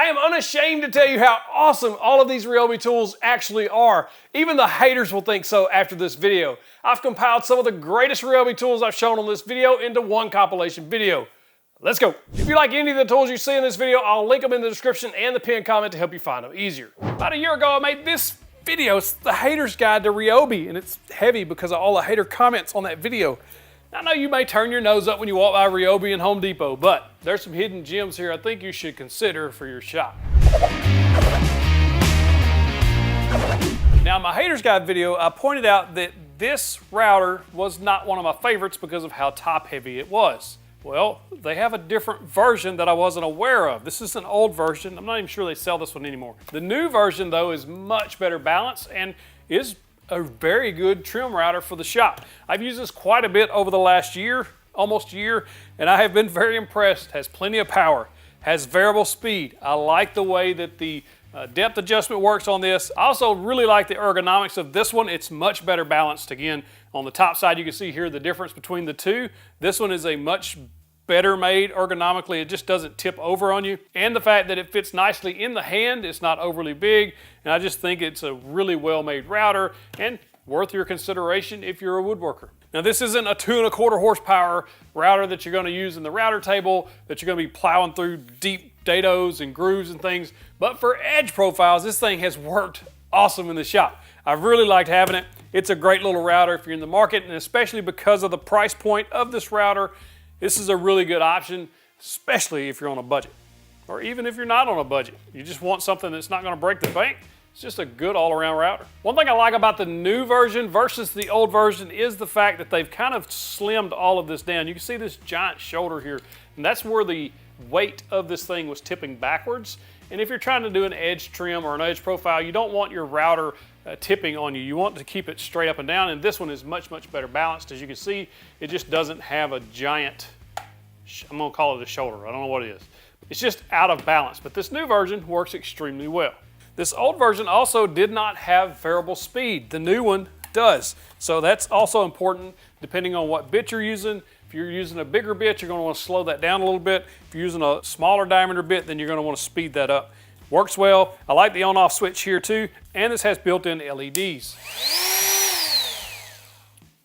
I am unashamed to tell you how awesome all of these RYOBI tools actually are. Even the haters will think so after this video. I've compiled some of the greatest RYOBI tools I've shown on this video into one compilation video. Let's go. If you like any of the tools you see in this video, I'll link them in the description and the pinned comment to help you find them easier. About a year ago, I made this video. It's the hater's guide to RYOBI, and it's heavy because of all the hater comments on that video. I know you may turn your nose up when you walk by RYOBI and Home Depot, but there's some hidden gems here I think you should consider for your shop. Now, in my Haters Guide video, I pointed out that this router was not one of my favorites because of how top heavy it was. Well, they have a different version that I wasn't aware of. This is an old version. I'm not even sure they sell this one anymore. The new version, though, is much better balanced and is a very good trim router for the shop. I've used this quite a bit over the last year, almost year, and I have been very impressed. Has plenty of power, has variable speed. I like the way that the depth adjustment works on this. I also really like the ergonomics of this one. It's much better balanced. Again, on the top side, you can see here the difference between the two. This one is a much better made ergonomically. It just doesn't tip over on you. And the fact that it fits nicely in the hand, it's not overly big. And I just think it's a really well-made router and worth your consideration if you're a woodworker. Now, this isn't a 2¼ horsepower router that you're going to use in the router table, that you're going to be plowing through deep dados and grooves and things. But for edge profiles, this thing has worked awesome in the shop. I've really liked having it. It's a great little router if you're in the market, and especially because of the price point of this router, this is a really good option, especially if you're on a budget. Or even if you're not on a budget. You just want something that's not going to break the bank. It's just a good all-around router. One thing I like about the new version versus the old version is the fact that they've kind of slimmed all of this down. You can see this giant shoulder here, and that's where the weight of this thing was tipping backwards. And if you're trying to do an edge trim or an edge profile, you don't want your router tipping on you. You want to keep it straight up and down, and this one is much, much better balanced. As you can see, it just doesn't have a giant, I'm gonna call it a shoulder, I don't know what it is. It's just out of balance, but this new version works extremely well. This old version also did not have variable speed. The new one does. So that's also important depending on what bit you're using. If you're using a bigger bit, you're gonna want to slow that down a little bit. If you're using a smaller diameter bit, then you're gonna want to speed that up. Works well. I like the on-off switch here too, and this has built-in LEDs.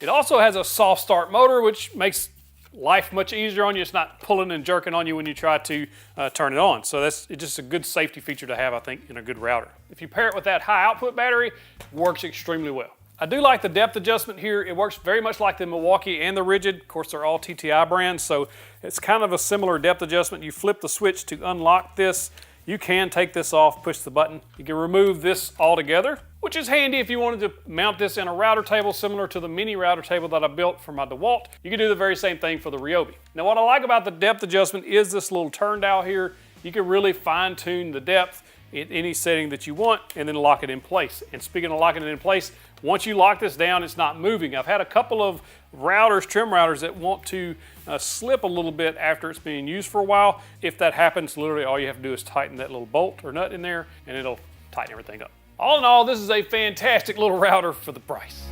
It also has a soft start motor, which makes life much easier on you. It's not pulling and jerking on you when you try to turn it on. So it's just a good safety feature to have, I think, in a good router. If you pair it with that high output battery, it works extremely well. I do like the depth adjustment here. It works very much like the Milwaukee and the Rigid. Of course, they're all TTI brands, so it's kind of a similar depth adjustment. You flip the switch to unlock this. You can take this off, push the button. You can remove this altogether, which is handy if you wanted to mount this in a router table similar to the mini router table that I built for my DeWalt. You can do the very same thing for the RYOBI. Now, what I like about the depth adjustment is this little turn dial here. You can really fine tune the depth in any setting that you want and then lock it in place. And speaking of locking it in place, once you lock this down, it's not moving. I've had a couple of routers, trim routers, that want to slip a little bit after it's being used for a while. If that happens, literally all you have to do is tighten that little bolt or nut in there and it'll tighten everything up. All in all, this is a fantastic little router for the price.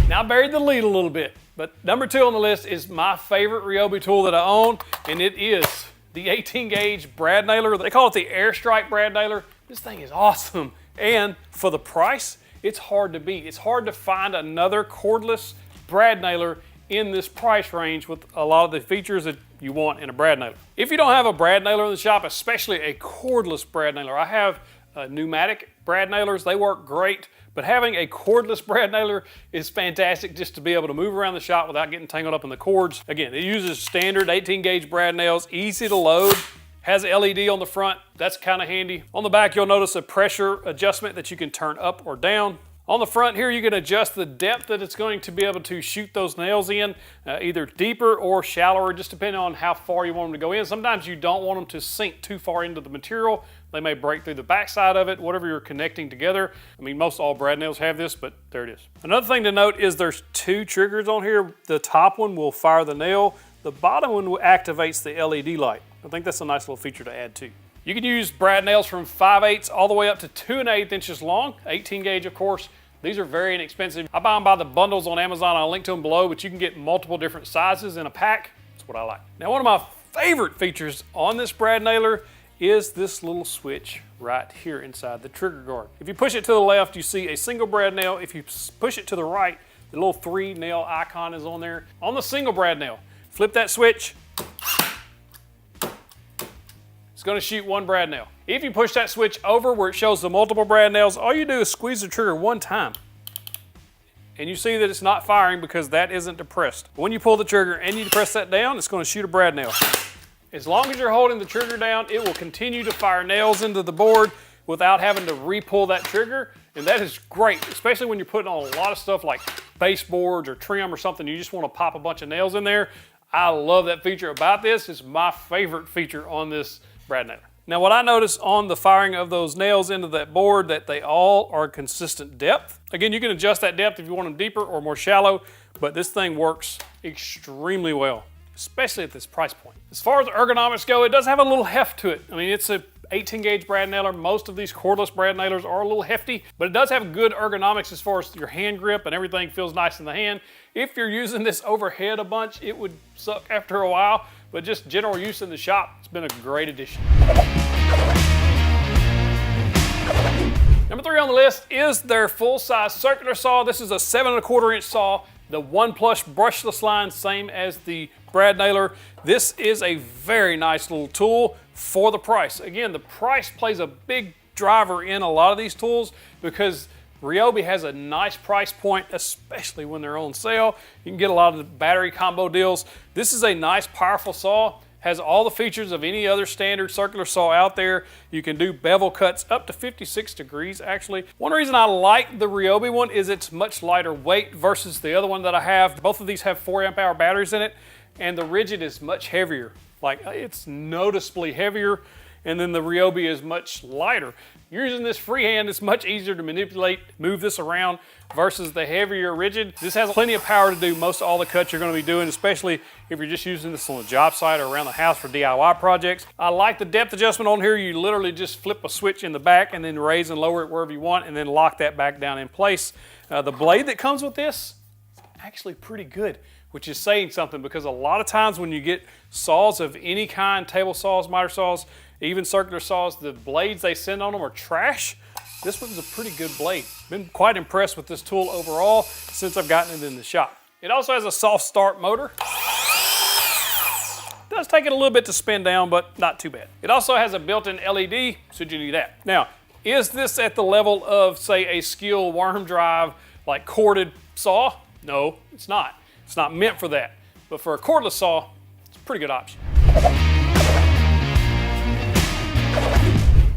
Now, I buried the lead a little bit, but number 2 on the list is my favorite RYOBI tool that I own, and it is the 18 gauge brad nailer. They call it the Airstrike brad nailer. This thing is awesome, and for the price, it's hard to beat. It's hard to find another cordless brad nailer in this price range with a lot of the features that you want in a brad nailer. If you don't have a brad nailer in the shop, especially a cordless brad nailer, I have pneumatic brad nailers. They work great, but having a cordless brad nailer is fantastic just to be able to move around the shop without getting tangled up in the cords. Again, it uses standard 18 gauge brad nails, easy to load, has an LED on the front. That's kind of handy. On the back, you'll notice a pressure adjustment that you can turn up or down. On the front here, you can adjust the depth that it's going to be able to shoot those nails in, either deeper or shallower, just depending on how far you want them to go in. Sometimes you don't want them to sink too far into the material. They may break through the backside of it, whatever you're connecting together. I mean, most all brad nails have this, but there it is. Another thing to note is there's 2 triggers on here. The top one will fire the nail. The bottom one activates the LED light. I think that's a nice little feature to add too. You can use brad nails from 5/8 all the way up to 2 1/8 inches long, 18 gauge of course. These are very inexpensive. I buy them by the bundles on Amazon. I'll link to them below, but you can get multiple different sizes in a pack. That's what I like. Now, one of my favorite features on this brad nailer is this little switch right here inside the trigger guard. If you push it to the left, you see a single brad nail. If you push it to the right, the little 3 nail icon is on there. On the single brad nail, flip that switch, it's gonna shoot 1 brad nail. If you push that switch over where it shows the multiple brad nails, all you do is squeeze the trigger 1 time. And you see that it's not firing because that isn't depressed. When you pull the trigger and you press that down, it's gonna shoot a brad nail. As long as you're holding the trigger down, it will continue to fire nails into the board without having to re-pull that trigger. And that is great, especially when you're putting on a lot of stuff like baseboards or trim or something. You just wanna pop a bunch of nails in there. I love that feature about this. It's my favorite feature on this brad nailer. Now what I noticed on the firing of those nails into that board, that they all are consistent depth. Again, you can adjust that depth if you want them deeper or more shallow, but this thing works extremely well, especially at this price point. As far as the ergonomics go, it does have a little heft to it. I mean, it's a 18 gauge brad nailer. Most of these cordless brad nailers are a little hefty, but it does have good ergonomics as far as your hand grip, and everything feels nice in the hand. If you're using this overhead a bunch, it would suck after a while, but just general use in the shop, it's been a great addition. Number 3 on the list is their full-size circular saw. This is a 7¼ inch saw, the 1+ brushless line, same as the brad nailer. This is a very nice little tool for the price. Again, the price plays a big driver in a lot of these tools because RYOBI has a nice price point, especially when they're on sale. You can get a lot of the battery combo deals. This is a nice, powerful saw. Has all the features of any other standard circular saw out there. You can do bevel cuts up to 56 degrees, actually. One reason I like the RYOBI one is it's much lighter weight versus the other one that I have. Both of these have 4 amp hour batteries in it, and the rigid is much heavier. Like, it's noticeably heavier, and then the RYOBI is much lighter. Using this freehand, it's much easier to manipulate, move this around versus the heavier rigid. This has plenty of power to do most all the cuts you're going to be doing, especially if you're just using this on a job site or around the house for DIY projects. I like the depth adjustment on here. You literally just flip a switch in the back and then raise and lower it wherever you want and then lock that back down in place. The blade that comes with this is actually pretty good, which is saying something because a lot of times when you get saws of any kind, table saws, miter saws, even circular saws, the blades they send on them are trash. This one's a pretty good blade. Been quite impressed with this tool overall since I've gotten it in the shop. It also has a soft start motor. Does take it a little bit to spin down, but not too bad. It also has a built-in LED, so you need that. Now, is this at the level of, say, a Skil worm drive, like corded saw? No, it's not. It's not meant for that. But for a cordless saw, it's a pretty good option.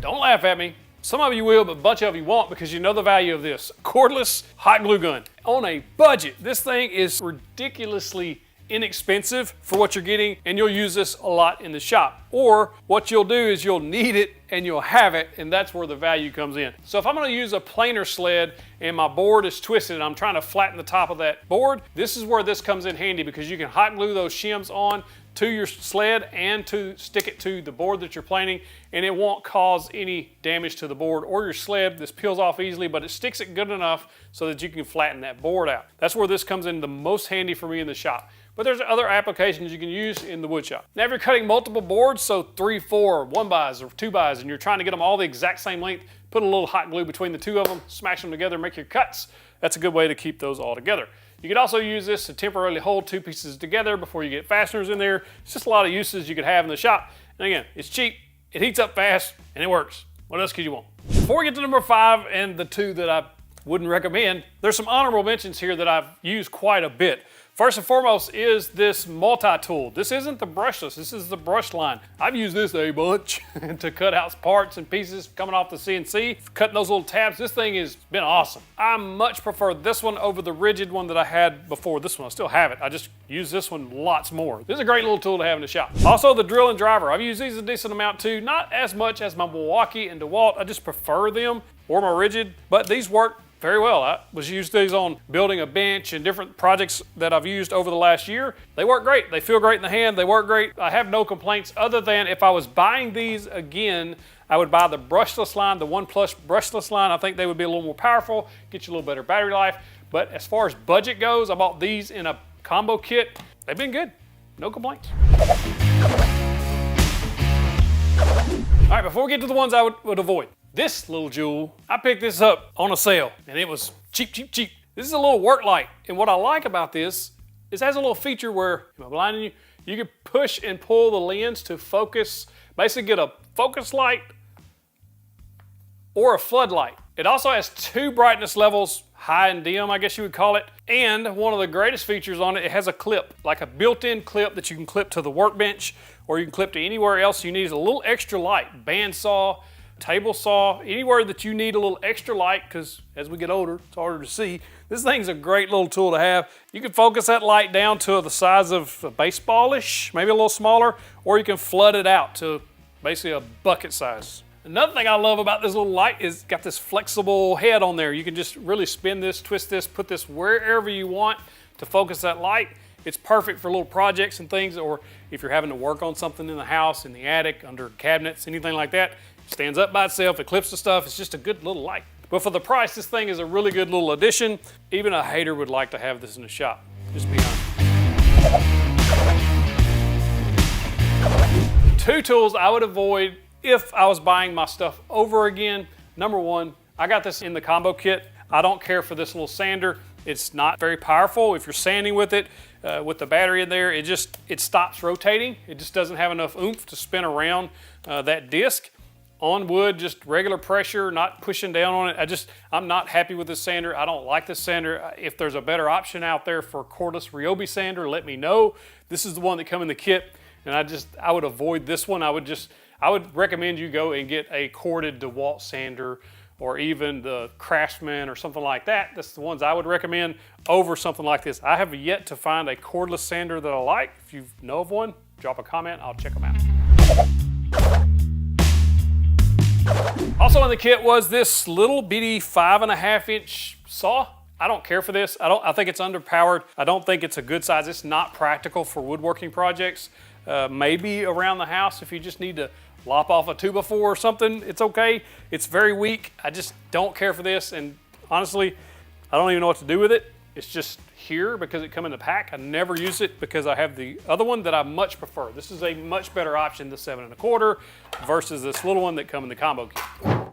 Don't laugh at me. Some of you will, but a bunch of you won't because you know the value of this. Cordless hot glue gun. On a budget, this thing is ridiculously inexpensive for what you're getting, and you'll use this a lot in the shop. Or what you'll do is you'll need it and you'll have it, and that's where the value comes in. So if I'm gonna use a planer sled and my board is twisted and I'm trying to flatten the top of that board, this is where this comes in handy because you can hot glue those shims on to your sled and to stick it to the board that you're planing, and it won't cause any damage to the board or your sled. This peels off easily, but it sticks it good enough so that you can flatten that board out. That's where this comes in the most handy for me in the shop. But there's other applications you can use in the wood shop. Now if you're cutting multiple boards, so 3, 4, 1x or 2x, and you're trying to get them all the exact same length, put a little hot glue between the two of them, smash them together, make your cuts. That's a good way to keep those all together. You could also use this to temporarily hold 2 pieces together before you get fasteners in there. It's just a lot of uses you could have in the shop. And again, it's cheap, it heats up fast, and it works. What else could you want? Before we get to number 5 and the 2 that I wouldn't recommend, there's some honorable mentions here that I've used quite a bit. First and foremost is this multi-tool. This isn't the brushless, this is the brush line. I've used this a bunch to cut out parts and pieces coming off the CNC, cutting those little tabs. This thing has been awesome. I much prefer this one over the rigid one that I had before this one. I still have it. I just use this one lots more. This is a great little tool to have in the shop. Also the drill and driver. I've used these a decent amount too. Not as much as my Milwaukee and DeWalt. I just prefer them or my rigid, but these work very well. I was used these on building a bench and different projects that I've used over the last year. They work great. They feel great in the hand. They work great. I have no complaints other than if I was buying these again, I would buy the brushless line, the 1+ brushless line. I think they would be a little more powerful, get you a little better battery life. But as far as budget goes, I bought these in a combo kit. They've been good. No complaints. right, before we get to the ones I would avoid, this little jewel, I picked this up on a sale and it was cheap, cheap, cheap. This is a little work light. And what I like about this is it has a little feature where, am I blinding you? You can push and pull the lens to focus, basically get a focus light or a floodlight. It also has 2 brightness levels, high and dim, I guess you would call it. And one of the greatest features on it, it has a clip, like a built-in clip that you can clip to the workbench or you can clip to anywhere else you need a little extra light. Bandsaw, table saw, anywhere that you need a little extra light, because as we get older, it's harder to see. This thing's a great little tool to have. You can focus that light down to the size of a baseball-ish, maybe a little smaller, or you can flood it out to basically a bucket size. Another thing I love about this little light is it's got this flexible head on there. You can just really spin this, twist this, put this wherever you want to focus that light. It's perfect for little projects and things, or if you're having to work on something in the house, in the attic, under cabinets, anything like that. It stands up by itself, it clips the stuff, it's just a good little light. But for the price, this thing is a really good little addition. Even a hater would like to have this in the shop, just to be honest. 2 tools I would avoid if I was buying my stuff over again. Number 1, I got this in the combo kit. I don't care for this little sander. It's not very powerful. If you're sanding with it, with the battery in there, it stops rotating. It just doesn't have enough oomph to spin around that disc. On wood, just regular pressure, not pushing down on it. I'm not happy with this sander. I don't like this sander. If there's a better option out there for cordless RYOBI sander, let me know. This is the one that come in the kit, and I would avoid this one. I would recommend you go and get a corded DeWalt sander, or even the Craftsman or something like that. That's the ones I would recommend over something like this. I have yet to find a cordless sander that I like. If you know of one, drop a comment, I'll check them out. Also in the kit was this little bitty 5.5-inch saw. I don't care for this. I think it's underpowered. I don't think it's a good size. It's not practical for woodworking projects. Maybe around the house if you just need to lop off a 2x4 or something, it's okay. It's very weak. I just don't care for this, and honestly, I don't even know what to do with it. It's just here because it come in the pack. I never use it because I have the other one that I much prefer. This is a much better option, the 7.25 versus this little one that come in the combo kit.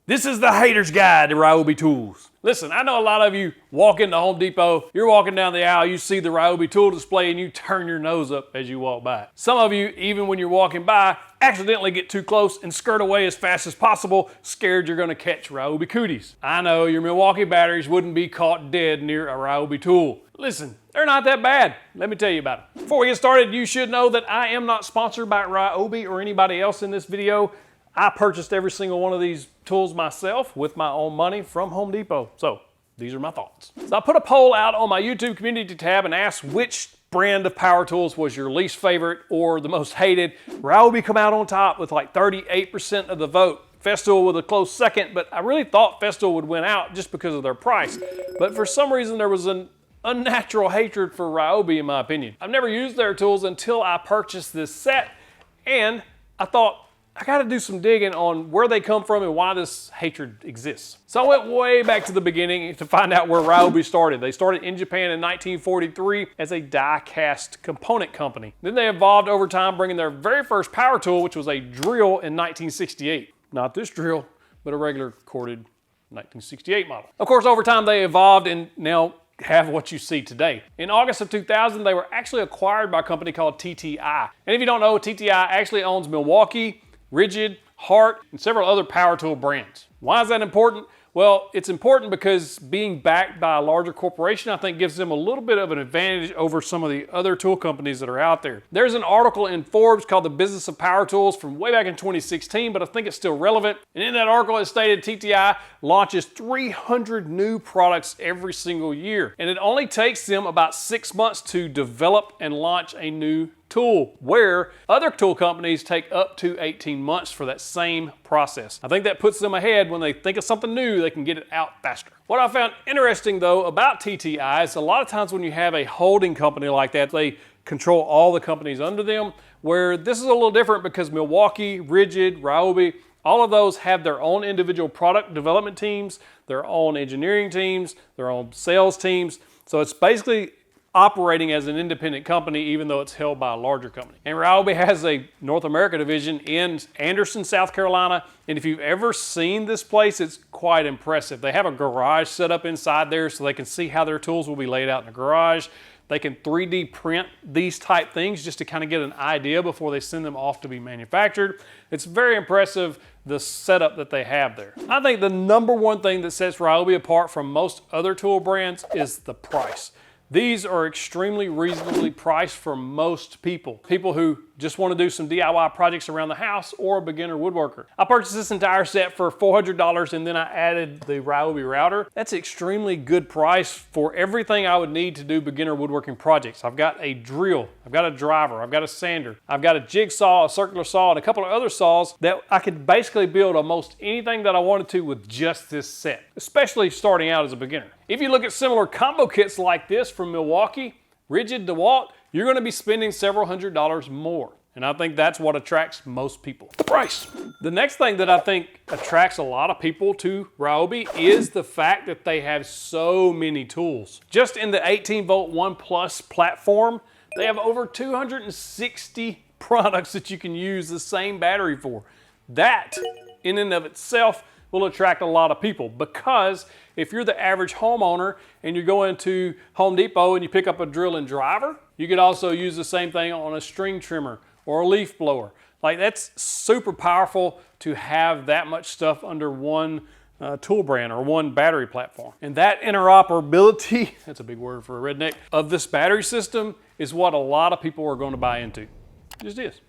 This is the hater's guide to RYOBI tools. Listen, I know a lot of you walk into Home Depot, you're walking down the aisle, you see the RYOBI tool display and you turn your nose up as you walk by. Some of you, even when you're walking by, accidentally get too close and skirt away as fast as possible, scared you're gonna catch RYOBI cooties. I know your Milwaukee batteries wouldn't be caught dead near a RYOBI tool. Listen, they're not that bad. Let me tell you about it. Before we get started, you should know that I am not sponsored by RYOBI or anybody else in this video. I purchased every single one of these tools myself with my own money from Home Depot. So these are my thoughts. So I put a poll out on my YouTube community tab and asked which brand of power tools was your least favorite or the most hated. RYOBI come out on top with like 38% of the vote. Festool with a close second, but I really thought Festool would win out just because of their price. But for some reason there was an unnatural hatred for RYOBI in my opinion. I've never used their tools until I purchased this set, and I thought, I gotta do some digging on where they come from and why this hatred exists. So I went way back to the beginning to find out where RYOBI started. They started in Japan in 1943 as a die-cast component company. Then they evolved over time, bringing their very first power tool, which was a drill in 1968. Not this drill, but a regular corded 1968 model. Of course, over time they evolved and now have what you see today. In August of 2000, they were actually acquired by a company called TTI. And if you don't know, TTI actually owns Milwaukee, Rigid, Hart, and several other power tool brands. Why is that important? Well, it's important because being backed by a larger corporation, I think gives them a little bit of an advantage over some of the other tool companies that are out there. There's an article in Forbes called The Business of Power Tools from way back in 2016, but I think it's still relevant. And in that article, it stated TTI launches 300 new products every single year. And it only takes them about 6 months to develop and launch a new tool, where other tool companies take up to 18 months for that same process. I think that puts them ahead. When they think of something new, they can get it out faster. What I found interesting though about TTI is a lot of times when you have a holding company like that, they control all the companies under them, where this is a little different because Milwaukee, Rigid, RYOBI, all of those have their own individual product development teams, their own engineering teams, their own sales teams. So it's basically operating as an independent company, even though it's held by a larger company. And RYOBI has a North America division in Anderson, South Carolina. And if you've ever seen this place, it's quite impressive. They have a garage set up inside there so they can see how their tools will be laid out in the garage. They can 3D print these type things just to kind of get an idea before they send them off to be manufactured. It's very impressive, the setup that they have there. I think the number one thing that sets RYOBI apart from most other tool brands is the price. These are extremely reasonably priced for most people. People who just want to do some DIY projects around the house or a beginner woodworker. I purchased this entire set for $400 and then I added the RYOBI router. That's an extremely good price for everything I would need to do beginner woodworking projects. I've got a drill, I've got a driver, I've got a sander, I've got a jigsaw, a circular saw, and a couple of other saws that I could basically build almost anything that I wanted to with just this set, especially starting out as a beginner. If you look at similar combo kits like this from Milwaukee, Rigid, DeWalt, you're going to be spending several $100s more. And I think that's what attracts most people. The price. The next thing that I think attracts a lot of people to RYOBI is the fact that they have so many tools. Just in the 18-volt 1 Plus platform, they have over 260 products that you can use the same battery for. That, in and of itself, will attract a lot of people, because if you're the average homeowner and you go into Home Depot and you pick up a drill and driver, you could also use the same thing on a string trimmer or a leaf blower. Like, that's super powerful to have that much stuff under one tool brand or one battery platform. And that interoperability, that's a big word for a redneck, of this battery system is what a lot of people are going to buy into. It just is.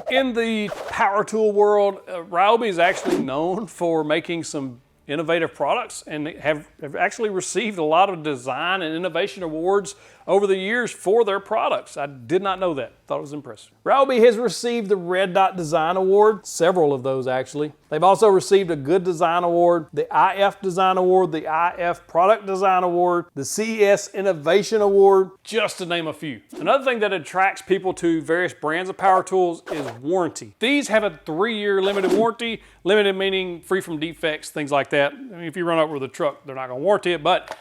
In the power tool world, RYOBI is actually known for making some innovative products and have actually received a lot of design and innovation awards over the years for their products. I did not know that. Thought it was impressive. RYOBI has received the Red Dot Design Award, several of those actually. They've also received a Good Design Award, the IF Design Award, the IF Product Design Award, the CES Innovation Award, just to name a few. Another thing that attracts people to various brands of power tools is warranty. These have a 3-year limited warranty, limited meaning free from defects, things like that. I mean, if you run over with a truck, they're not gonna warranty it, but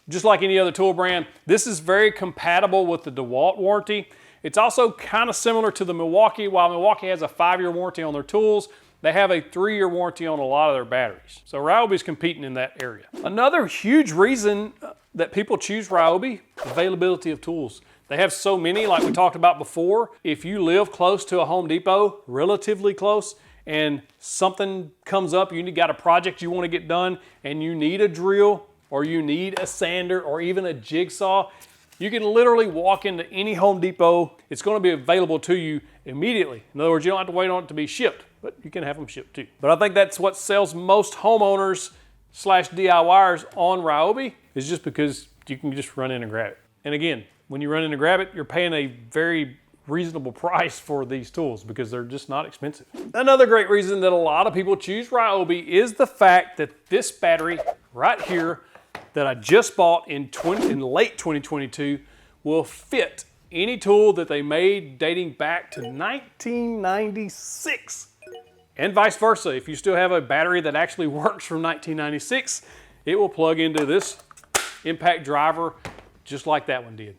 just like any other tool brand, this is very compatible with the DeWalt warranty. It's also kind of similar to the Milwaukee. While Milwaukee has a 5-year warranty on their tools, they have a 3-year warranty on a lot of their batteries. So RYOBI is competing in that area. Another huge reason that people choose RYOBI, availability of tools. They have so many, like we talked about before. If you live close to a Home Depot, relatively close, and something comes up, you got a project you want to get done, and you need a drill, or you need a sander, or even a jigsaw, you can literally walk into any Home Depot. It's going to be available to you immediately. In other words, you don't have to wait on it to be shipped, but you can have them shipped too. But I think that's what sells most homeowners / DIYers on RYOBI, is just because you can just run in and grab it. And again, when you run in and grab it, you're paying a very reasonable price for these tools because they're just not expensive. Another great reason that a lot of people choose RYOBI is the fact that this battery right here that I just bought in late 2022 will fit any tool that they made dating back to 1996. And vice versa. If you still have a battery that actually works from 1996, it will plug into this impact driver just like that one did.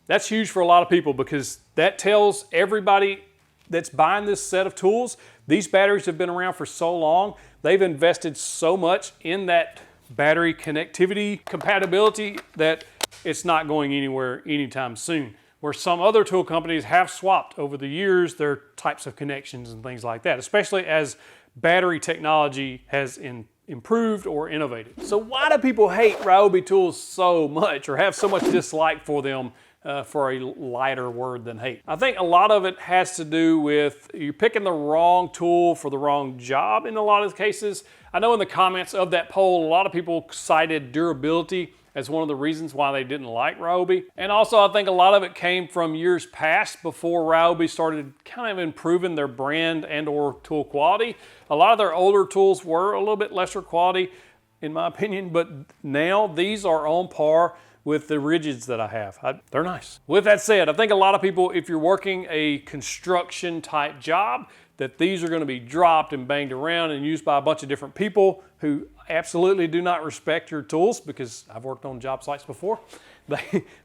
That's huge for a lot of people because that tells everybody that's buying this set of tools, these batteries have been around for so long, they've invested so much in that battery connectivity, compatibility, that it's not going anywhere anytime soon. Where some other tool companies have swapped over the years their types of connections and things like that, especially as battery technology has improved or innovated. So why do people hate RYOBI tools so much or have so much dislike for them? For a lighter word than hate. I think a lot of it has to do with you picking the wrong tool for the wrong job in a lot of cases. I know in the comments of that poll, a lot of people cited durability as one of the reasons why they didn't like RYOBI. And also I think a lot of it came from years past before RYOBI started kind of improving their brand and or tool quality. A lot of their older tools were a little bit lesser quality in my opinion, but now these are on par with the rigids that I have. They're nice. With that said, I think a lot of people, if you're working a construction type job, that these are going to be dropped and banged around and used by a bunch of different people who absolutely do not respect your tools, because I've worked on job sites before.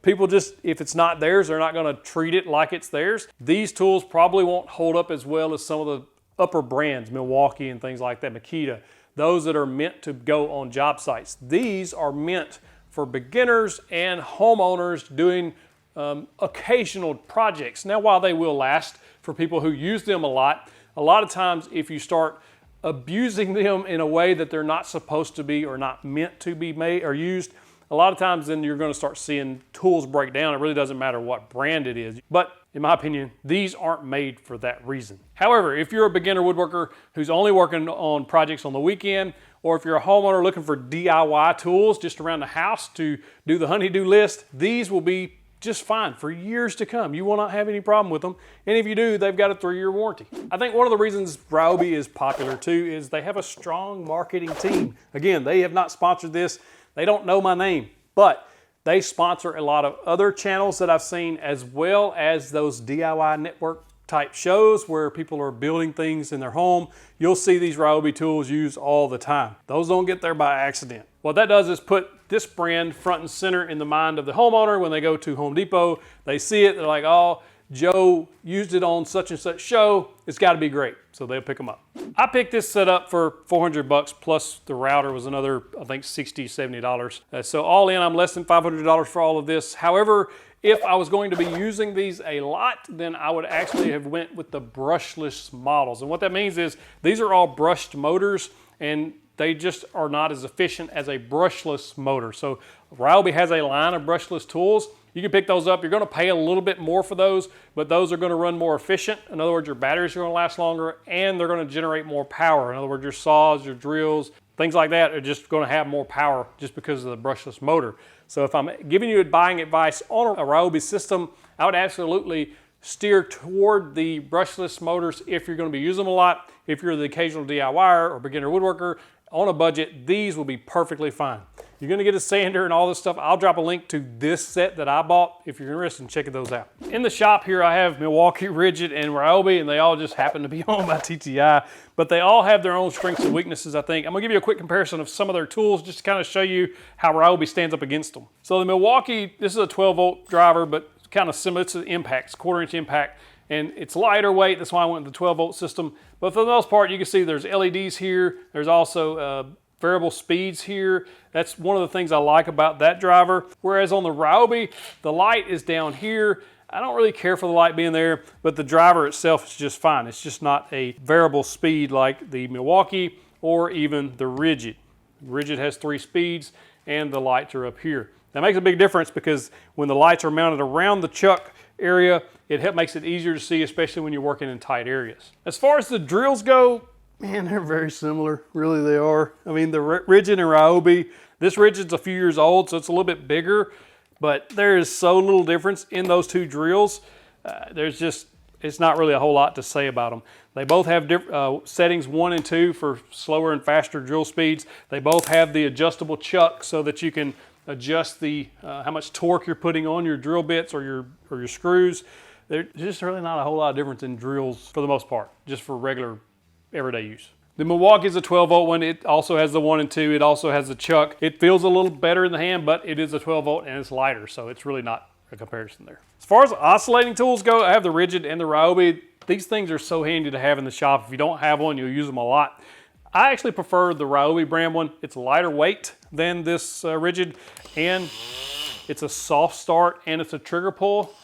People just, if it's not theirs, they're not going to treat it like it's theirs. These tools probably won't hold up as well as some of the upper brands, Milwaukee and things like that, Makita, those that are meant to go on job sites. These are meant for beginners and homeowners doing occasional projects. Now, while they will last for people who use them a lot of times if you start abusing them in a way that they're not supposed to be or not meant to be made or used, a lot of times then you're going to start seeing tools break down. It really doesn't matter what brand it is. But in my opinion, these aren't made for that reason. However, if you're a beginner woodworker who's only working on projects on the weekend, or if you're a homeowner looking for DIY tools just around the house to do the honey-do list, these will be just fine for years to come. You will not have any problem with them. And if you do, they've got a 3-year warranty. I think one of the reasons RYOBI is popular too is they have a strong marketing team. Again, they have not sponsored this. They don't know my name, but they sponsor a lot of other channels that I've seen, as well as those DIY network type shows where people are building things in their home. You'll see these RYOBI tools used all the time. Those don't get there by accident. What that does is put this brand front and center in the mind of the homeowner. When they go to Home Depot, they see it, they're like, oh, Joe used it on such and such show, it's got to be great. So they'll pick them up. I picked this set up for 400 bucks, plus the router was another, I think, $60, $70. So all in, I'm less than $500 for all of this. However, if I was going to be using these a lot, then I would actually have went with the brushless models. And what that means is these are all brushed motors, and they just are not as efficient as a brushless motor. So RYOBI has a line of brushless tools. You can pick those up. You're going to pay a little bit more for those, but those are going to run more efficient. In other words, your batteries are going to last longer, and they're going to generate more power. In other words, your saws, your drills, things like that are just going to have more power just because of the brushless motor. So if I'm giving you buying advice on a RYOBI system, I would absolutely steer toward the brushless motors if you're going to be using them a lot. If you're the occasional DIYer or beginner woodworker on a budget, these will be perfectly fine. You're going to get a sander and all this stuff. I'll drop a link to this set that I bought if you're interested in checking those out. In the shop here, I have Milwaukee, Rigid, and RYOBI, and they all just happen to be owned by TTI, but they all have their own strengths and weaknesses, I think. I'm going to give you a quick comparison of some of their tools just to kind of show you how RYOBI stands up against them. So the Milwaukee, this is a 12-volt driver, but kind of similar. It's an impact, it's a 1/4-inch impact, and it's lighter weight. That's why I went with the 12-volt system. But for the most part, you can see there's LEDs here. There's also variable speeds here. That's one of the things I like about that driver. Whereas on the RYOBI, the light is down here. I don't really care for the light being there, but the driver itself is just fine. It's just not a variable speed like the Milwaukee or even the Rigid. Rigid has 3 speeds and the lights are up here. That makes a big difference because when the lights are mounted around the chuck area, it makes it easier to see, especially when you're working in tight areas. As far as the drills go, man, they're very similar. Really, they are. I mean, the Rigid and RYOBI, this Rigid's a few years old, so it's a little bit bigger, but there is so little difference in those two drills. It's not really a whole lot to say about them. They both have settings 1 and 2 for slower and faster drill speeds. They both have the adjustable chuck so that you can adjust the how much torque you're putting on your drill bits or your screws. There's just really not a whole lot of difference in drills for the most part, just for regular everyday use. The Milwaukee is a 12-volt one. It also has the 1 and 2. It also has the chuck. It feels a little better in the hand, but it is a 12-volt and it's lighter, so it's really not a comparison there. As far as oscillating tools go, I have the Rigid and the RYOBI. These things are so handy to have in the shop. If you don't have one, you'll use them a lot. I actually prefer the RYOBI brand one. It's lighter weight than this Rigid, and it's a soft start and it's a trigger pull.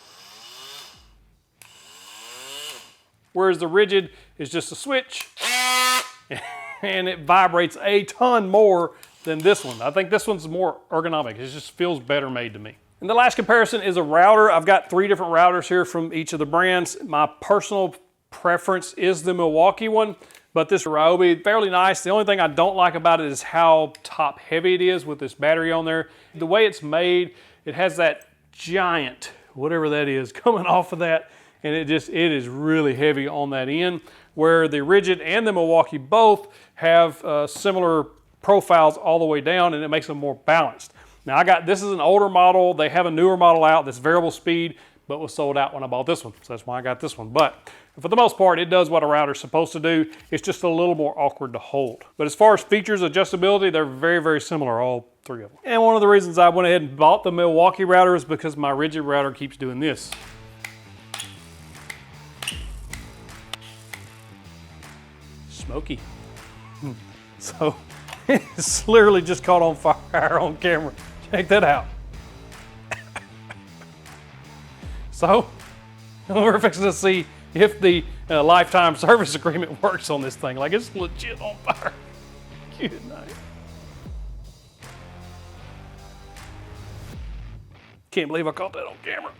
Whereas the Rigid is just a switch and it vibrates a ton more than this one. I think this one's more ergonomic. It just feels better made to me. And the last comparison is a router. I've got 3 different routers here from each of the brands. My personal preference is the Milwaukee one, but this RYOBI, fairly nice. The only thing I don't like about it is how top heavy it is with this battery on there. The way it's made, it has that giant, whatever that is, coming off of that, and it is really heavy on that end, where the Rigid and the Milwaukee both have similar profiles all the way down, and it makes them more balanced. Now this is an older model. They have a newer model out that's variable speed, but was sold out when I bought this one. So that's why I got this one. But for the most part, it does what a router's supposed to do. It's just a little more awkward to hold. But as far as features, adjustability, they're very, very similar, all three of them. And one of the reasons I went ahead and bought the Milwaukee router is because my rigid router keeps doing this. Smoky. So it's literally just caught on fire on camera. Check that out. So we're fixing to see if the lifetime service agreement works on this thing. Like, it's legit on fire. Good night. Can't believe I caught that on camera.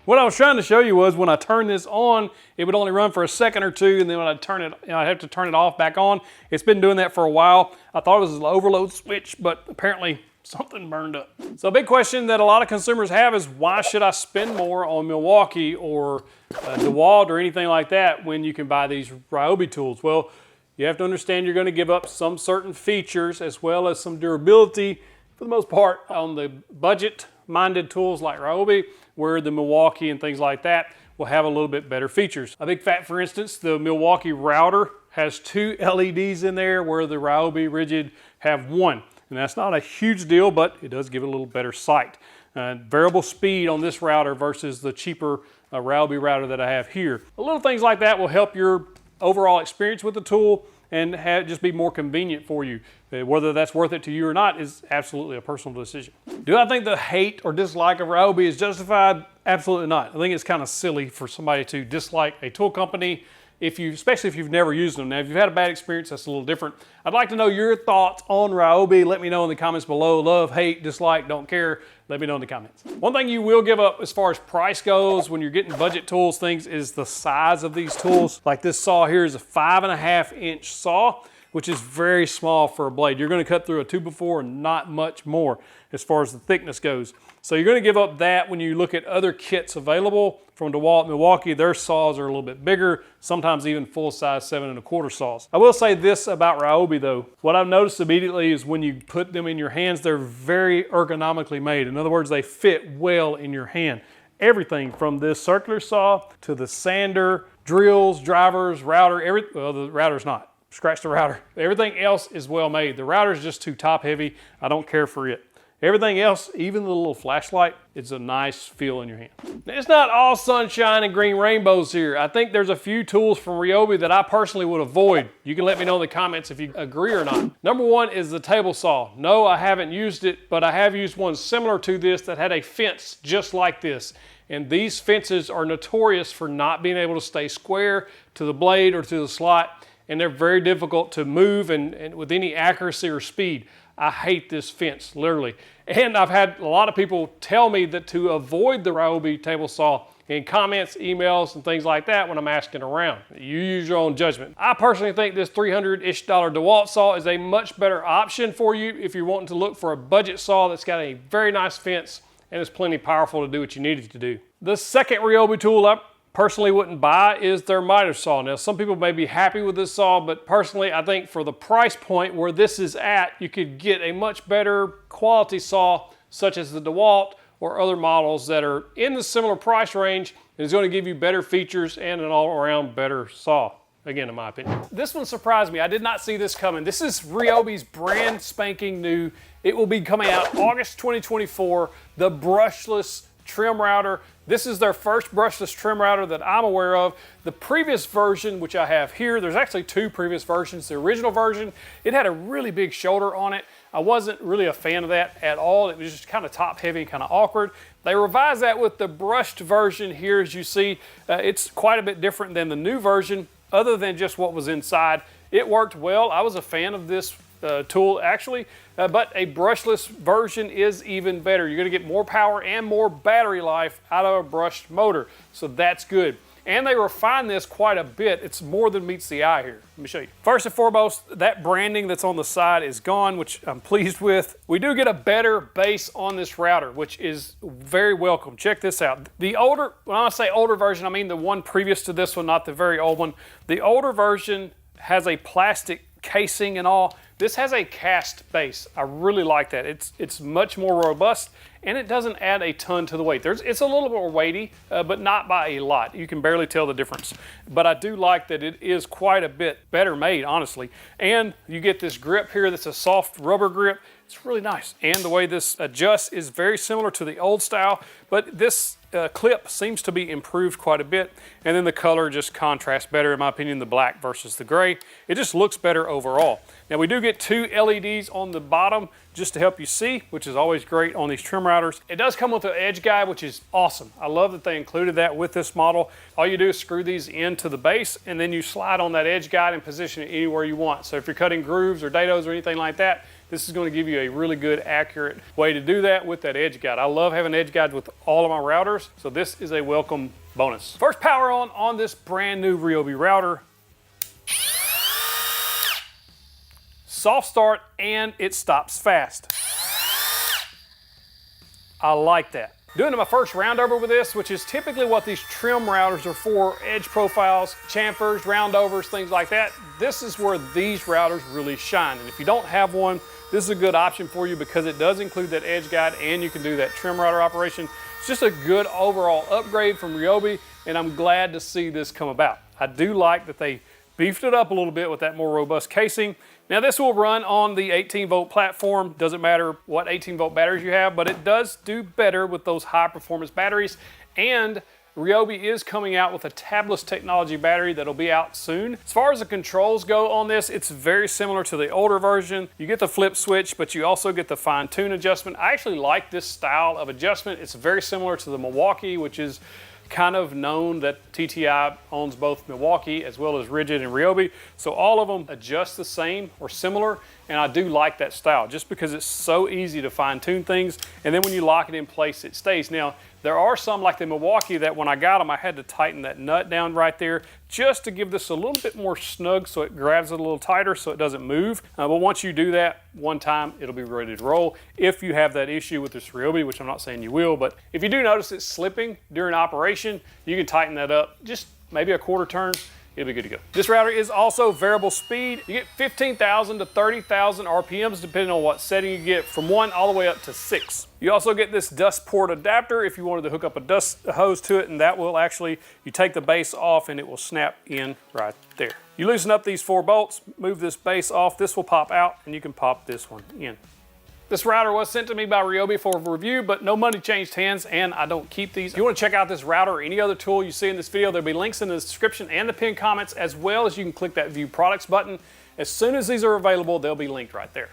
What I was trying to show you was when I turn this on, it would only run for a second or two, and then when I turn it, I'd have to turn it off back on. It's been doing that for a while. I thought it was an overload switch, but apparently something burned up. So a big question that a lot of consumers have is, why should I spend more on Milwaukee or DeWalt or anything like that when you can buy these RYOBI tools? Well, you have to understand you're going to give up some certain features as well as some durability for the most part on the budget-minded tools like RYOBI, where the Milwaukee and things like that will have a little bit better features. A big fact, for instance, the Milwaukee router has 2 LEDs in there where the RYOBI rigid have 1. And that's not a huge deal, but it does give it a little better sight. Variable speed on this router versus the cheaper RYOBI router that I have here. Little things like that will help your overall experience with the tool and just be more convenient for you. Whether that's worth it to you or not is absolutely a personal decision. Do I think the hate or dislike of RYOBI is justified? Absolutely not. I think it's kind of silly for somebody to dislike a tool company, especially if you've never used them. Now, if you've had a bad experience, that's a little different. I'd like to know your thoughts on RYOBI. Let me know in the comments below. Love, hate, dislike, don't care. Let me know in the comments. One thing you will give up as far as price goes when you're getting budget tools, things, is the size of these tools. Like this saw here is a 5.5-inch saw, which is very small for a blade. You're going to cut through a 2x4 and not much more as far as the thickness goes. So you're going to give up that when you look at other kits available from DeWalt, Milwaukee. Their saws are a little bit bigger, sometimes even full-size 7.25 saws. I will say this about RYOBI though. What I've noticed immediately is when you put them in your hands, they're very ergonomically made. In other words, they fit well in your hand. Everything from this circular saw to the sander, drills, drivers, router, well, the router's not. Scratch the router. Everything else is well made. The router is just too top heavy. I don't care for it. Everything else, even the little flashlight, it's a nice feel in your hand. Now, it's not all sunshine and green rainbows here. I think there's a few tools from RYOBI that I personally would avoid. You can let me know in the comments if you agree or not. Number one is the table saw. No, I haven't used it, but I have used one similar to this that had a fence just like this. And these fences are notorious for not being able to stay square to the blade or to the slot. And they're very difficult to move and with any accuracy or speed. I hate this fence, literally. And I've had a lot of people tell me that to avoid the RYOBI table saw in comments, emails, and things like that when I'm asking around. You use your own judgment. I personally think this $300-ish DeWalt saw is a much better option for you if you're wanting to look for a budget saw that's got a very nice fence and is plenty powerful to do what you need it to do. The second RYOBI tool I personally wouldn't buy is their miter saw. Now, some people may be happy with this saw, but personally, I think for the price point where this is at, you could get a much better quality saw, such as the DeWalt or other models that are in the similar price range, and is going to give you better features and an all-around better saw. Again, in my opinion. This one surprised me. I did not see this coming. This is RYOBI's brand spanking new. It will be coming out August 2024, the brushless trim router. This is their first brushless trim router that I'm aware of. The previous version, which I have here, there's actually 2 previous versions. The original version, it had a really big shoulder on it. I wasn't really a fan of that at all. It was just kind of top heavy and kind of awkward. They revised that with the brushed version here, as you see. It's quite a bit different than the new version, other than just what was inside. It worked well. I was a fan of this tool actually, but a brushless version is even better. You're going to get more power and more battery life out of a brushed motor, so that's good. And they refine this quite a bit. It's more than meets the eye here. Let me show you. First and foremost, that branding that's on the side is gone, which I'm pleased with. We do get a better base on this router, which is very welcome. Check this out. The older, when I say older version, I mean the one previous to this one, not the very old one. The older version has a plastic casing and all. This has a cast base. I really like that. It's much more robust, and it doesn't add a ton to the weight. It's a little more weighty, but not by a lot. You can barely tell the difference. But I do like that it is quite a bit better made, honestly. And you get this grip here that's a soft rubber grip. It's really nice. And the way this adjusts is very similar to the old style, but this clip seems to be improved quite a bit. And then the color just contrasts better, in my opinion, the black versus the gray. It just looks better overall. Now we do get 2 LEDs on the bottom just to help you see, which is always great on these trim routers. It does come with an edge guide, which is awesome. I love that they included that with this model. All you do is screw these into the base, and then you slide on that edge guide and position it anywhere you want. So if you're cutting grooves or dados or anything like that, this is going to give you a really good, accurate way to do that with that edge guide. I love having edge guides with all of my routers, so this is a welcome bonus. First power on this brand new RYOBI router. Soft start, and it stops fast. I like that. Doing my first round over with this, which is typically what these trim routers are for, edge profiles, chamfers, roundovers, things like that. This is where these routers really shine. And if you don't have one, this is a good option for you because it does include that edge guide and you can do that trim router operation. It's just a good overall upgrade from RYOBI, and I'm glad to see this come about. I do like that they beefed it up a little bit with that more robust casing. Now this will run on the 18-volt platform. Doesn't matter what 18-volt batteries you have, but it does do better with those high-performance batteries. And RYOBI is coming out with a tabless technology battery that'll be out soon. As far as the controls go on this, it's very similar to the older version. You get the flip switch, but you also get the fine-tune adjustment. I actually like this style of adjustment. It's very similar to the Milwaukee, which is kind of known that TTI owns both Milwaukee as well as Rigid and RYOBI. So all of them adjust the same or similar, and I do like that style just because it's so easy to fine-tune things, and then when you lock it in place, it stays. Now, there are some like the Milwaukee that when I got them, I had to tighten that nut down right there just to give this a little bit more snug so it grabs it a little tighter so it doesn't move. But once you do that one time, it'll be ready to roll. If you have that issue with this RYOBI, which I'm not saying you will, but if you do notice it slipping during operation, you can tighten that up just maybe a quarter turn. It'll be good to go. This router is also variable speed. You get 15,000 to 30,000 RPMs depending on what setting you get, from 1 all the way up to 6. You also get this dust port adapter if you wanted to hook up a dust hose to it, and that will actually, you take the base off and it will snap in right there. You loosen up these 4 bolts, move this base off, this will pop out, and you can pop this one in. This router was sent to me by RYOBI for review, but no money changed hands, and I don't keep these. If you want to check out this router or any other tool you see in this video, there'll be links in the description and the pinned comments, as well as you can click that View Products button. As soon as these are available, they'll be linked right there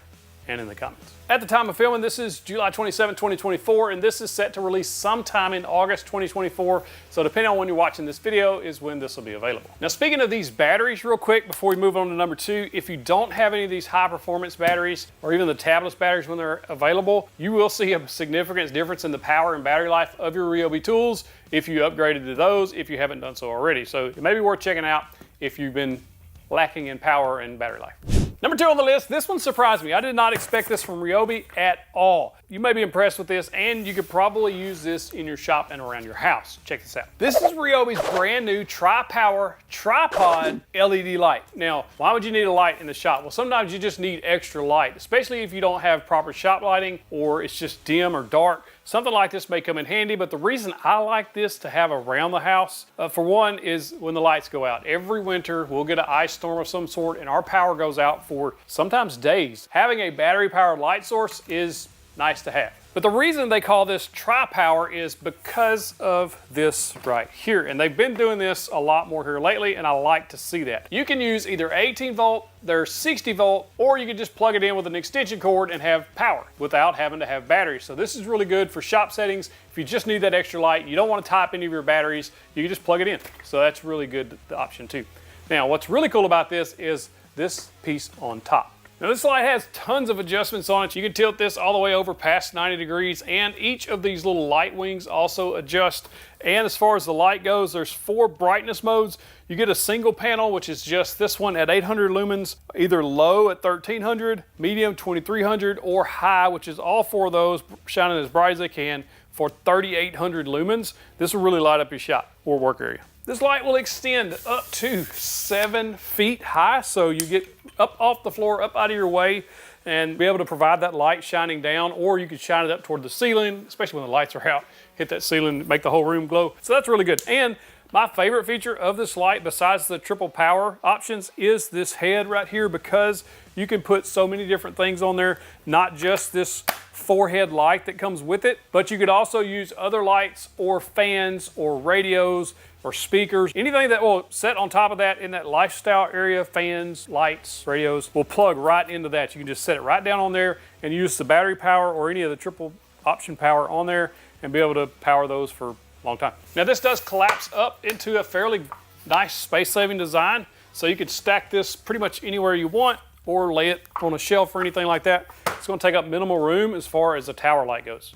and in the comments. At the time of filming, this is July 27, 2024, and this is set to release sometime in August 2024. So depending on when you're watching this video is when this will be available. Now, speaking of these batteries real quick, before we move on to number 2, if you don't have any of these high performance batteries or even the tabless batteries when they're available, you will see a significant difference in the power and battery life of your RYOBI tools if you upgraded to those, if you haven't done so already. So it may be worth checking out if you've been lacking in power and battery life. Number 2 on the list, this one surprised me. I did not expect this from RYOBI at all. You may be impressed with this, and you could probably use this in your shop and around your house. Check this out. This is RYOBI's brand new Tri-Power Tripod LED light. Now, why would you need a light in the shop? Well, sometimes you just need extra light, especially if you don't have proper shop lighting or it's just dim or dark. Something like this may come in handy, but the reason I like this to have around the house, for one, is when the lights go out. Every winter, we'll get an ice storm of some sort and our power goes out for sometimes days. Having a battery-powered light source is nice to have. But the reason they call this Tri-Power is because of this right here. And they've been doing this a lot more here lately, and I like to see that. You can use either 18 volt, there's 60 volt, or you can just plug it in with an extension cord and have power without having to have batteries. So this is really good for shop settings. If you just need that extra light, you don't want to type any of your batteries, you can just plug it in. So that's really good option too. Now, what's really cool about this is this piece on top. Now this light has tons of adjustments on it. You can tilt this all the way over past 90 degrees, and each of these little light wings also adjust. And as far as the light goes, there's 4 brightness modes. You get a single panel, which is just this one at 800 lumens, either low at 1300, medium 2300, or high, which is all 4 of those shining as bright as they can for 3800 lumens. This will really light up your shop or work area. This light will extend up to 7 feet high, so you get up off the floor, up out of your way, and be able to provide that light shining down, or you could shine it up toward the ceiling, especially when the lights are out, hit that ceiling, make the whole room glow. So that's really good. And my favorite feature of this light, besides the triple power options, is this head right here, because you can put so many different things on there, not just this 4-head light that comes with it, but you could also use other lights or fans or radios or speakers. Anything that will set on top of that in that lifestyle area, fans, lights, radios, will plug right into that. You can just set it right down on there and use the battery power or any of the triple option power on there and be able to power those for a long time. Now this does collapse up into a fairly nice space-saving design, so you could stack this pretty much anywhere you want or lay it on a shelf or anything like that. It's going to take up minimal room as far as the tower light goes.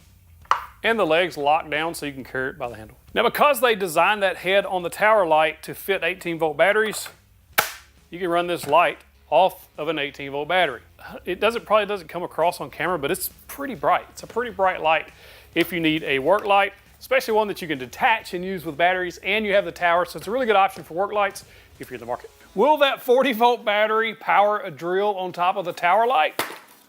And the legs lock down so you can carry it by the handle. Now because they designed that head on the tower light to fit 18-volt batteries, you can run this light off of an 18-volt battery. It probably doesn't come across on camera, but it's pretty bright. It's a pretty bright light if you need a work light, especially one that you can detach and use with batteries, and you have the tower, so it's a really good option for work lights if you're in the market. Will that 40-volt battery power a drill on top of the tower light?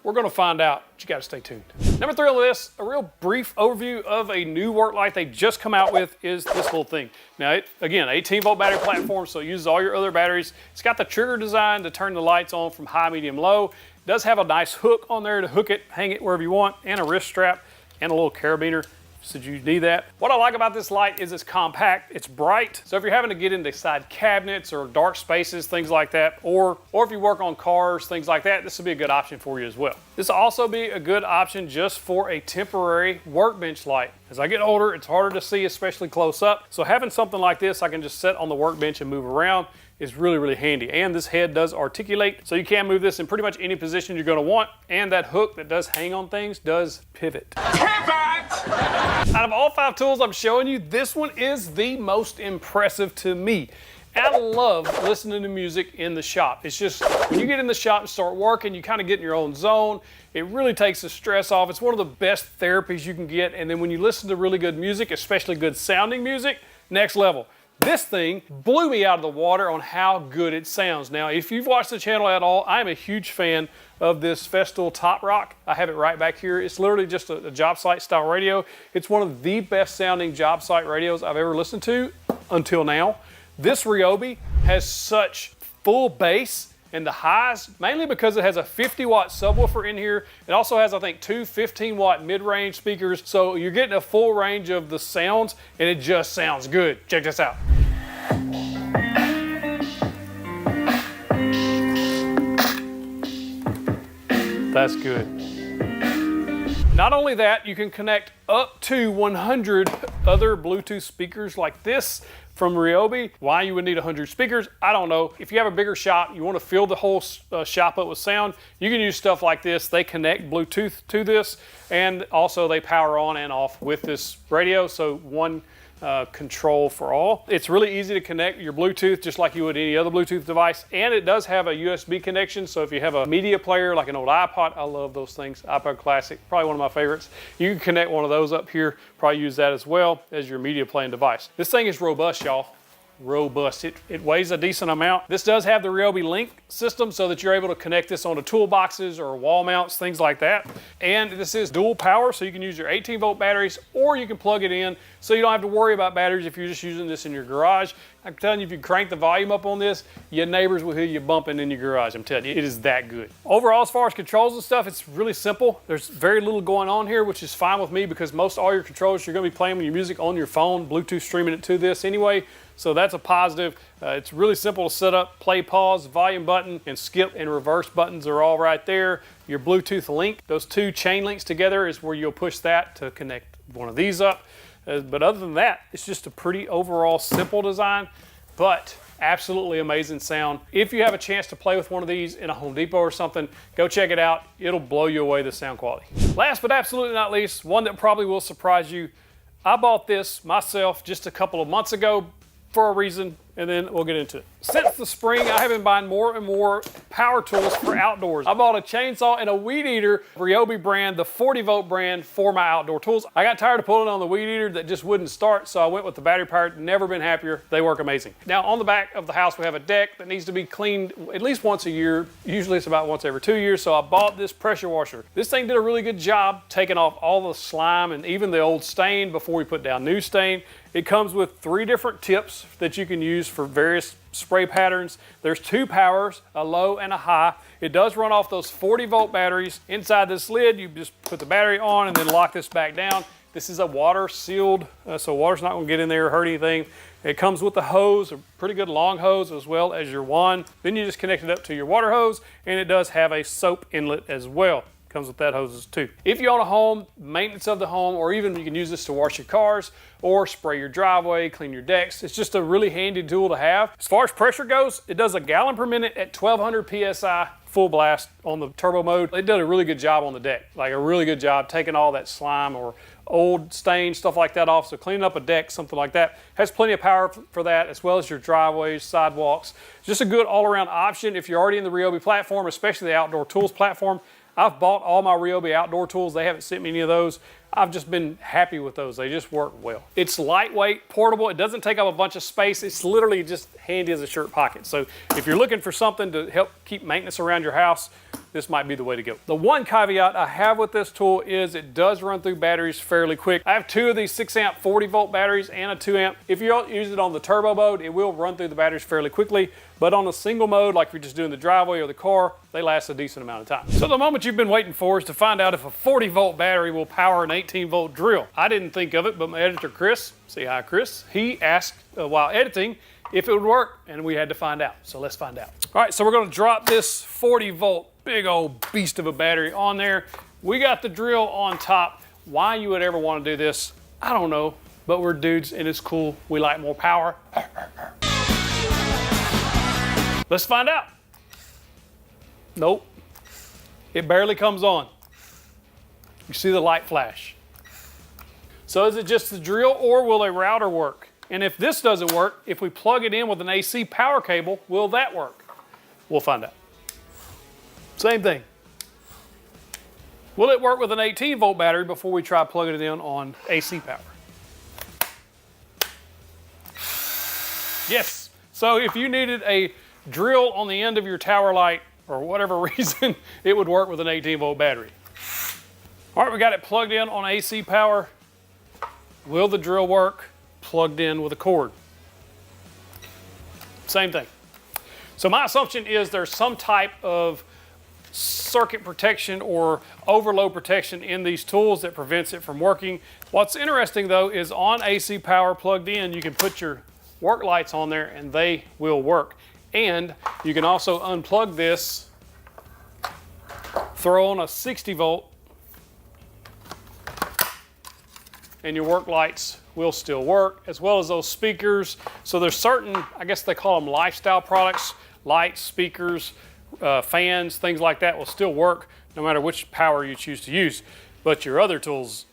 We're going to find out, but you got to stay tuned. Number 3 on the list, a real brief overview of a new work light they just come out with, is this little thing. Now, again, 18-volt battery platform, so it uses all your other batteries. It's got the trigger design to turn the lights on from high, medium, low. It does have a nice hook on there to hook it, hang it wherever you want, and a wrist strap and a little carabiner, so you need that. What I like about this light is it's compact, it's bright, so if you're having to get into side cabinets or dark spaces, things like that, or if you work on cars, things like that, this will be a good option for you as well. This will also be a good option just for a temporary workbench light. As I get older, it's harder to see, especially close up, so having something like this I can just set on the workbench and move around is really, really handy. And this head does articulate, so you can move this in pretty much any position you're going to want, and that hook that does hang on things does pivot. Out of all 5 tools I'm showing you, this one is the most impressive to me. And I love listening to music in the shop. It's just, when you get in the shop and start working, you kind of get in your own zone. It really takes the stress off. It's one of the best therapies you can get. And then when you listen to really good music, especially good sounding music, next level. This thing blew me out of the water on how good it sounds. Now, if you've watched the channel at all, I'm a huge fan of this Festool Top Rock. I have it right back here. It's literally just a job site style radio. It's one of the best sounding job site radios I've ever listened to until now. This RYOBI has such full bass in the highs, mainly because it has a 50-watt subwoofer in here. It also has, I think, 2 15-watt mid-range speakers, so you're getting a full range of the sounds, and it just sounds good. Check this out. That's good. Not only that, you can connect up to 100 other Bluetooth speakers like this from RYOBI. Why you would need 100 speakers, I don't know. If you have a bigger shop, you want to fill the whole shop up with sound, you can use stuff like this. They connect Bluetooth to this, and also they power on and off with this radio, so one control for all. It's really easy to connect your Bluetooth just like you would any other Bluetooth device, and it does have a USB connection, so if you have a media player like an old iPod, I love those things, iPod Classic, probably one of my favorites, you can connect one of those up here, probably use that as well as your media playing device. This thing is robust, y'all. Robust. It weighs a decent amount. This does have the RYOBI Link system so that you're able to connect this onto toolboxes or wall mounts, things like that. And this is dual power, so you can use your 18-volt batteries, or you can plug it in so you don't have to worry about batteries if you're just using this in your garage. I'm telling you, if you crank the volume up on this, your neighbors will hear you bumping in your garage. I'm telling you, it is that good. Overall, as far as controls and stuff, it's really simple. There's very little going on here, which is fine with me because most all your controls, you're going to be playing with your music on your phone, Bluetooth streaming it to this anyway. So that's a positive. It's really simple to set up. Play, pause, volume button, and skip and reverse buttons are all right there. Your Bluetooth link, those 2 chain links together is where you'll push that to connect one of these up. But other than that, it's just a pretty overall simple design, but absolutely amazing sound. If you have a chance to play with one of these in a Home Depot or something, go check it out. It'll blow you away, the sound quality. Last but absolutely not least, one that probably will surprise you. I bought this myself just a couple of months ago. for a reason, and then we'll get into it. Since the spring, I have been buying more and more power tools for outdoors. I bought a chainsaw and a weed eater, RYOBI brand, the 40-volt brand for my outdoor tools. I got tired of pulling on the weed eater that just wouldn't start, so I went with the battery powered. Never been happier. They work amazing. Now, on the back of the house, we have a deck that needs to be cleaned at least once a year. Usually it's about once every 2 years, so I bought this pressure washer. This thing did a really good job taking off all the slime and even the old stain before we put down new stain. It comes with 3 different tips that you can use for various spray patterns. There's 2 powers, a low and a high. It does run off those 40-volt batteries. Inside this lid, you just put the battery on and then lock this back down. This is a water sealed, so water's not gonna get in there or hurt anything. It comes with a hose, a pretty good long hose, as well as your wand. Then you just connect it up to your water hose, and it does have a soap inlet as well. Comes with that hoses too. If you own a home, maintenance of the home, or even you can use this to wash your cars or spray your driveway, clean your decks. It's just a really handy tool to have. As far as pressure goes, it does a gallon per minute at 1200 PSI full blast on the turbo mode. It did a really good job on the deck, like a really good job taking all that slime or old stain, stuff like that off. So cleaning up a deck, something like that, has plenty of power for that, as well as your driveways, sidewalks. Just a good all-around option if you're already in the RYOBI platform, especially the outdoor tools platform. I've bought all my RYOBI outdoor tools. They haven't sent me any of those. I've just been happy with those. They just work well. It's lightweight, portable. It doesn't take up a bunch of space. It's literally just handy as a shirt pocket. So if you're looking for something to help keep maintenance around your house, this might be the way to go. The one caveat I have with this tool is it does run through batteries fairly quick. I have 2 of these 6 amp 40 volt batteries and a 2 amp. If you don't use it on the turbo mode, it will run through the batteries fairly quickly. But on a single mode, like if you're just doing the driveway or the car, they last a decent amount of time. So the moment you've been waiting for is to find out if a 40 volt battery will power an 18 volt drill. I didn't think of it, but my editor, Chris, say hi, Chris, he asked while editing if it would work, and we had to find out. So let's find out. All right, so we're gonna drop this 40 volt big old beast of a battery on there. We got the drill on top. Why you would ever want to do this, I don't know, but we're dudes and it's cool. We like more power. Let's find out. Nope, it barely comes on. You see the light flash. So is it just the drill, or will a router work? And if this doesn't work, if we plug it in with an AC power cable, will that work? We'll find out. Same thing. Will it work with an 18 volt battery before we try plugging it in on AC power? Yes. So if you needed a drill on the end of your tower light or whatever reason, it would work with an 18 volt battery. All right, we got it plugged in on AC power. Will the drill work plugged in with a cord? Same thing. So my assumption is there's some type of circuit protection or overload protection in these tools that prevents it from working. What's interesting though is on AC power plugged in, you can put your work lights on there and they will work. And you can also unplug this, throw on a 60 volt, and your work lights will still work, as well as those speakers. So there's certain, I guess they call them lifestyle products, lights, speakers, fans, things like that will still work no matter which power you choose to use. But your other tools,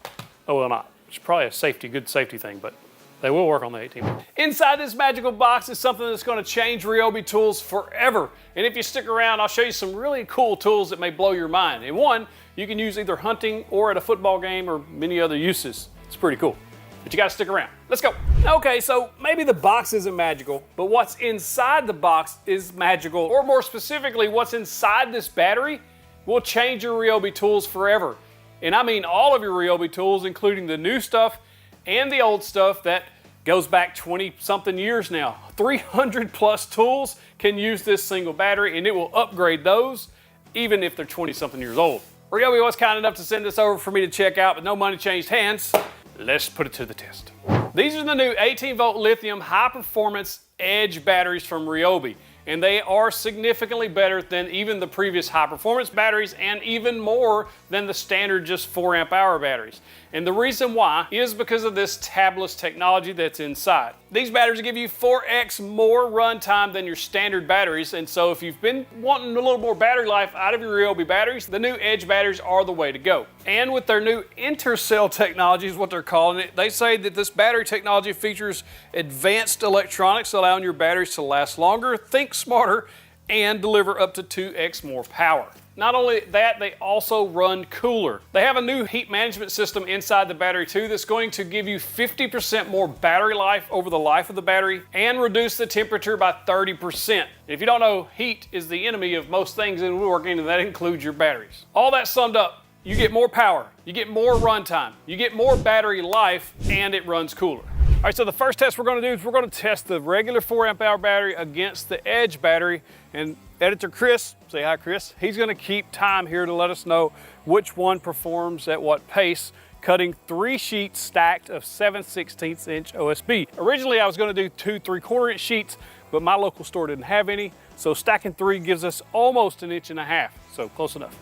will not. It's probably a good safety thing, but they will work on the 18 volt. Inside this magical box is something that's going to change RYOBI tools forever. And if you stick around, I'll show you some really cool tools that may blow your mind. And one, you can use either hunting or at a football game or many other uses. It's pretty cool. But you got to stick around. Let's go. Okay, so maybe the box isn't magical, but what's inside the box is magical. Or more specifically, what's inside this battery will change your RYOBI tools forever. And I mean all of your RYOBI tools, including the new stuff and the old stuff that goes back 20-something years now. 300 plus tools can use this single battery, and it will upgrade those even if they're 20-something years old. RYOBI was kind enough to send this over for me to check out, but no money changed hands. Let's put it to the test. These are the new 18 volt lithium high performance edge batteries from RYOBI, and they are significantly better than even the previous high performance batteries and even more than the standard just 4 amp hour batteries. And the reason why is because of this tabless technology that's inside. These batteries give you 4x more runtime than your standard batteries, and so if you've been wanting a little more battery life out of your RYOBI batteries, the new Edge batteries are the way to go. And with their new intercell technology is what they're calling it, they say that this battery technology features advanced electronics allowing your batteries to last longer, think smarter, and deliver up to 2x more power. Not only that, they also run cooler. They have a new heat management system inside the battery too that's going to give you 50% more battery life over the life of the battery and reduce the temperature by 30%. If you don't know, heat is the enemy of most things in woodworking, and that includes your batteries. All that summed up, you get more power, you get more runtime, you get more battery life, and it runs cooler. All right, so the first test we're gonna do is we're gonna test the regular 4 amp hour battery against the Edge battery, and editor Chris, say hi Chris, he's gonna keep time here to let us know which one performs at what pace, cutting 3 sheets stacked of 7/16 inch OSB. Originally I was gonna do 2 3/4 inch sheets, but my local store didn't have any, so stacking 3 gives us almost 1.5 inches, so close enough.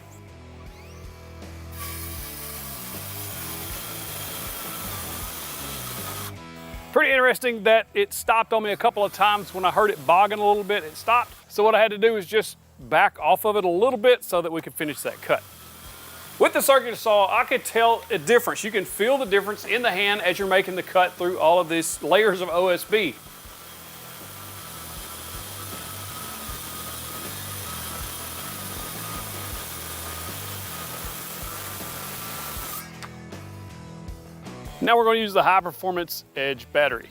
Pretty interesting that it stopped on me a couple of times. When I heard it bogging a little bit, it stopped. So what I had to do is just back off of it a little bit so that we could finish that cut. With the circular saw, I could tell a difference. You can feel the difference in the hand as you're making the cut through all of these layers of OSB. Now we're going to use the high performance Edge battery.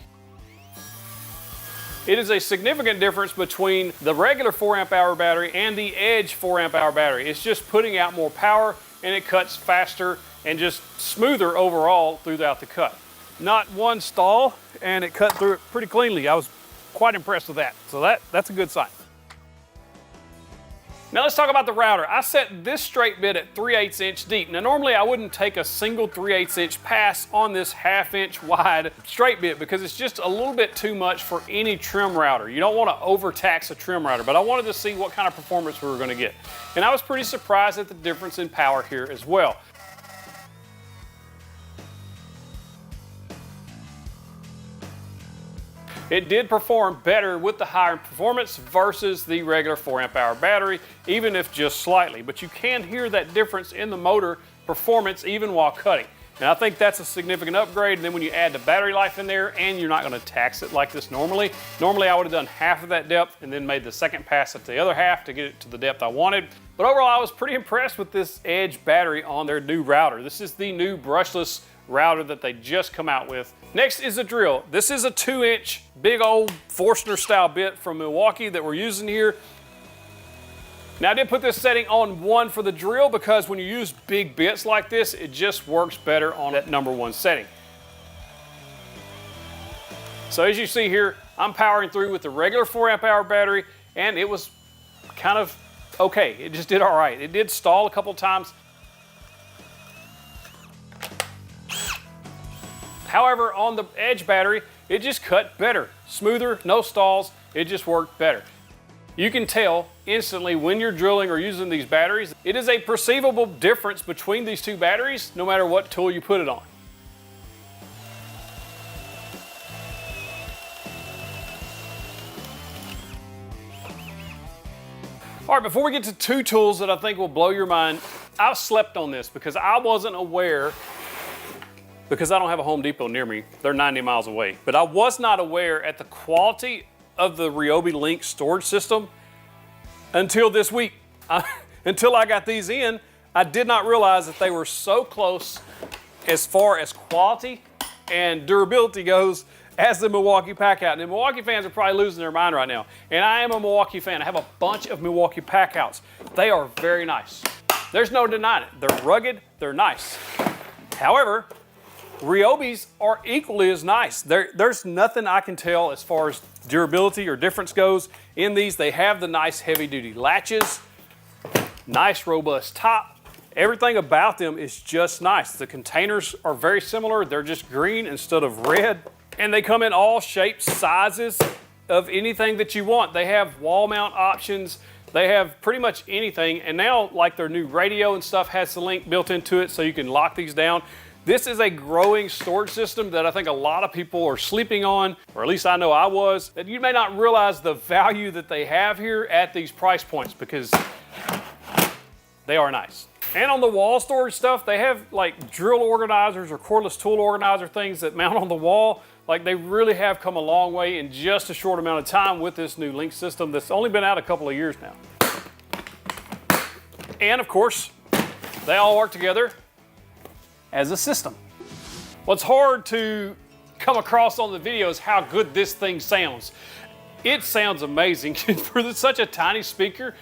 It is a significant difference between the regular 4 amp hour battery and the Edge 4 amp hour battery. It's just putting out more power, and it cuts faster and just smoother overall throughout the cut. Not one stall, and it cut through it pretty cleanly. I was quite impressed with that. So that's a good sign. Now let's talk about the router. I set this straight bit at 3/8 inch deep. Now normally I wouldn't take a single 3/8 inch pass on this 1/2 inch wide straight bit because it's just a little bit too much for any trim router. You don't want to overtax a trim router, but I wanted to see what kind of performance we were going to get. And I was pretty surprised at the difference in power here as well. It did perform better with the higher performance versus the regular 4 amp hour battery, even if just slightly. But you can hear that difference in the motor performance even while cutting. And I think that's a significant upgrade. And then when you add the battery life in there, and you're not going to tax it like this normally. Normally I would have done half of that depth and then made the second pass at the other half to get it to the depth I wanted. But overall I was pretty impressed with this Edge battery on their new router. This is the new brushless router that they just come out with. Next is a drill. This is a 2-inch big old Forstner style bit from Milwaukee that we're using here. Now I did put this setting on 1 for the drill because when you use big bits like this, it just works better on that number 1 setting. So as you see here, I'm powering through with the regular 4 amp hour battery, and it was kind of okay. It just did all right. It did stall a couple times. However, on the Edge battery, it just cut better. Smoother, no stalls, it just worked better. You can tell instantly when you're drilling or using these batteries. It is a perceivable difference between these two batteries, no matter what tool you put it on. All right, before we get to 2 tools that I think will blow your mind, I slept on this because I wasn't aware, because I don't have a Home Depot near me. They're 90 miles away. But I was not aware at the quality of the RYOBI Link storage system until this week. Until I got these in, I did not realize that they were so close as far as quality and durability goes as the Milwaukee Packout. And the Milwaukee fans are probably losing their mind right now. And I am a Milwaukee fan. I have a bunch of Milwaukee Packouts. They are very nice. There's no denying it. They're rugged, they're nice. However, RYOBI's are equally as nice. There's nothing I can tell as far as durability or difference goes in these. They have the nice heavy duty latches, nice robust top. Everything about them is just nice. The containers are very similar. They're just green instead of red. And they come in all shapes, sizes of anything that you want. They have wall mount options. They have pretty much anything. And now, like their new radio and stuff has the link built into it so you can lock these down. This is a growing storage system that I think a lot of people are sleeping on, or at least I know I was, that you may not realize the value that they have here at these price points because they are nice. And on the wall storage stuff, they have like drill organizers or cordless tool organizer things that mount on the wall. Like they really have come a long way in just a short amount of time with this new link system that's only been out a couple of years now. And of course, they all work together as a system. What's hard to come across on the video is how good this thing sounds. It sounds amazing. For such a tiny speaker,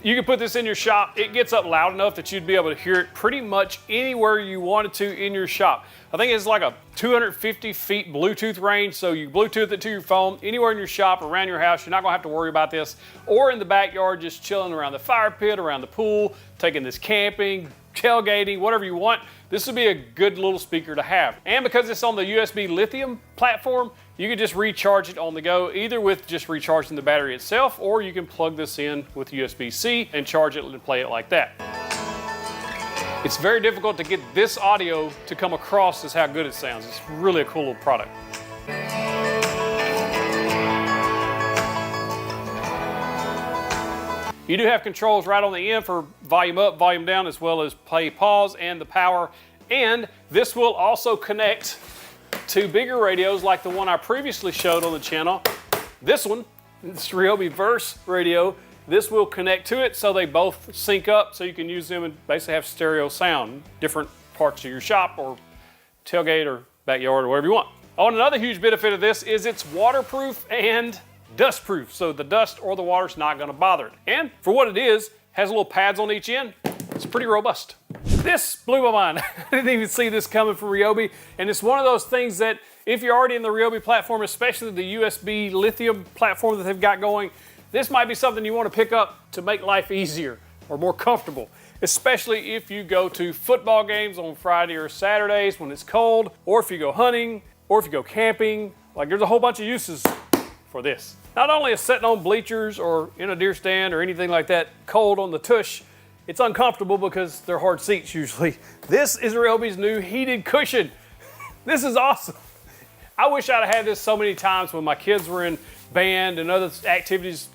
you can put this in your shop. It gets up loud enough that you'd be able to hear it pretty much anywhere you wanted to in your shop. I think it's like a 250 feet Bluetooth range, so you Bluetooth it to your phone anywhere in your shop, around your house. You're not gonna have to worry about this. Or in the backyard, just chilling around the fire pit, around the pool, taking this camping, tailgating, whatever you want. This would be a good little speaker to have. And because it's on the USB Lithium platform, you can just recharge it on the go, either with just recharging the battery itself, or you can plug this in with USB-C and charge it and play it like that. It's very difficult to get this audio to come across as how good it sounds. It's really a cool little product. You do have controls right on the end for volume up, volume down, as well as play, pause, and the power. And this will also connect to bigger radios like the one I previously showed on the channel. This one, this RYOBI Verse radio, this will connect to it so they both sync up so you can use them and basically have stereo sound, different parts of your shop or tailgate or backyard or wherever you want. Oh, and another huge benefit of this is it's waterproof and dust proof, so the dust or the water's not gonna bother it. And for what it is, has little pads on each end. It's pretty robust. This blew my mind. I didn't even see this coming from RYOBI, and it's one of those things that if you're already in the RYOBI platform, especially the USB Lithium platform that they've got going, this might be something you want to pick up to make life easier or more comfortable, especially if you go to football games on Friday or Saturdays when it's cold, or if you go hunting, or if you go camping. Like, there's a whole bunch of uses for this. Not only is sitting on bleachers or in a deer stand or anything like that cold on the tush, it's uncomfortable because they're hard seats usually. This is RYOBI's new heated cushion. This is awesome. I wish I'd had this so many times when my kids were in band and other activities,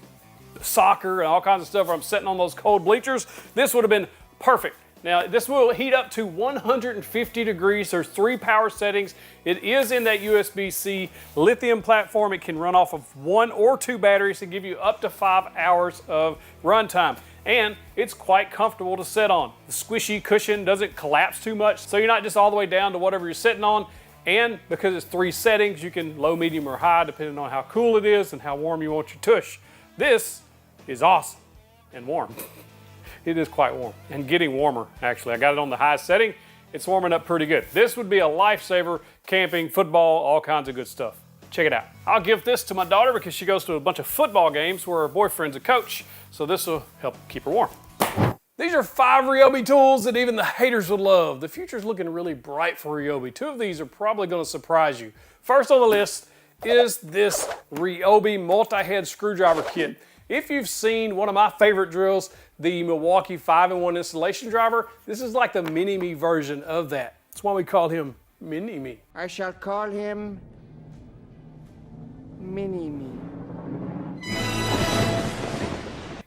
soccer and all kinds of stuff where I'm sitting on those cold bleachers. This would have been perfect. Now, this will heat up to 150 degrees. There's 3 power settings. It is in that USB-C lithium platform. It can run off of 1 or 2 batteries to give you up to 5 hours of runtime. And it's quite comfortable to sit on. The squishy cushion doesn't collapse too much, so you're not just all the way down to whatever you're sitting on. And because it's 3 settings, you can low, medium, or high, depending on how cool it is and how warm you want your tush. This is awesome and warm. It is quite warm and getting warmer, actually. I got it on the highest setting. It's warming up pretty good. This would be a lifesaver, camping, football, all kinds of good stuff. Check it out. I'll give this to my daughter because she goes to a bunch of football games where her boyfriend's a coach, so this will help keep her warm. These are 5 RYOBI tools that even the haters would love. The future's looking really bright for RYOBI. 2 of these are probably gonna surprise you. First on the list is this RYOBI multi-head screwdriver kit. If you've seen one of my favorite drills, the Milwaukee 5-in-1 installation driver, this is like the mini-me version of that. That's why we call him Mini-Me. I shall call him Mini-Me.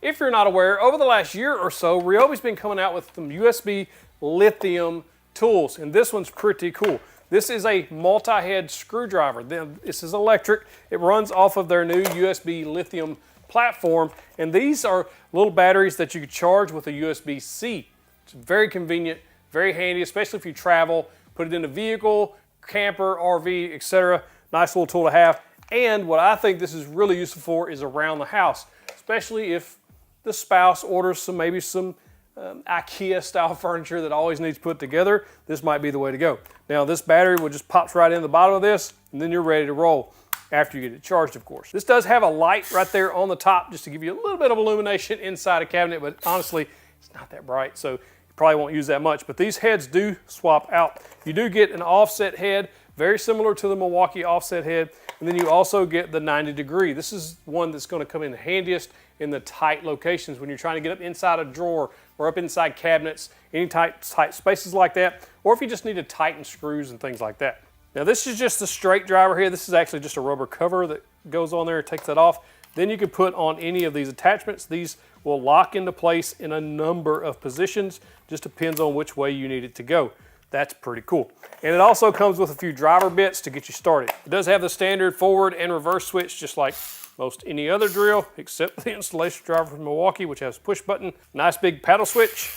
If you're not aware, over the last year or so, RYOBI's been coming out with some USB lithium tools, and this one's pretty cool. This is a multi-head screwdriver. This is electric. It runs off of their new USB lithium platform, and these are little batteries that you can charge with a USB-C. It's very convenient, very handy, especially if you travel, put it in a vehicle, camper, RV, etc. Nice little tool to have. And what I think this is really useful for is around the house, especially if the spouse orders maybe some IKEA style furniture that always needs put together. This might be the way to go. Now, this battery will just pops right in the bottom of this, and then you're ready to roll. After you get it charged, of course. This does have a light right there on the top just to give you a little bit of illumination inside a cabinet, but honestly, it's not that bright, so you probably won't use that much. But these heads do swap out. You do get an offset head, very similar to the Milwaukee offset head, and then you also get the 90 degree. This is one that's gonna come in the handiest in the tight locations when you're trying to get up inside a drawer or up inside cabinets, any tight spaces like that, or if you just need to tighten screws and things like that. Now this is just a straight driver here. This is actually just a rubber cover that goes on there and takes that off. Then you can put on any of these attachments. These will lock into place in a number of positions. Just depends on which way you need it to go. That's pretty cool. And it also comes with a few driver bits to get you started. It does have the standard forward and reverse switch, just like most any other drill, except the installation driver from Milwaukee, which has push button, nice big paddle switch.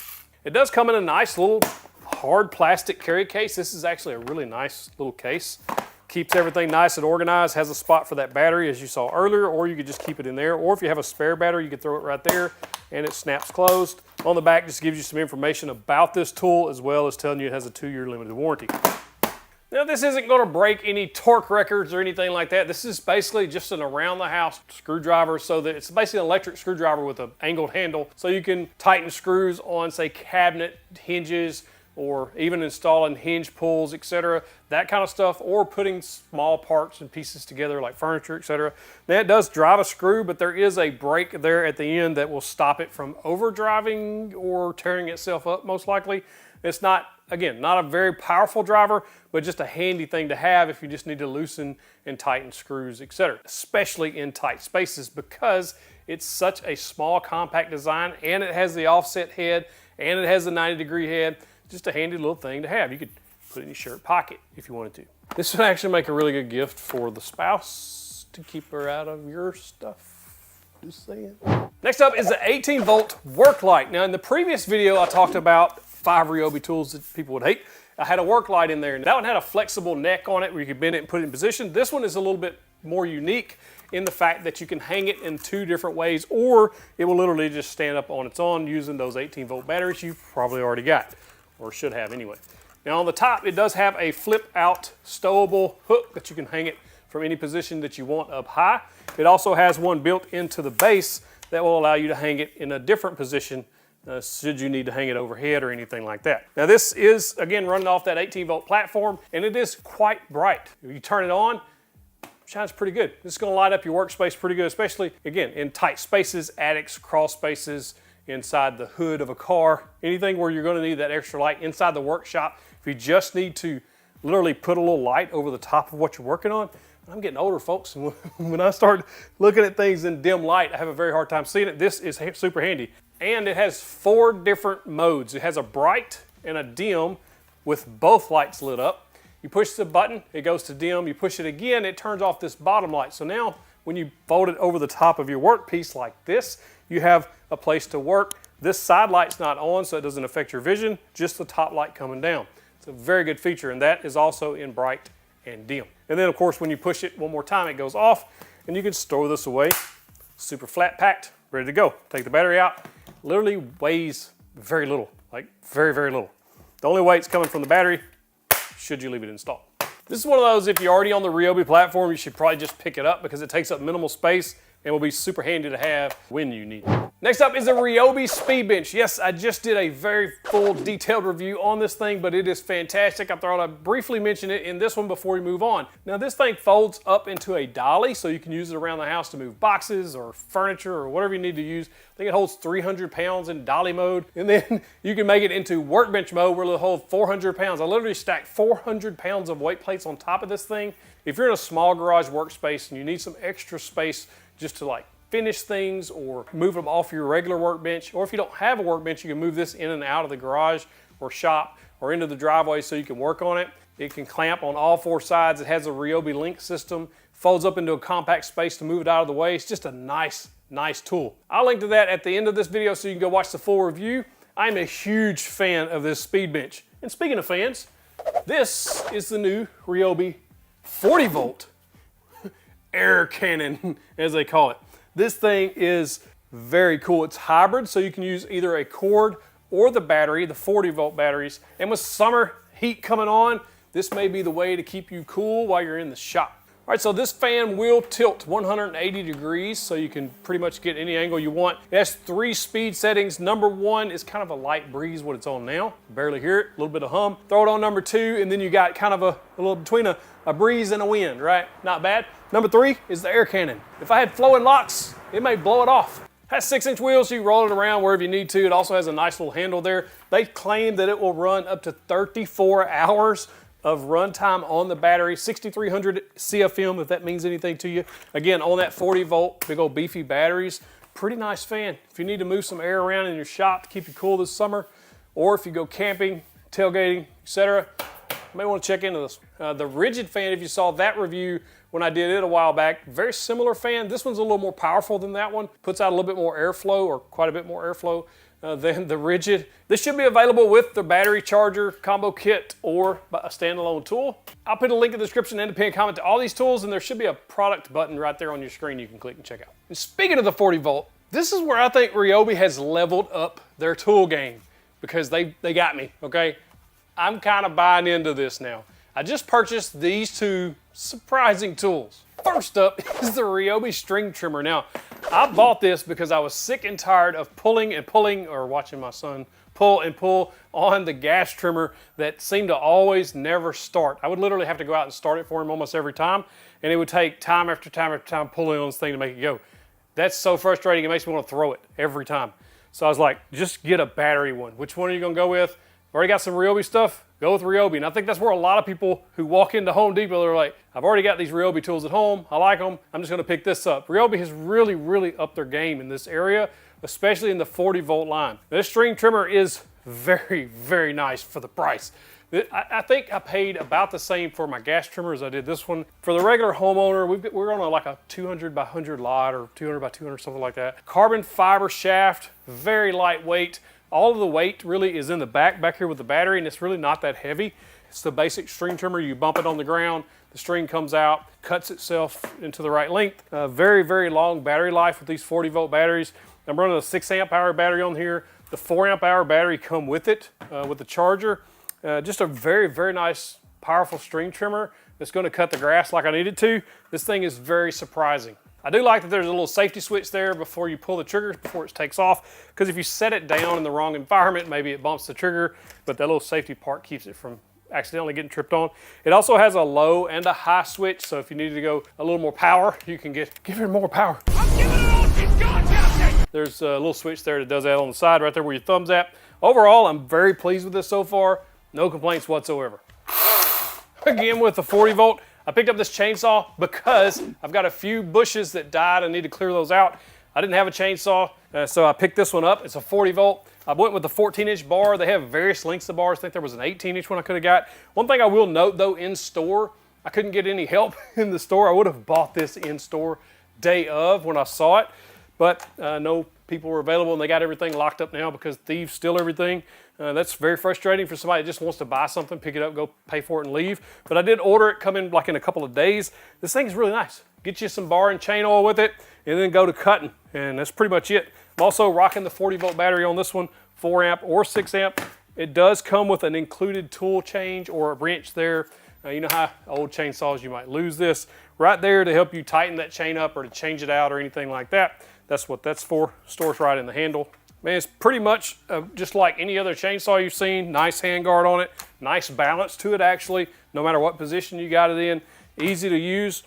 It does come in a nice little hard plastic carry case. This is actually a really nice little case. Keeps everything nice and organized, has a spot for that battery as you saw earlier, or you could just keep it in there. Or if you have a spare battery, you could throw it right there and it snaps closed. On the back just gives you some information about this tool as well as telling you it has a 2-year limited warranty. Now this isn't going to break any torque records or anything like that. This is basically just an around the house screwdriver, so that it's basically an electric screwdriver with an angled handle, so you can tighten screws on, say, cabinet hinges, or even installing hinge pulls, etc., that kind of stuff, or putting small parts and pieces together like furniture, etc. Now it does drive a screw, but there is a brake there at the end that will stop it from overdriving or tearing itself up, most likely. It's not, again, not a very powerful driver, but just a handy thing to have if you just need to loosen and tighten screws, etc., especially in tight spaces, because it's such a small, compact design, and it has the offset head, and it has the 90-degree head. Just a handy little thing to have. You could put it in your shirt pocket if you wanted to. This would actually make a really good gift for the spouse to keep her out of your stuff. Just saying. Next up is the 18-volt work light. Now in the previous video I talked about 5 RYOBI tools that people would hate. I had a work light in there, and that one had a flexible neck on it where you could bend it and put it in position. This one is a little bit more unique in the fact that you can hang it in 2 different ways, or it will literally just stand up on its own using those 18-volt batteries you've probably already got, or should have anyway. Now on the top, it does have a flip out stowable hook that you can hang it from any position that you want up high. It also has one built into the base that will allow you to hang it in a different position should you need to hang it overhead or anything like that. Now this is, again, running off that 18-volt platform, and it is quite bright. If you turn it on, it shines pretty good. This is going to light up your workspace pretty good, especially, again, in tight spaces, attics, crawl spaces, inside the hood of a car, anything where you're going to need that extra light. Inside the workshop, if you just need to literally put a little light over the top of what you're working on. I'm getting older, folks, and when I start looking at things in dim light, I have a very hard time seeing it. This is super handy. And it has 4 different modes. It has a bright and a dim with both lights lit up. You push the button, it goes to dim. You push it again, it turns off this bottom light. So now when you fold it over the top of your workpiece like this, you have a place to work. This side light's not on, so it doesn't affect your vision, just the top light coming down. It's a very good feature, and that is also in bright and dim. And then of course when you push it one more time, it goes off, and you can store this away. Super flat packed, ready to go. Take the battery out. Literally weighs very little, like very, very little. The only weight's coming from the battery, should you leave it installed. This is one of those, if you're already on the RYOBI platform, you should probably just pick it up because it takes up minimal space and will be super handy to have when you need it. Next up is the RYOBI Speedbench. Yes, I just did a very full detailed review on this thing, but it is fantastic. I thought I'd briefly mention it in this one before we move on. Now this thing folds up into a dolly, so you can use it around the house to move boxes or furniture or whatever you need to use. I think it holds 300 pounds in dolly mode, and then you can make it into workbench mode where it'll hold 400 pounds. I literally stacked 400 pounds of weight plates on top of this thing. If you're in a small garage workspace and you need some extra space just to like finish things or move them off your regular workbench, or if you don't have a workbench, you can move this in and out of the garage or shop or into the driveway so you can work on it. It can clamp on all 4 sides. It has a RYOBI link system, folds up into a compact space to move it out of the way. It's just a nice tool. I'll link to that at the end of this video so you can go watch the full review. I'm a huge fan of this Speedbench. And speaking of fans, this is the new RYOBI 40-volt Air Cannon, as they call it. This thing is very cool. It's hybrid, so you can use either a cord or the battery, the 40-volt batteries. And with summer heat coming on, this may be the way to keep you cool while you're in the shop. All right, so this fan will tilt 180 degrees, so you can pretty much get any angle you want. It has 3 speed settings. Number 1 is kind of a light breeze, what it's on now. Barely hear it, a little bit of hum. Throw it on number 2, and then you got kind of a little between a breeze and a wind, right? Not bad. Number 3 is the air cannon. If I had flowing locks, it may blow it off. Has 6-inch wheels, so you roll it around wherever you need to. It also has a nice little handle there. They claim that it will run up to 34 hours of runtime on the battery, 6300 CFM, if that means anything to you. Again, on that 40 volt, big old beefy batteries. Pretty nice fan. If you need to move some air around in your shop to keep you cool this summer, or if you go camping, tailgating, etc., you may want to check into this. The rigid fan, if you saw that review when I did it a while back, very similar fan. This one's a little more powerful than that one. Puts out a little bit more airflow, or quite a bit more airflow than the rigid. This should be available with the battery charger combo kit or a standalone tool. I'll put a link in the description and a pinned comment to all these tools, and there should be a product button right there on your screen you can click and check out. And speaking of the 40 volt, this is where I think RYOBI has leveled up their tool game, because they got me, okay? I'm kind of buying into this now. I just purchased these two surprising tools. First up is the RYOBI string trimmer. Now, I bought this because I was sick and tired of pulling and pulling, or watching my son pull and pull on the gas trimmer that seemed to always never start. I would literally have to go out and start it for him almost every time, and it would take time after time after time pulling on this thing to make it go. That's so frustrating, it makes me want to throw it every time. So I was like, just get a battery one. Which one are you gonna go with? Already got some RYOBI stuff? Go with RYOBI. And I think that's where a lot of people who walk into Home Depot, they're like, I've already got these RYOBI tools at home. I like them. I'm just gonna pick this up. RYOBI has really, really upped their game in this area, especially in the 40 volt line. This string trimmer is very, very nice for the price. I think I paid about the same for my gas trimmer as I did this one. For the regular homeowner, we're on like a 200 by 100 lot, or 200 by 200, something like that. Carbon fiber shaft, very lightweight. All of the weight really is in the back here with the battery, and it's really not that heavy. It's the basic string trimmer. You bump it on the ground, the string comes out, cuts itself into the right length. Very, very long battery life with these 40 volt batteries. I'm running a 6 amp hour battery on here. The 4 amp hour battery come with it, with the charger. Just a very, very nice, powerful string trimmer that's gonna cut the grass like I needed to. This thing is very surprising. I do like that there's a little safety switch there before you pull the trigger, before it takes off, because if you set it down in the wrong environment, maybe it bumps the trigger, but that little safety part keeps it from accidentally getting tripped on. It also has a low and a high switch, so if you need to go a little more power, you can give it more power. I'm giving it all she's got, Captain! There's a little switch there that does that on the side right there where your thumb's at. Overall, I'm very pleased with this so far. No complaints whatsoever. Again, with the 40 volt, I picked up this chainsaw because I've got a few bushes that died. I need to clear those out. I didn't have a chainsaw, so I picked this one up. It's a 40 volt. I went with the 14-inch bar. They have various lengths of bars. I think there was an 18-inch one I could have got. One thing I will note though, in store, I couldn't get any help in the store. I would have bought this in store day of when I saw it, but no people were available, and they got everything locked up now because thieves steal everything. That's very frustrating for somebody that just wants to buy something, pick it up, go pay for it and leave. But I did order it, come in like in a couple of days. This thing is really nice. Get you some bar and chain oil with it, and then go to cutting. And that's pretty much it. I'm also rocking the 40 volt battery on this one, 4 amp or 6 amp. It does come with an included tool change or a wrench there. You know how old chainsaws, you might lose this. Right there to help you tighten that chain up or to change it out or anything like that. That's what that's for. Stores right in the handle. Man, it's pretty much just like any other chainsaw you've seen. Nice handguard on it. Nice balance to it, actually, no matter what position you got it in. Easy to use.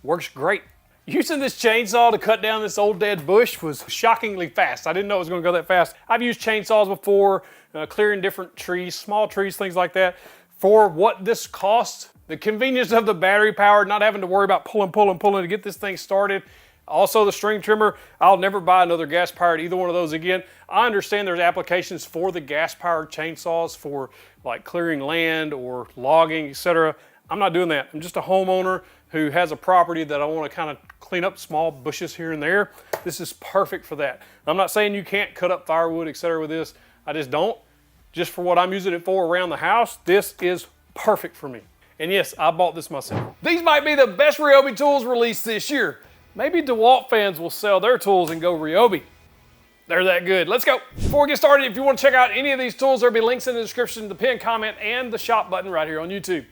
Works great. Using this chainsaw to cut down this old dead bush was shockingly fast. I didn't know it was going to go that fast. I've used chainsaws before, clearing different trees, small trees, things like that. For what this costs, the convenience of the battery power, not having to worry about pulling to get this thing started. Also the string trimmer, I'll never buy another gas-powered either one of those again. I understand there's applications for the gas-powered chainsaws for like clearing land or logging, etc. I'm not doing that. I'm just a homeowner who has a property that I want to kind of clean up small bushes here and there. This is perfect for that. I'm not saying you can't cut up firewood, etc. with this. I just don't. Just for what I'm using it for around the house, this is perfect for me. And yes, I bought this myself. These might be the best RYOBI tools released this year. Maybe DeWalt fans will sell their tools and go RYOBI. They're that good. Let's go. Before we get started, if you want to check out any of these tools, there'll be links in the description, the pinned comment, and the shop button right here on YouTube.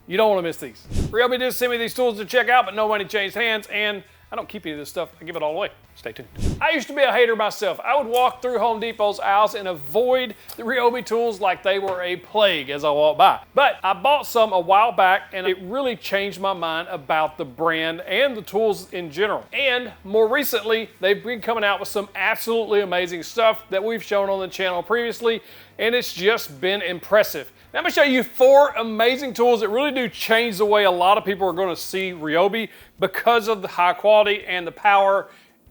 You don't want to miss these. RYOBI did send me these tools to check out, but no money changed hands, and I don't keep any of this stuff. I give it all away. Stay tuned. I used to be a hater myself. I would walk through Home Depot's aisles and avoid the RYOBI tools like they were a plague as I walked by. But I bought some a while back and it really changed my mind about the brand and the tools in general. And more recently, they've been coming out with some absolutely amazing stuff that we've shown on the channel previously, and it's just been impressive. Now I'm going to show you 4 amazing tools that really do change the way a lot of people are going to see RYOBI because of the high quality and the power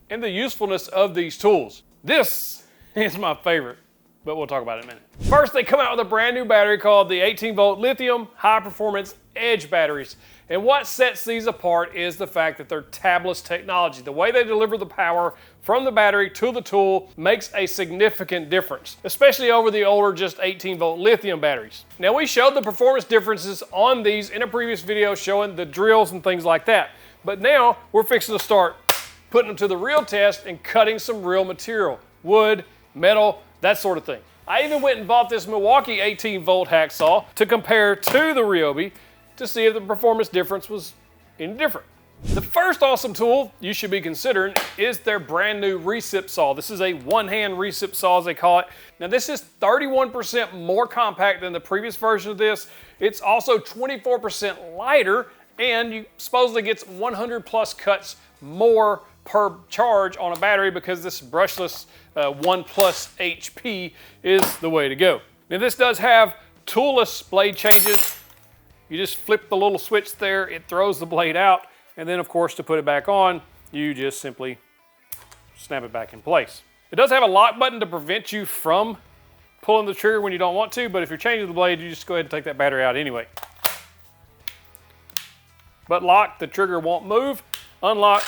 and the usefulness of these tools. This is my favorite, but we'll talk about it in a minute. First, they come out with a brand new battery called the 18-volt Lithium high performance edge batteries. And what sets these apart is the fact that they're tabless technology. The way they deliver the power from the battery to the tool makes a significant difference, especially over the older just 18-volt lithium batteries. Now, we showed the performance differences on these in a previous video showing the drills and things like that. But now we're fixing to start putting them to the real test and cutting some real material, wood, metal, that sort of thing. I even went and bought this Milwaukee 18-volt hacksaw to compare to the RYOBI to see if the performance difference was any different. The first awesome tool you should be considering is their brand new recip saw. This is a one-hand recip saw, as they call it. Now, this is 31% more compact than the previous version of this. It's also 24% lighter, and you supposedly gets 100 plus cuts more per charge on a battery because this brushless 1+ HP is the way to go. Now, this does have toolless blade changes. You just flip the little switch there, it throws the blade out, and then of course to put it back on, you just simply snap it back in place. It does have a lock button to prevent you from pulling the trigger when you don't want to, but if you're changing the blade, you just go ahead and take that battery out anyway. But lock, the trigger won't move. Unlock,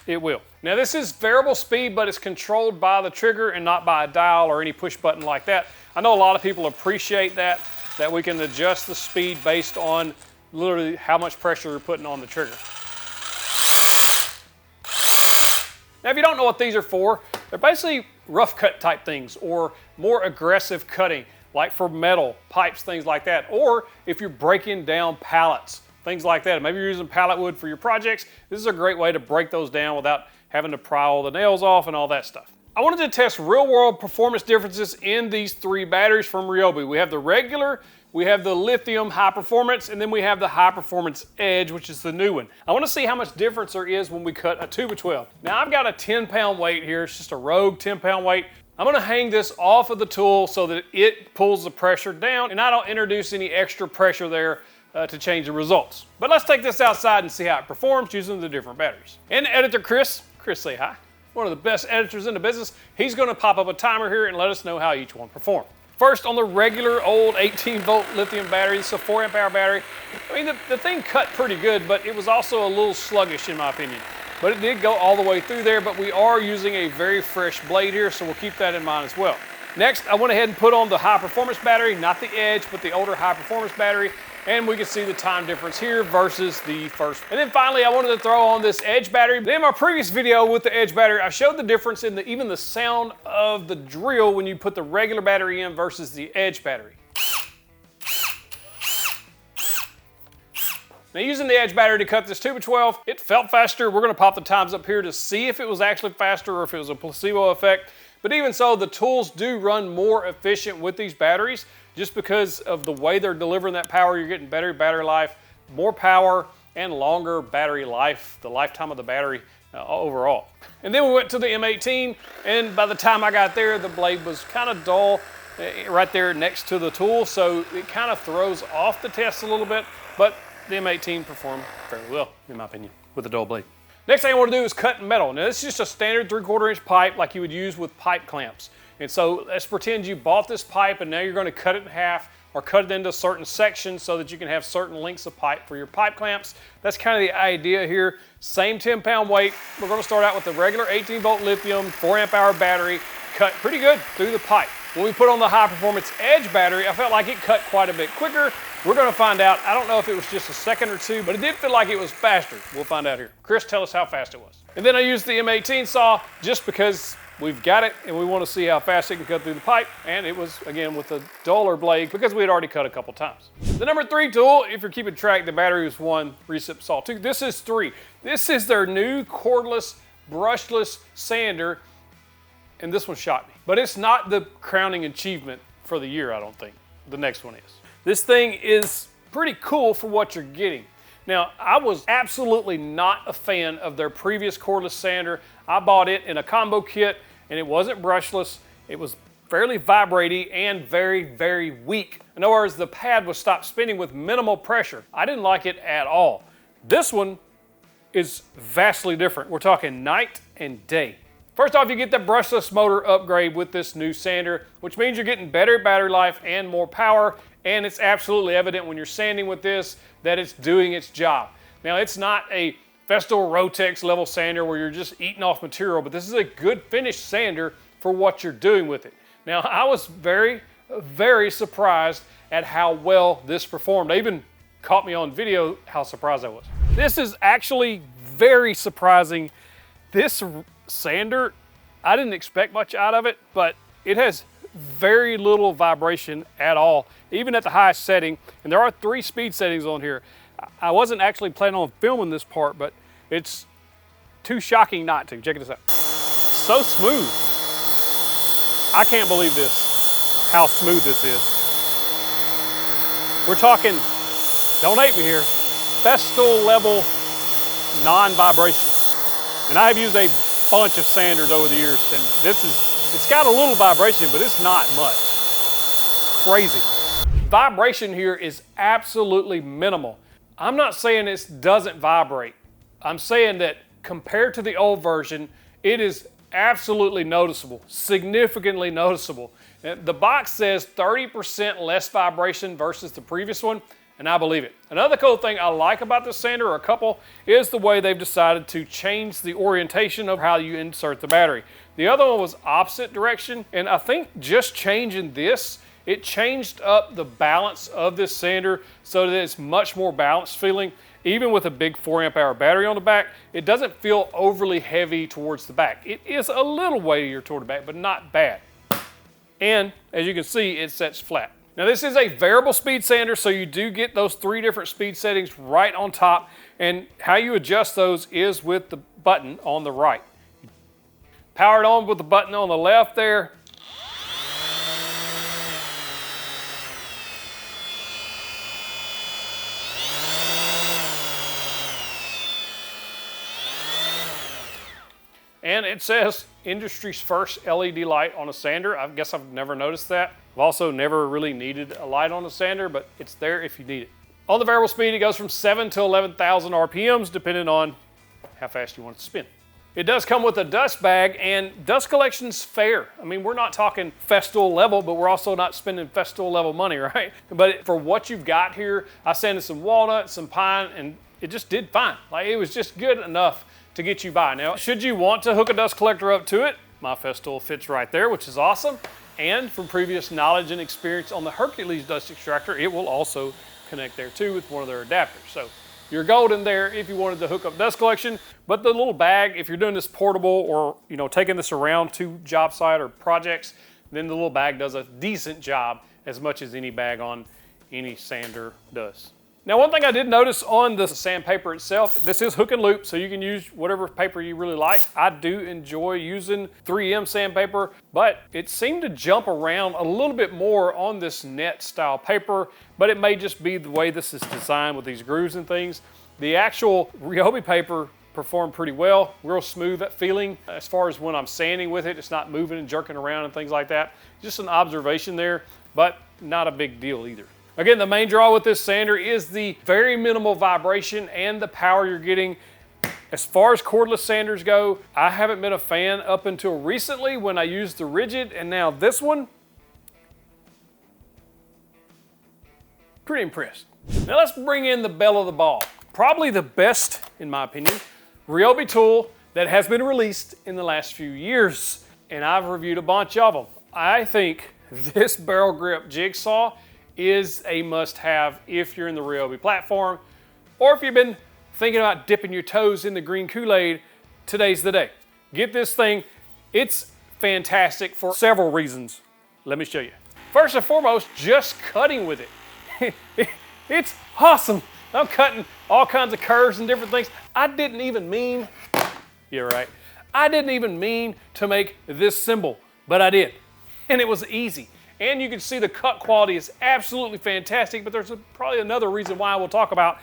it will. Now, this is variable speed, but it's controlled by the trigger and not by a dial or any push button like that. I know a lot of people appreciate that we can adjust the speed based on literally how much pressure you're putting on the trigger. Now, if you don't know what these are for, they're basically rough cut type things or more aggressive cutting, like for metal, pipes, things like that. Or if you're breaking down pallets, things like that. Maybe you're using pallet wood for your projects. This is a great way to break those down without having to pry all the nails off and all that stuff. I wanted to test real-world performance differences in these 3 batteries from RYOBI. We have the regular, we have the lithium high performance, and then we have the high performance edge, which is the new one. I want to see how much difference there is when we cut a 2x12. Now, I've got a 10-pound weight here. It's just a Rogue 10-pound weight. I'm going to hang this off of the tool so that it pulls the pressure down, and I don't introduce any extra pressure there to change the results. But let's take this outside and see how it performs using the different batteries. And editor Chris, say hi. One of the best editors in the business. He's going to pop up a timer here and let us know how each one performed. First, on the regular old 18-volt lithium battery, it's a 4 amp hour battery. I mean, the thing cut pretty good, but it was also a little sluggish in my opinion. But it did go all the way through there, but we are using a very fresh blade here, so we'll keep that in mind as well. Next, I went ahead and put on the high performance battery, not the Edge, but the older high performance battery. And we can see the time difference here versus the first. And then finally, I wanted to throw on this Edge battery. In my previous video with the Edge battery, I showed the difference in even the sound of the drill when you put the regular battery in versus the Edge battery. Now, using the Edge battery to cut this 2x12, it felt faster. We're gonna pop the times up here to see if it was actually faster or if it was a placebo effect. But even so, the tools do run more efficient with these batteries just because of the way they're delivering that power. You're getting better battery life, more power, and longer battery life, the lifetime of the battery overall. And then we went to the M18, and by the time I got there, the blade was kind of dull right there next to the tool, so it kind of throws off the test a little bit, but the M18 performed fairly well, in my opinion, with a dull blade. Next thing I want to do is cut metal. Now, this is just a standard 3/4 inch pipe like you would use with pipe clamps. And so let's pretend you bought this pipe and now you're going to cut it in half or cut it into certain sections so that you can have certain lengths of pipe for your pipe clamps. That's kind of the idea here. Same 10-pound weight. We're going to start out with the regular 18-volt lithium 4 amp hour battery, cut pretty good through the pipe. When we put on the high performance Edge battery, I felt like it cut quite a bit quicker. We're going to find out. I don't know if it was just a second or two, but it did feel like it was faster. We'll find out here. Chris, tell us how fast it was. And then I used the M18 saw just because we've got it, and we want to see how fast it can cut through the pipe. And it was, again, with a duller blade because we had already cut a couple times. The number 3 tool, if you're keeping track, the battery was 1, recip saw 2. This is 3. This is their new cordless, brushless sander, and this one shocked me. But it's not the crowning achievement for the year, I don't think. The next one is. This thing is pretty cool for what you're getting. Now, I was absolutely not a fan of their previous cordless sander. I bought it in a combo kit, and it wasn't brushless. It was fairly vibrating and very, very weak. In other words, the pad would stop spinning with minimal pressure. I didn't like it at all. This one is vastly different. We're talking night and day. First off, you get the brushless motor upgrade with this new sander, which means you're getting better battery life and more power, and it's absolutely evident when you're sanding with this that it's doing its job. Now, it's not a Festool Rotex level sander where you're just eating off material, but this is a good finished sander for what you're doing with it. Now, I was very, very surprised at how well this performed. They even caught me on video how surprised I was. This is actually very surprising. This sander, I didn't expect much out of it, but it has very little vibration at all, even at the highest setting. And there are 3 speed settings on here. I wasn't actually planning on filming this part, but it's too shocking not to. Check this out. So smooth. I can't believe this, how smooth this is. We're talking, don't hate me here, Festool level non-vibration. And I have used a bunch of sanders over the years, and it's got a little vibration, but it's not much. Crazy. Vibration here is absolutely minimal. I'm not saying this doesn't vibrate. I'm saying that compared to the old version, it is absolutely noticeable, significantly noticeable. The box says 30% less vibration versus the previous one, and I believe it. Another cool thing I like about this sander, or a couple, is the way they've decided to change the orientation of how you insert the battery. The other one was opposite direction, and I think just changing this, it changed up the balance of this sander so that it's much more balanced feeling. Even with a big 4 amp hour battery on the back, it doesn't feel overly heavy towards the back. It is a little weightier toward the back, but not bad. And as you can see, it sets flat. Now, this is a variable speed sander, so you do get those 3 different speed settings right on top, and how you adjust those is with the button on the right. Power it on with the button on the left there. And it says industry's first LED light on a sander. I guess I've never noticed that. I've also never really needed a light on a sander, but it's there if you need it. On the variable speed, it goes from 7 to 11,000 RPMs, depending on how fast you want it to spin. It does come with a dust bag, and dust collection's fair. I mean, we're not talking Festool level, but we're also not spending Festool level money, right? But for what you've got here, I sanded some walnut, some pine, and it just did fine. Like, it was just good enough to get you by. Now, should you want to hook a dust collector up to it, my Festool fits right there, which is awesome. And from previous knowledge and experience on the Hercules dust extractor, it will also connect there too with one of their adapters. So you're golden there if you wanted to hook up dust collection. But the little bag, if you're doing this portable or taking this around to job site or projects, then the little bag does a decent job, as much as any bag on any sander does. Now, one thing I did notice on the sandpaper itself, this is hook and loop, so you can use whatever paper you really like. I do enjoy using 3M sandpaper, but it seemed to jump around a little bit more on this net style paper, but it may just be the way this is designed with these grooves and things. The actual RYOBI paper performed pretty well, real smooth at feeling. As far as when I'm sanding with it, it's not moving and jerking around and things like that. Just an observation there, but not a big deal either. Again, the main draw with this sander is the very minimal vibration and the power you're getting. As far as cordless sanders go, I haven't been a fan up until recently when I used the rigid, and now this one, pretty impressed. Now let's bring in the belle of the ball. Probably the best, in my opinion, RYOBI tool that has been released in the last few years, and I've reviewed a bunch of them. I think this barrel grip jigsaw is a must-have if you're in the RYOBI platform, or if you've been thinking about dipping your toes in the green Kool-Aid, today's the day. Get this thing. It's fantastic for several reasons. Let me show you. First and foremost, just cutting with it. It's awesome. I'm cutting all kinds of curves and different things. I didn't even mean, you're right, I didn't even mean to make this symbol, but I did. And it was easy. And you can see the cut quality is absolutely fantastic, but there's probably another reason why we'll talk about.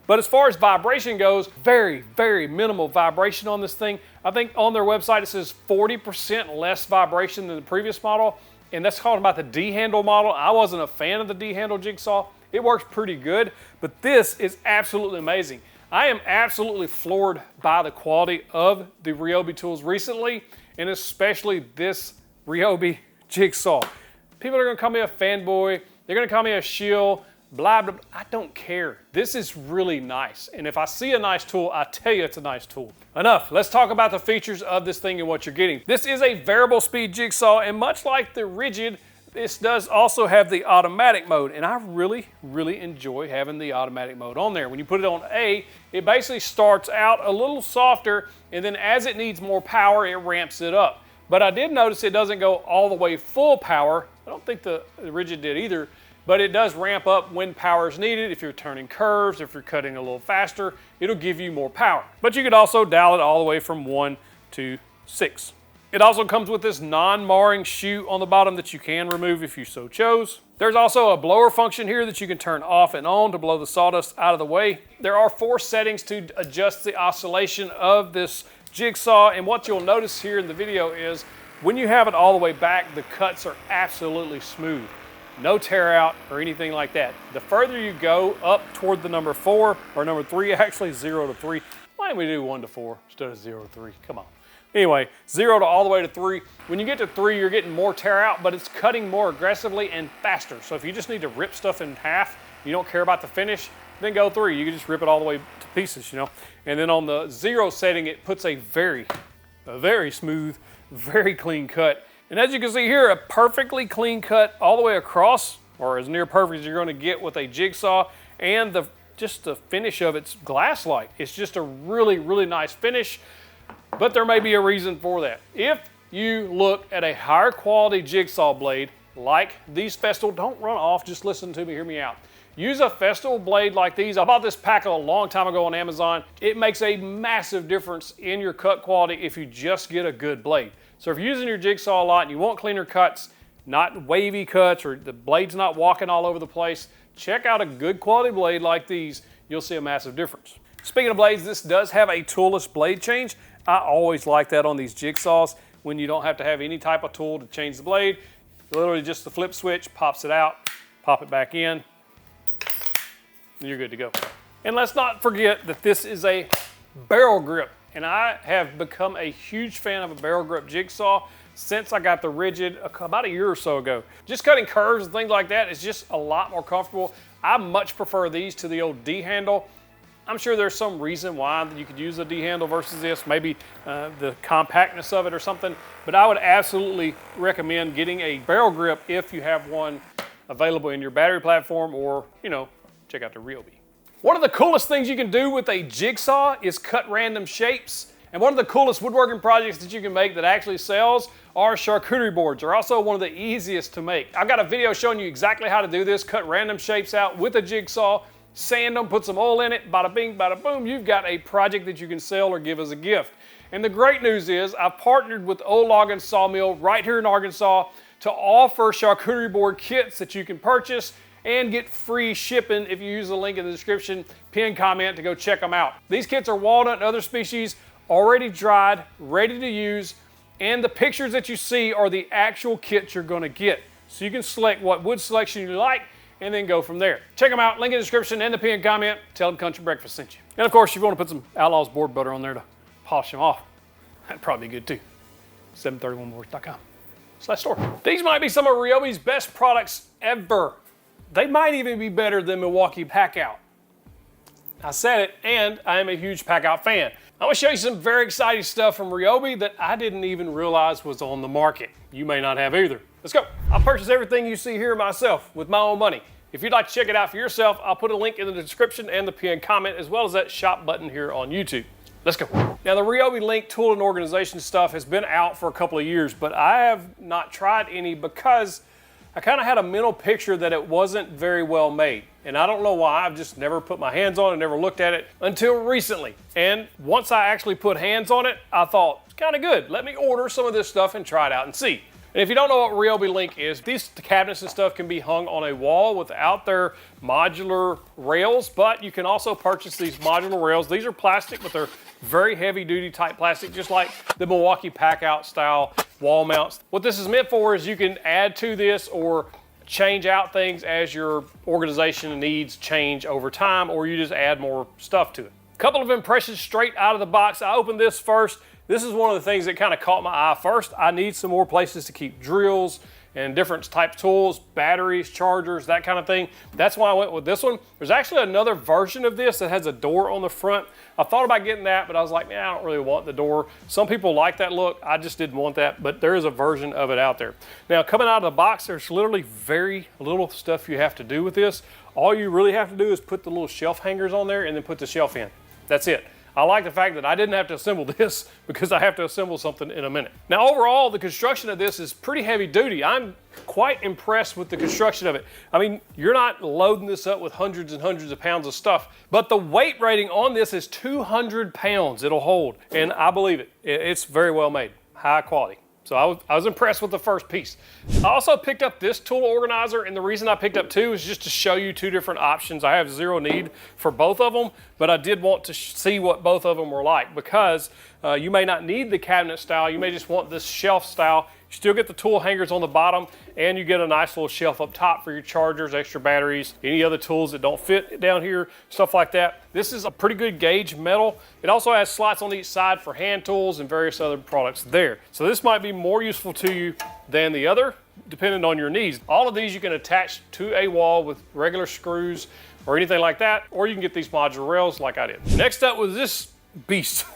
But as far as vibration goes, very, very minimal vibration on this thing. I think on their website it says 40% less vibration than the previous model, and that's talking about the D-handle model. I wasn't a fan of the D-handle jigsaw. It works pretty good, but this is absolutely amazing. I am absolutely floored by the quality of the RYOBI tools recently, and especially this RYOBI jigsaw. People are gonna call me a fanboy, they're gonna call me a shill, blah, blah, blah. I don't care. This is really nice. And if I see a nice tool, I tell you it's a nice tool. Enough, let's talk about the features of this thing and what you're getting. This is a variable speed jigsaw, and much like the rigid, this does also have the automatic mode, and I really, really enjoy having the automatic mode on there. When you put it on A, it basically starts out a little softer, and then as it needs more power, it ramps it up. But I did notice it doesn't go all the way full power. I don't think the rigid did either, but it does ramp up when power is needed. If you're turning curves, if you're cutting a little faster, it'll give you more power. But you could also dial it all the way from 1 to 6. It also comes with this non-marring shoe on the bottom that you can remove if you so chose. There's also a blower function here that you can turn off and on to blow the sawdust out of the way. There are 4 settings to adjust the oscillation of this jigsaw, and what you'll notice here in the video is when you have it all the way back, the cuts are absolutely smooth. No tear out or anything like that. The further you go up toward the number 4, or number 3, actually 0 to 3. Why don't we do 1 to 4 instead of 0 to 3? Come on. Anyway, 0 to all the way to 3. When you get to 3, you're getting more tear out, but it's cutting more aggressively and faster. So if you just need to rip stuff in half, you don't care about the finish, then go 3. You can just rip it all the way to pieces, you know. And then on the 0 setting, it puts a very smooth, very clean cut. And as you can see here, a perfectly clean cut all the way across, or as near perfect as you're going to get with a jigsaw, and just the finish of it's glass-like. It's just a really, really nice finish, but there may be a reason for that. If you look at a higher quality jigsaw blade, like these Festool, don't run off, just listen to me, hear me out. Use a Festool blade like these. I bought this pack a long time ago on Amazon. It makes a massive difference in your cut quality if you just get a good blade. So if you're using your jigsaw a lot and you want cleaner cuts, not wavy cuts, or the blade's not walking all over the place, check out a good quality blade like these. You'll see a massive difference. Speaking of blades, this does have a toolless blade change. I always like that on these jigsaws when you don't have to have any type of tool to change the blade. Literally just the flip switch, pops it out, pop it back in, and you're good to go. And let's not forget that this is a barrel grip. And I have become a huge fan of a barrel grip jigsaw since I got the rigid about a year or so ago. Just cutting curves and things like that is just a lot more comfortable. I much prefer these to the old D handle. I'm sure there's some reason why you could use a D handle versus this, maybe the compactness of it or something, but I would absolutely recommend getting a barrel grip if you have one available in your battery platform, or, you know, check out the RYOBI. One of the coolest things you can do with a jigsaw is cut random shapes. And one of the coolest woodworking projects that you can make that actually sells are charcuterie boards. They're also one of the easiest to make. I've got a video showing you exactly how to do this. Cut random shapes out with a jigsaw, sand them, put some oil in it, bada bing, bada boom. You've got a project that you can sell or give as a gift. And the great news is I've partnered with Old Loggin Sawmill right here in Arkansas to offer charcuterie board kits that you can purchase and get free shipping if you use the link in the description, pin comment to go check them out. These kits are walnut and other species, already dried, ready to use, and the pictures that you see are the actual kits you're gonna get. So you can select what wood selection you like and then go from there. Check them out, link in the description and the pin comment, tell them Country Breakfast sent you. And of course, if you wanna put some Outlaws board butter on there to polish them off, that'd probably be good too. 731boards.com/store. These might be some of RYOBI's best products ever. They might even be better than Milwaukee Packout. I said it, and I am a huge Packout fan. I'm gonna show you some very exciting stuff from RYOBI that I didn't even realize was on the market. You may not have either. Let's go. I purchased everything you see here myself with my own money. If you'd like to check it out for yourself, I'll put a link in the description and the pinned comment, as well as that shop button here on YouTube. Let's go. Now the RYOBI Link tool and organization stuff has been out for a couple of years, but I have not tried any because I kind of had a mental picture that it wasn't very well made. And I don't know why, I've just never put my hands on it, never looked at it until recently. And once I actually put hands on it, I thought, it's kind of good. Let me order some of this stuff and try it out and see. And if you don't know what RYOBI Link is, these cabinets and stuff can be hung on a wall without their modular rails, but you can also purchase these modular rails. These are plastic, but they're very heavy duty type plastic, just like the Milwaukee Packout style wall mounts. What this is meant for is you can add to this or change out things as your organization needs change over time, or you just add more stuff to it. A couple of impressions straight out of the box. I opened this first. This is one of the things that kind of caught my eye first. I need some more places to keep drills and different type tools, batteries, chargers, that kind of thing. That's why I went with this one. There's actually another version of this that has a door on the front. I thought about getting that, but I was like, man, I don't really want the door. Some people like that look. I just didn't want that, but there is a version of it out there. Now, coming out of the box, there's literally very little stuff you have to do with this. All you really have to do is put the little shelf hangers on there and then put the shelf in. That's it. I like the fact that I didn't have to assemble this because I have to assemble something in a minute. Now overall, the construction of this is pretty heavy duty. I'm quite impressed with the construction of it. I mean, you're not loading this up with hundreds and hundreds of pounds of stuff, but the weight rating on this is 200 pounds it'll hold, and I believe it. It's very well made, high quality. So I was impressed with the first piece. I also picked up this tool organizer, and the reason I picked up two is just to show you two different options. I have zero need for both of them, but I did want to see what both of them were like, because you may not need the cabinet style. You may just want this shelf style. You still get the tool hangers on the bottom, and you get a nice little shelf up top for your chargers, extra batteries, any other tools that don't fit down here, stuff like that. This is a pretty good gauge metal. It also has slots on each side for hand tools and various other products there. So this might be more useful to you than the other, depending on your needs. All of these you can attach to a wall with regular screws or anything like that, or you can get these modular rails like I did. Next up was this beast.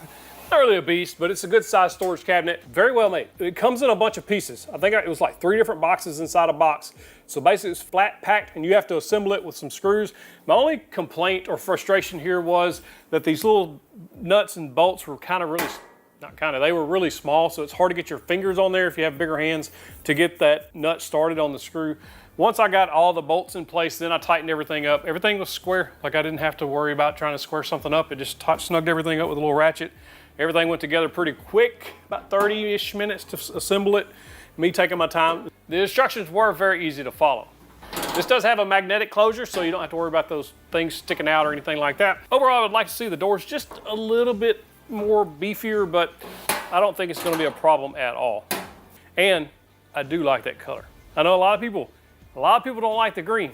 Not really a beast, but it's a good sized storage cabinet. Very well made. It comes in a bunch of pieces. I think it was like 3 different boxes inside a box. So basically it's flat packed and you have to assemble it with some screws. My only complaint or frustration here was that these little nuts and bolts were they were really small, so it's hard to get your fingers on there if you have bigger hands to get that nut started on the screw. Once I got all the bolts in place, then I tightened everything up. Everything was square, like I didn't have to worry about trying to square something up. It just snugged everything up with a little ratchet. Everything went together pretty quick, about 30-ish minutes to assemble it, me taking my time. The instructions were very easy to follow. This does have a magnetic closure, so you don't have to worry about those things sticking out or anything like that. Overall, I would like to see the doors just a little bit more beefier, but I don't think it's gonna be a problem at all. And I do like that color. I know a lot of people don't like the green,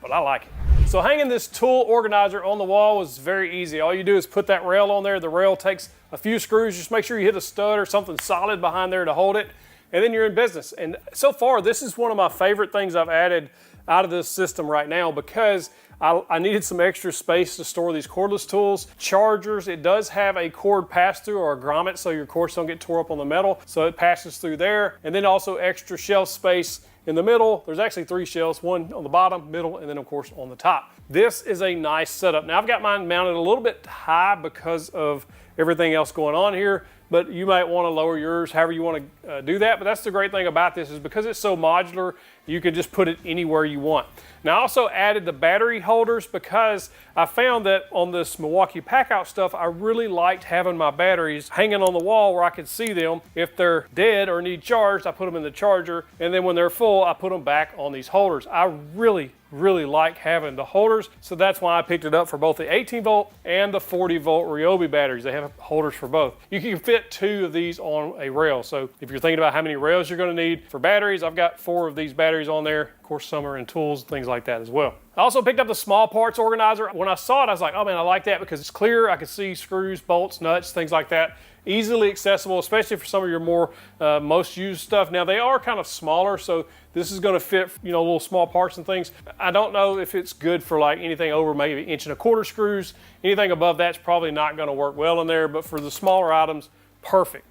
but I like it. So hanging this tool organizer on the wall was very easy. All you do is put that rail on there. The rail takes a few screws. Just make sure you hit a stud or something solid behind there to hold it, and then you're in business. And so far, this is one of my favorite things I've added out of this system right now, because I needed some extra space to store these cordless tools. Chargers, it does have a cord pass-through or a grommet, so your cords don't get tore up on the metal, so it passes through there. And then also extra shelf space in the middle. There's actually 3 shelves, one on the bottom, middle, and then of course on the top. This is a nice setup. Now I've got mine mounted a little bit high because of everything else going on here, but you might want to lower yours however you want to do that. But that's the great thing about this, is because it's so modular, you can just put it anywhere you want. Now I also added the battery holders because I found that on this Milwaukee Packout stuff, I really liked having my batteries hanging on the wall where I could see them. If they're dead or need charged, I put them in the charger, and then when they're full, I put them back on these holders. I really like having the holders, so that's why I picked it up for both the 18 volt and the 40 volt RYOBI batteries. They have holders for both. You can fit 2 of these on a rail, so if you're thinking about how many rails you're going to need for batteries, I've got 4 of these batteries on there. Of course, some are in tools, things like that as well. I also picked up the small parts organizer. When I saw it, I was like, oh man, I like that because it's clear. I could see screws, bolts, nuts, things like that. Easily accessible, especially for some of your more most used stuff. Now they are kind of smaller, so this is going to fit, little small parts and things. I don't know if it's good for like anything over maybe 1.25" screws. Anything above that's probably not going to work well in there, but for the smaller items, perfect.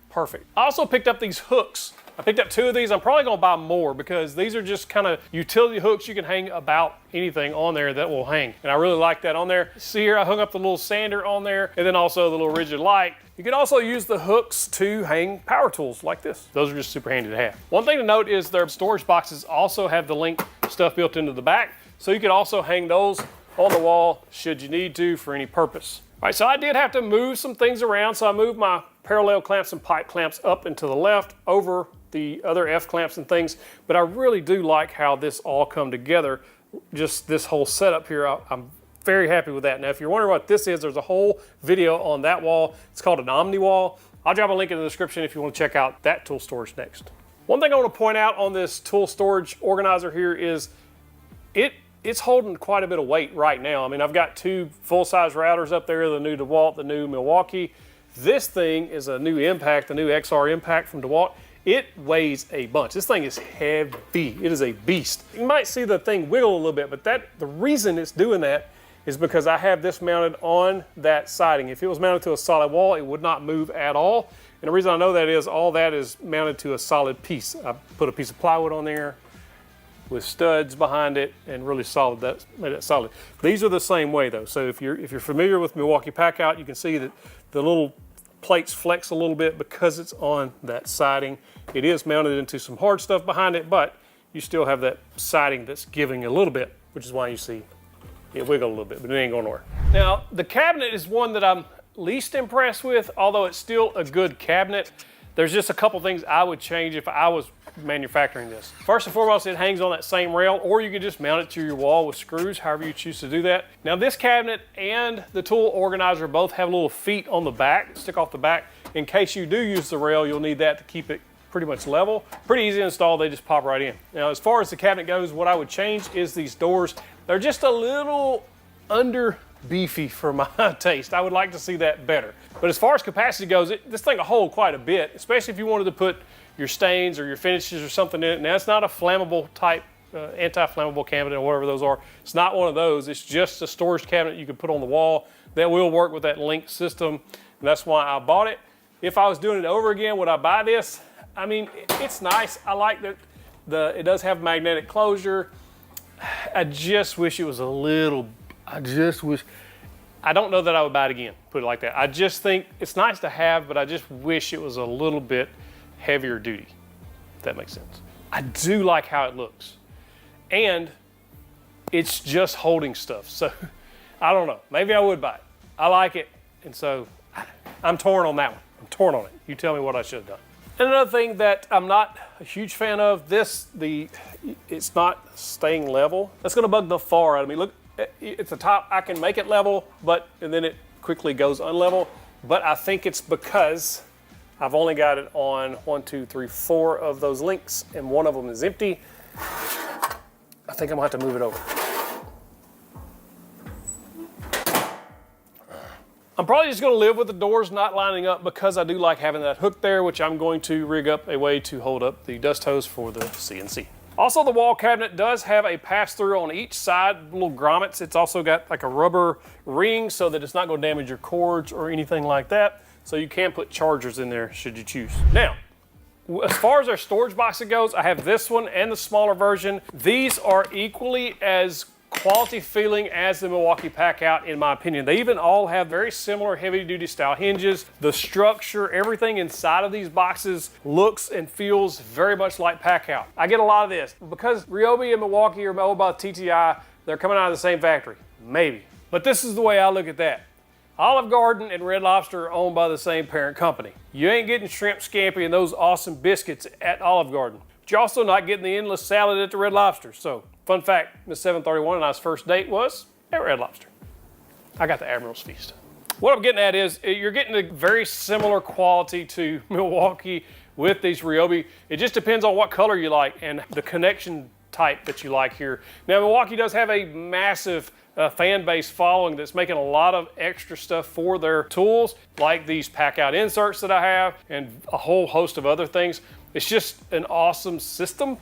I also picked up these hooks I picked up 2 of these. I'm probably gonna buy more because these are just kind of utility hooks. You can hang about anything on there that will hang. And I really like that on there. See here, I hung up the little sander on there and then also the little rigid light. You can also use the hooks to hang power tools like this. Those are just super handy to have. One thing to note is their storage boxes also have the link stuff built into the back. So you can also hang those on the wall should you need to for any purpose. All right, so I did have to move some things around. So I moved my parallel clamps and pipe clamps up and to the left over the other F clamps and things, but I really do like how this all come together. Just this whole setup here, I'm very happy with that. Now, if you're wondering what this is, there's a whole video on that wall. It's called an Omni wall. I'll drop a link in the description if you want to check out that tool storage next. One thing I want to point out on this tool storage organizer here is it's holding quite a bit of weight right now. I mean, I've got 2 full-size routers up there, the new DeWalt, the new Milwaukee. This thing is a new Impact, the new XR Impact from DeWalt. It weighs a bunch. This thing is heavy. It is a beast. You might see the thing wiggle a little bit, but the reason it's doing that is because I have this mounted on that siding. If it was mounted to a solid wall, it would not move at all. And the reason I know that is all that is mounted to a solid piece. I put a piece of plywood on there with studs behind it and really solid. That made it solid. These are the same way though. So if you're familiar with Milwaukee Packout, you can see that the little plates flex a little bit because it's on that siding. It is mounted into some hard stuff behind it, but you still have that siding that's giving a little bit, which is why you see it wiggle a little bit, but it ain't going nowhere. Now, the cabinet is one that I'm least impressed with, although it's still a good cabinet. There's just a couple things I would change if I was manufacturing this. First and foremost, it hangs on that same rail, or you could just mount it to your wall with screws, however you choose to do that. Now this cabinet and the tool organizer both have little feet on the back, stick off the back. In case you do use the rail, you'll need that to keep it pretty much level. Pretty easy to install, they just pop right in. Now as far as the cabinet goes, what I would change is these doors. They're just a little under beefy for my taste. I would like to see that better. But as far as capacity goes, this thing will hold quite a bit, especially if you wanted to put your stains or your finishes or something in it. Now it's not a flammable type, anti-flammable cabinet or whatever those are. It's not one of those. It's just a storage cabinet you can put on the wall that will work with that link system. And that's why I bought it. If I was doing it over again, would I buy this? I mean, it's nice. I like that it does have magnetic closure. I just wish it was a little, I don't know that I would buy it again, put it like that. I just think it's nice to have, but I just wish it was a little bit heavier duty, if that makes sense. I do like how it looks. And it's just holding stuff. So I don't know, maybe I would buy it. I like it. And so I'm torn on that one. I'm torn on it. You tell me what I should have done. And another thing that I'm not a huge fan of, it's not staying level. That's gonna bug the far out of me. Look, at the top, I can make it level, and then it quickly goes unlevel. But I think it's because I've only got it on 1, 2, 3, 4 of those links, and one of them is empty. I think I'm gonna have to move it over. I'm probably just gonna live with the doors not lining up because I do like having that hook there, which I'm going to rig up a way to hold up the dust hose for the CNC. Also, the wall cabinet does have a pass-through on each side, little grommets. It's also got like a rubber ring so that it's not gonna damage your cords or anything like that. So you can put chargers in there should you choose. Now, as far as our storage box goes, I have this one and the smaller version. These are equally as quality feeling as the Milwaukee Packout, in my opinion. They even all have very similar heavy-duty style hinges. The structure, everything inside of these boxes looks and feels very much like Packout. I get a lot of this. Because RYOBI and Milwaukee are owned by TTI, they're coming out of the same factory. Maybe. But this is the way I look at that. Olive Garden and Red Lobster are owned by the same parent company. You ain't getting shrimp scampi and those awesome biscuits at Olive Garden. But you're also not getting the endless salad at the Red Lobster. So, fun fact, Miss 731 and I's first date was at Red Lobster. I got the Admiral's Feast. What I'm getting at is you're getting a very similar quality to Milwaukee with these RYOBI. It just depends on what color you like and the connection type that you like here. Now, Milwaukee does have a massive fan base following that's making a lot of extra stuff for their tools, like these Packout inserts that I have and a whole host of other things. It's just an awesome system.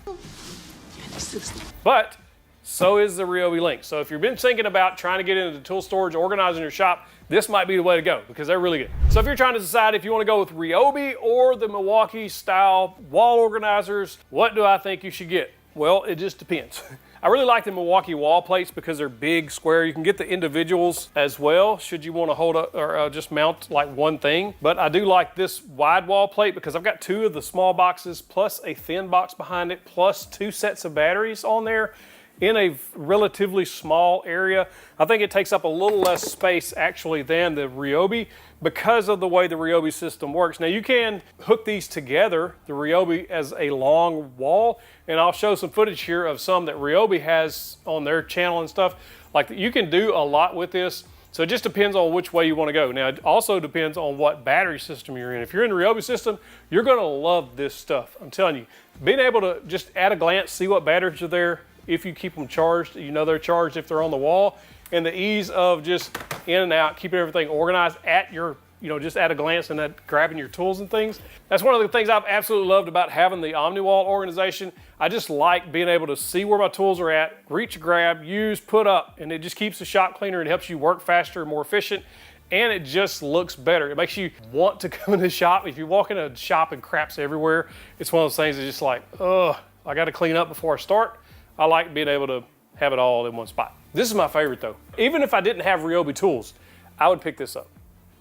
But so is the RYOBI Link. So if you've been thinking about trying to get into the tool storage, organizing your shop, this might be the way to go because they're really good. So if you're trying to decide if you want to go with RYOBI or the Milwaukee style wall organizers, what do I think you should get? Well, it just depends. I really like the Milwaukee wall plates because they're big, square. You can get the individuals as well should you want to hold up or just mount like one thing. But I do like this wide wall plate because I've got 2 of the small boxes plus a thin box behind it plus 2 sets of batteries on there in a relatively small area. I think it takes up a little less space actually than the RYOBI because of the way the RYOBI system works. Now you can hook these together, the RYOBI as a long wall, and I'll show some footage here of some that RYOBI has on their channel and stuff. Like you can do a lot with this. So it just depends on which way you want to go. Now it also depends on what battery system you're in. If you're in the RYOBI system, you're gonna love this stuff. I'm telling you, being able to just at a glance see what batteries are there, if you keep them charged, you know they're charged if they're on the wall, and the ease of just in and out, keeping everything organized at your, just at a glance and at grabbing your tools and things. That's one of the things I've absolutely loved about having the OmniWall organization. I just like being able to see where my tools are at, reach, grab, use, put up, and it just keeps the shop cleaner. It helps you work faster, more efficient, and it just looks better. It makes you want to come in the shop. If you walk in a shop and crap's everywhere, it's one of those things that's just like, ugh, I gotta clean up before I start. I like being able to have it all in one spot. This is my favorite though. Even if I didn't have RYOBI tools, I would pick this up.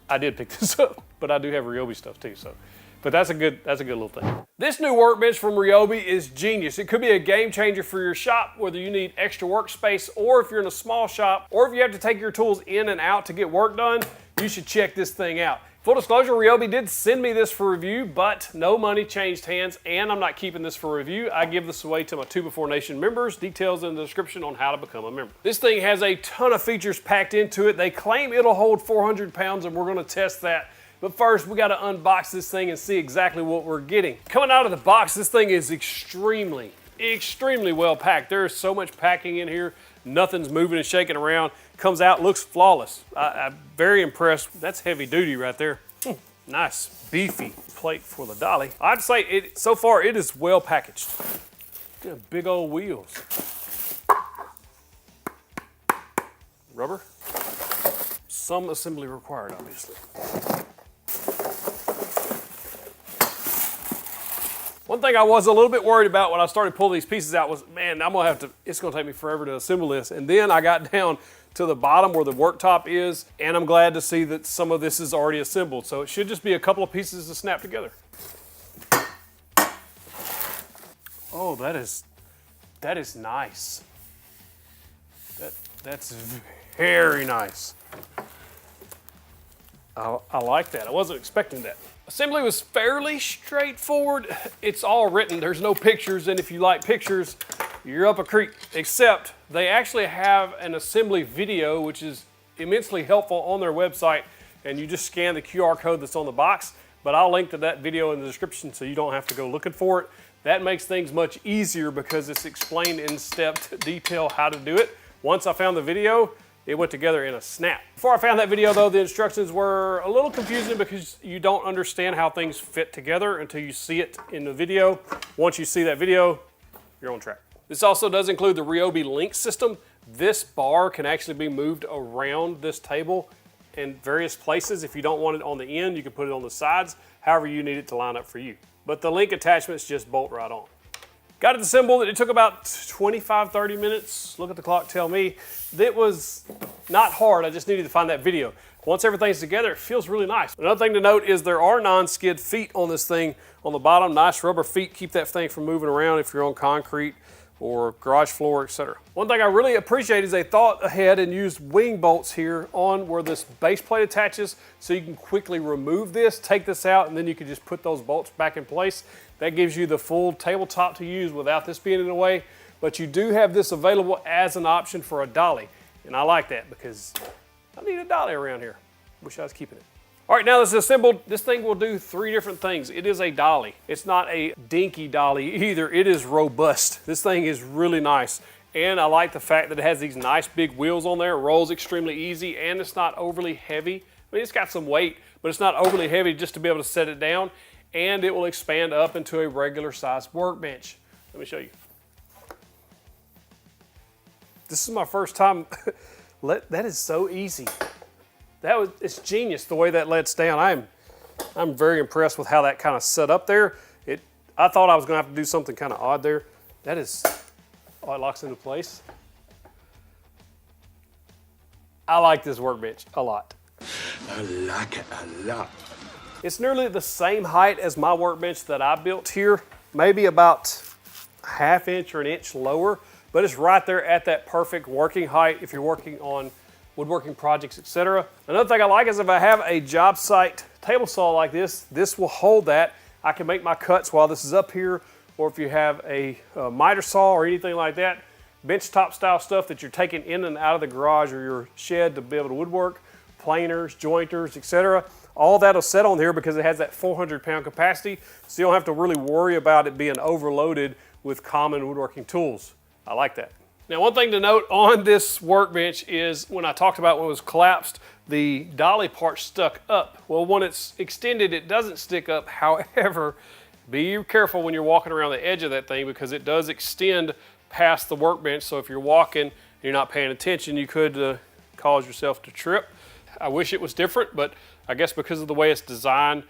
I did pick this up, but I do have RYOBI stuff too, so. But that's a good little thing. This new workbench from RYOBI is genius. It could be a game changer for your shop, whether you need extra workspace or if you're in a small shop, or if you have to take your tools in and out to get work done, you should check this thing out. Full disclosure, RYOBI did send me this for review, but no money changed hands, and I'm not keeping this for review. I give this away to my 2Before Nation members. Details in the description on how to become a member. This thing has a ton of features packed into it. They claim it'll hold 400 pounds, and we're gonna test that. But first, we gotta unbox this thing and see exactly what we're getting. Coming out of the box, this thing is extremely well packed. There is so much packing in here. Nothing's moving and shaking around. Comes out, looks flawless. I'm very impressed. That's heavy duty right there. Nice, beefy plate for the dolly. I'd say so far it is well packaged. Got big old wheels. Rubber. Some assembly required, obviously. One thing I was a little bit worried about when I started pulling these pieces out was, man, it's gonna take me forever to assemble this. And then I got down to the bottom where the worktop is, and I'm glad to see that some of this is already assembled. So it should just be a couple of pieces to snap together. Oh, that is nice. That's very nice. I like that. I wasn't expecting that. Assembly was fairly straightforward. It's all written, there's no pictures, and if you like pictures, you're up a creek. Except they actually have an assembly video, which is immensely helpful on their website, and you just scan the QR code that's on the box, but I'll link to that video in the description so you don't have to go looking for it. That makes things much easier because it's explained in step detail how to do it. Once I found the video, it went together in a snap. Before I found that video though, the instructions were a little confusing because you don't understand how things fit together until you see it in the video. Once you see that video, you're on track. This also does include the RYOBI link system. This bar can actually be moved around this table in various places. If you don't want it on the end, you can put it on the sides, however you need it to line up for you. But the link attachments just bolt right on. Got it assembled. It took about 25-30 minutes. Look at the clock, tell me. It was not hard. I just needed to find that video. Once everything's together, it feels really nice. Another thing to note is there are non-skid feet on this thing on the bottom. Nice rubber feet. Keep that thing from moving around if you're on concrete or garage floor, etc. One thing I really appreciate is they thought ahead and used wing bolts here on where this base plate attaches, so you can quickly remove this, take this out, and then you can just put those bolts back in place. That gives you the full tabletop to use without this being in the way, but you do have this available as an option for a dolly, and I like that because I need a dolly around here. Wish I was keeping it. All right, now this is assembled. This thing will do 3 different things. It is a dolly. It's not a dinky dolly either. It is robust. This thing is really nice. And I like the fact that it has these nice big wheels on there. It rolls extremely easy, and it's not overly heavy. I mean, it's got some weight, but it's not overly heavy just to be able to set it down. And it will expand up into a regular sized workbench. Let me show you. This is my first time. That is so easy. it's genius the way that lets down. I'm very impressed with how that kind of set up there. I thought I was gonna have to do something kind of odd there. That is, oh, it locks into place. I like this workbench a lot. I like it a lot. It's nearly the same height as my workbench that I built here, maybe about a ½ inch or an inch lower, but it's right there at that perfect working height if you're working on woodworking projects, etc. Another thing I like is if I have a job site table saw like this will hold that. I can make my cuts while this is up here, or if you have a miter saw or anything like that, benchtop style stuff that you're taking in and out of the garage or your shed to be able to woodwork, planers, jointers, etc. All that'll set on here because it has that 400-pound capacity, so you don't have to really worry about it being overloaded with common woodworking tools. I like that. Now, one thing to note on this workbench is when I talked about when it was collapsed, the dolly part stuck up. Well, when it's extended, it doesn't stick up. However, be careful when you're walking around the edge of that thing because it does extend past the workbench. So if you're walking and you're not paying attention, you could cause yourself to trip. I wish it was different, but I guess because of the way it's designed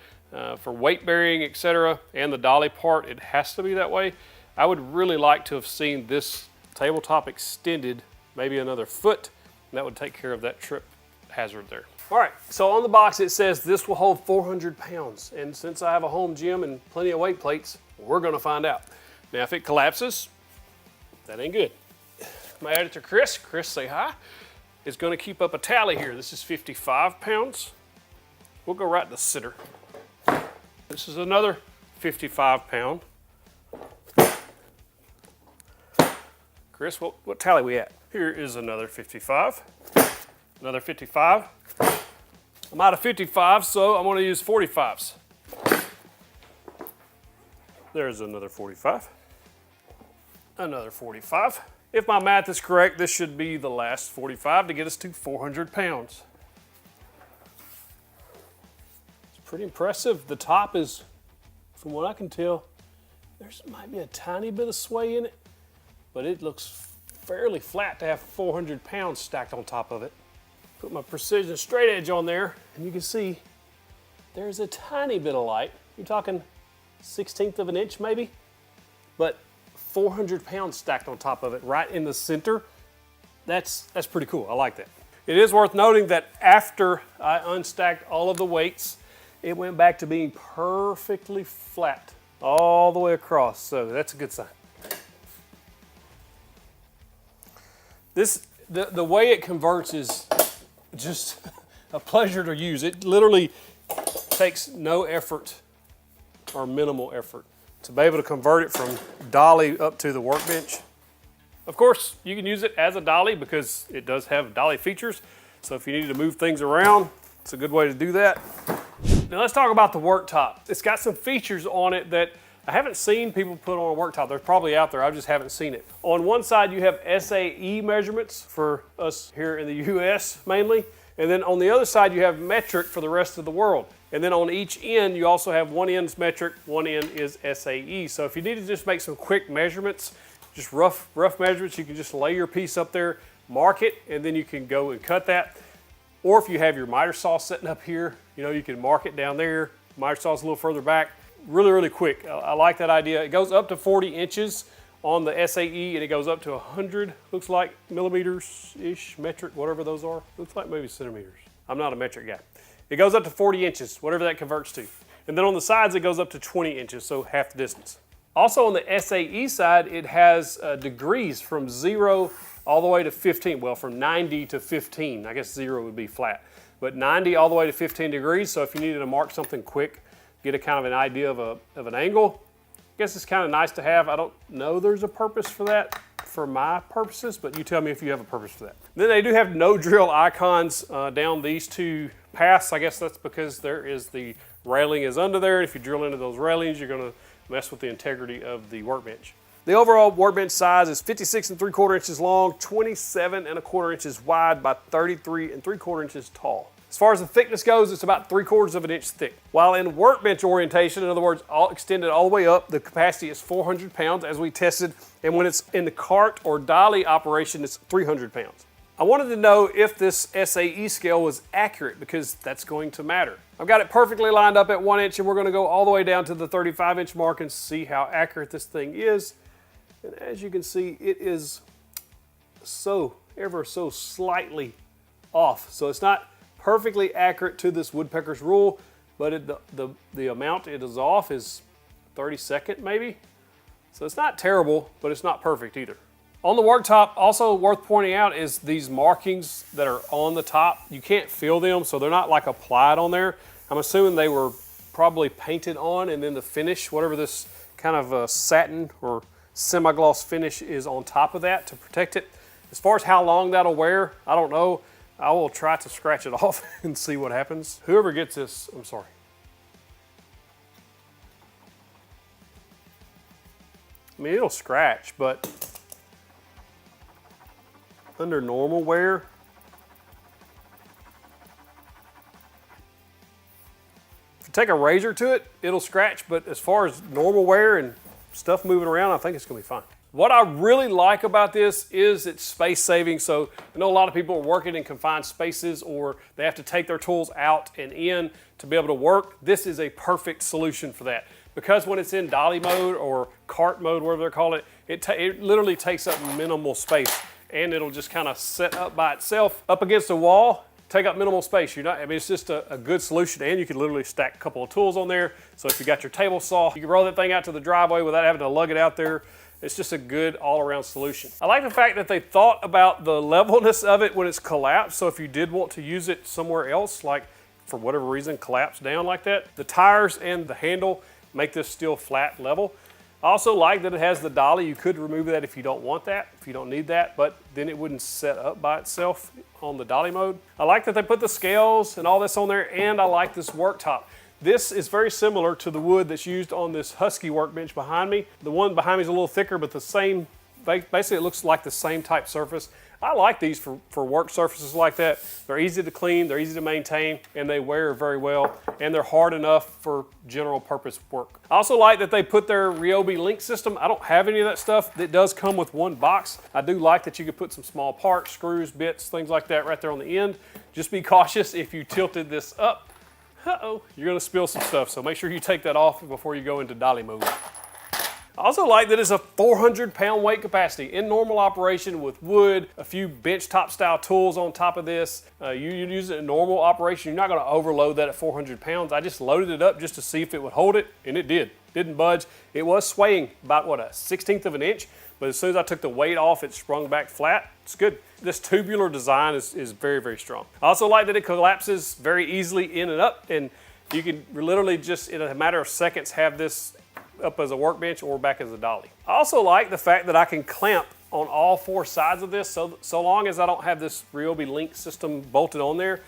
for weight bearing, etc., and the dolly part, it has to be that way. I would really like to have seen this tabletop extended maybe another foot, and that would take care of that trip hazard there. All right, so on the box it says this will hold 400 pounds, and since I have a home gym and plenty of weight plates, we're gonna find out. Now, if it collapses, that ain't good. My editor, Chris, say hi, is gonna keep up a tally here. This is 55 pounds. We'll go right to the center. This is another 55 pound. Chris, what tally we at? Here is another 55. Another 55. I'm out of 55, so I'm going to use 45s. There's another 45. Another 45. If my math is correct, this should be the last 45 to get us to 400 pounds. It's pretty impressive. The top is, from what I can tell, there's might be a tiny bit of sway in it, but it looks fairly flat to have 400 pounds stacked on top of it. Put my precision straight edge on there, and you can see there's a tiny bit of light. You're talking 1/16 of an inch maybe, but 400 pounds stacked on top of it right in the center. That's pretty cool. I like that. It is worth noting that after I unstacked all of the weights, it went back to being perfectly flat all the way across, so that's a good sign. The way it converts is just a pleasure to use. It literally takes no effort or minimal effort to be able to convert it from dolly up to the workbench. Of course, you can use it as a dolly because it does have dolly features. So if you need to move things around, it's a good way to do that. Now let's talk about the worktop. It's got some features on it that I haven't seen people put on a worktop. They're probably out there, I just haven't seen it. On one side you have SAE measurements for us here in the US mainly, and then on the other side you have metric for the rest of the world. And then on each end you also have one end's metric, one end is SAE. So if you need to just make some quick measurements, just rough measurements, you can just lay your piece up there, mark it, and then you can go and cut that. Or if you have your miter saw sitting up here, you can mark it down there. Miter saw's a little further back. Really, really quick. I like that idea. It goes up to 40 inches on the SAE, and it goes up to 100, looks like millimeters-ish, metric, whatever those are. Looks like maybe centimeters. I'm not a metric guy. It goes up to 40 inches, whatever that converts to. And then on the sides, it goes up to 20 inches, so half the distance. Also on the SAE side, it has degrees from 0 all the way to 15. Well, from 90 to 15. I guess 0 would be flat. But 90 all the way to 15 degrees, so if you needed to mark something quick, get a kind of an idea of an angle. I guess it's kind of nice to have. I don't know there's a purpose for that for my purposes, but you tell me if you have a purpose for that. Then they do have no drill icons down these two paths. I guess that's because there is the railing is under there. If you drill into those railings, you're gonna mess with the integrity of the workbench. The overall workbench size is 56 3/4 inches long, 27 1/4 inches wide by 33 3/4 inches tall. As far as the thickness goes, it's about 3/4 of an inch thick. While in workbench orientation, in other words, all extended all the way up, the capacity is 400 pounds as we tested, and when it's in the cart or dolly operation, it's 300 pounds. I wanted to know if this SAE scale was accurate because that's going to matter. I've got it perfectly lined up at 1 inch and we're going to go all the way down to the 35-inch mark and see how accurate this thing is. And as you can see, it is ever so slightly off. So it's not perfectly accurate to this woodpecker's rule, but the amount it is off is 32nd maybe. So it's not terrible, but it's not perfect either. On the worktop, also worth pointing out is these markings that are on the top. You can't feel them, so they're not like applied on there. I'm assuming they were probably painted on, and then the finish, whatever this kind of satin or semi-gloss finish is on top of that to protect it. As far as how long that'll wear, I don't know. I will try to scratch it off and see what happens. Whoever gets this, I'm sorry. I mean, it'll scratch, but under normal wear, if you take a razor to it, it'll scratch, but as far as normal wear and stuff moving around, I think it's gonna be fine. What I really like about this is it's space saving. So I know a lot of people are working in confined spaces or they have to take their tools out and in to be able to work. This is a perfect solution for that. Because when it's in dolly mode or cart mode, whatever they're calling it, it literally takes up minimal space. And it'll just kind of set up by itself up against the wall, take up minimal space. I mean, it's just a good solution, and you can literally stack a couple of tools on there. So if you got your table saw, you can roll that thing out to the driveway without having to lug it out there. It's just a good all-around solution. I like the fact that they thought about the levelness of it when it's collapsed. So if you did want to use it somewhere else, like for whatever reason, collapse down like that, the tires and the handle make this still flat level. I also like that it has the dolly. You could remove that if you don't want that, if you don't need that, but then it wouldn't set up by itself on the dolly mode. I like that they put the scales and all this on there, and I like this worktop. This is very similar to the wood that's used on this Husky workbench behind me. The one behind me is a little thicker, but the same, basically it looks like the same type surface. I like these for work surfaces like that. They're easy to clean, they're easy to maintain, and they wear very well, and they're hard enough for general purpose work. I also like that they put their RYOBI link system. I don't have any of that stuff. It does come with one box. I do like that you could put some small parts, screws, bits, things like that right there on the end. Just be cautious if you tilted this up. You're gonna spill some stuff, so make sure you take that off before you go into dolly mode. I also like that it's a 400-pound weight capacity in normal operation with wood, a few bench top style tools on top of this. You use it in normal operation, you're not gonna overload that at 400 pounds. I just loaded it up just to see if it would hold it, and it did. Didn't budge. It was swaying about, what, a 1/16 of an inch, but as soon as I took the weight off, it sprung back flat. It's good. This tubular design is very, very strong. I also like that it collapses very easily in and up, and you can literally just, in a matter of seconds, have this up as a workbench or back as a dolly. I also like the fact that I can clamp on all four sides of this, so long as I don't have this RYOBI link system bolted on there.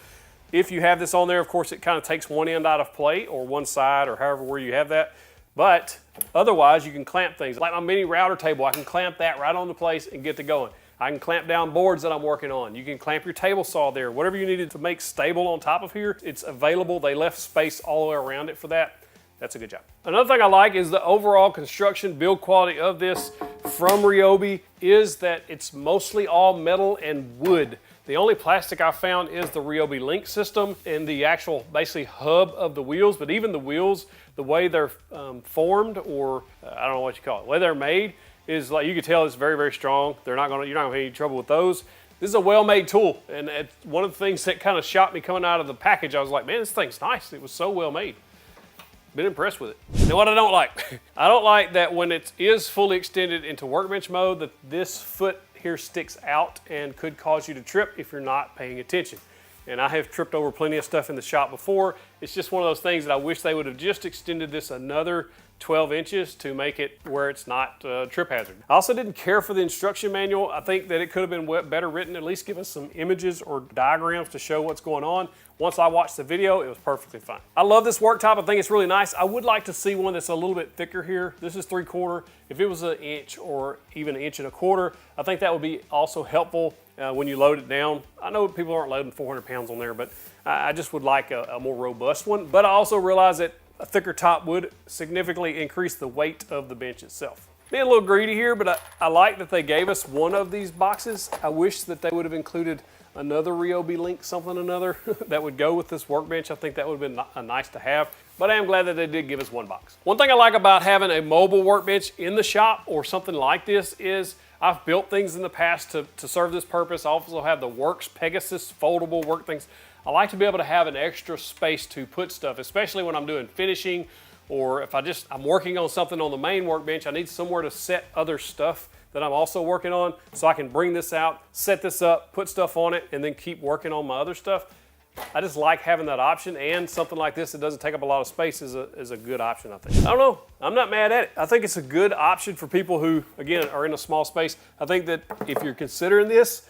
If you have this on there, of course, it kind of takes one end out of play, or one side, or however where you have that. But otherwise, you can clamp things. Like my mini router table, I can clamp that right on the place and get to going. I can clamp down boards that I'm working on. You can clamp your table saw there. Whatever you needed to make stable on top of here, it's available. They left space all the way around it for that. That's a good job. Another thing I like is the overall construction build quality of this from RYOBI is that it's mostly all metal and wood. The only plastic I found is the RYOBI link system and the actual basically hub of the wheels, but even the wheels, the way they're formed, or I don't know what you call it, the way they're made is like, you can tell it's very, very strong. You're not gonna have any trouble with those. This is a well-made tool, and one of the things that kind of shocked me coming out of the package, I was like, man, this thing's nice. It was so well made. Been impressed with it. Now what I don't like, I don't like that when it is fully extended into workbench mode that this foot here sticks out and could cause you to trip if you're not paying attention. And I have tripped over plenty of stuff in the shop before. It's just one of those things that I wish they would have just extended this another 12 inches to make it where it's not a trip hazard. I also didn't care for the instruction manual. I think that it could have been better written, at least give us some images or diagrams to show what's going on. Once I watched the video, it was perfectly fine. I love this worktop. I think it's really nice. I would like to see one that's a little bit thicker here. This is 3/4. If it was an inch or even 1.25 inches, I think that would be also helpful when you load it down. I know people aren't loading 400 pounds on there, but I just would like a more robust one. But I also realize that a thicker top would significantly increase the weight of the bench itself. Being a little greedy here, but I like that they gave us one of these boxes. I wish that they would have included another RYOBI link, something or another, that would go with this workbench. I think that would have been nice to have, but I am glad that they did give us one box. One thing I like about having a mobile workbench in the shop or something like this is I've built things in the past to serve this purpose. I also have the Works Pegasus foldable work things. I like to be able to have an extra space to put stuff, especially when I'm doing finishing, or if I'm working on something on the main workbench, I need somewhere to set other stuff that I'm also working on, so I can bring this out, set this up, put stuff on it, and then keep working on my other stuff. I just like having that option, and something like this that doesn't take up a lot of space is a good option, I think. I don't know, I'm not mad at it. I think it's a good option for people who, again, are in a small space. I think that if you're considering this,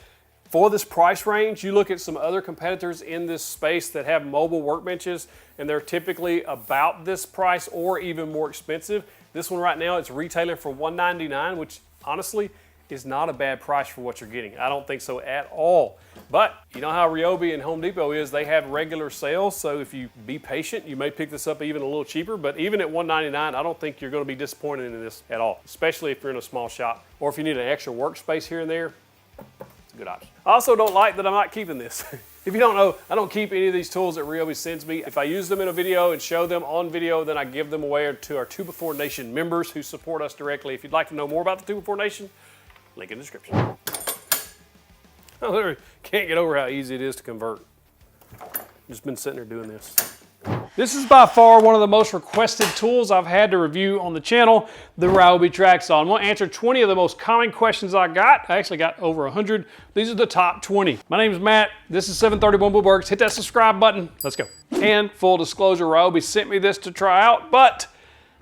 for this price range, you look at some other competitors in this space that have mobile workbenches, and they're typically about this price or even more expensive. This one right now, it's retailing for $199, which honestly is not a bad price for what you're getting. I don't think so at all. But you know how RYOBI and Home Depot is, they have regular sales, so if you be patient, you may pick this up even a little cheaper, but even at $199, I don't think you're gonna be disappointed in this at all, especially if you're in a small shop, or if you need an extra workspace here and there. Good option. I also don't like that I'm not keeping this. If you don't know, I don't keep any of these tools that RYOBI sends me. If I use them in a video and show them on video, then I give them away to our 2 Before Nation members who support us directly. If you'd like to know more about the 2 Before Nation, link in the description. I literally can't get over how easy it is to convert. Just been sitting there doing this. This is by far one of the most requested tools I've had to review on the channel, the RYOBI Track Saw. I'm going to answer 20 of the most common questions I got. I actually got over 100. These are the top 20. My name is Matt. This is 731 Woodworks. Hit that subscribe button. Let's go. And full disclosure, RYOBI sent me this to try out, but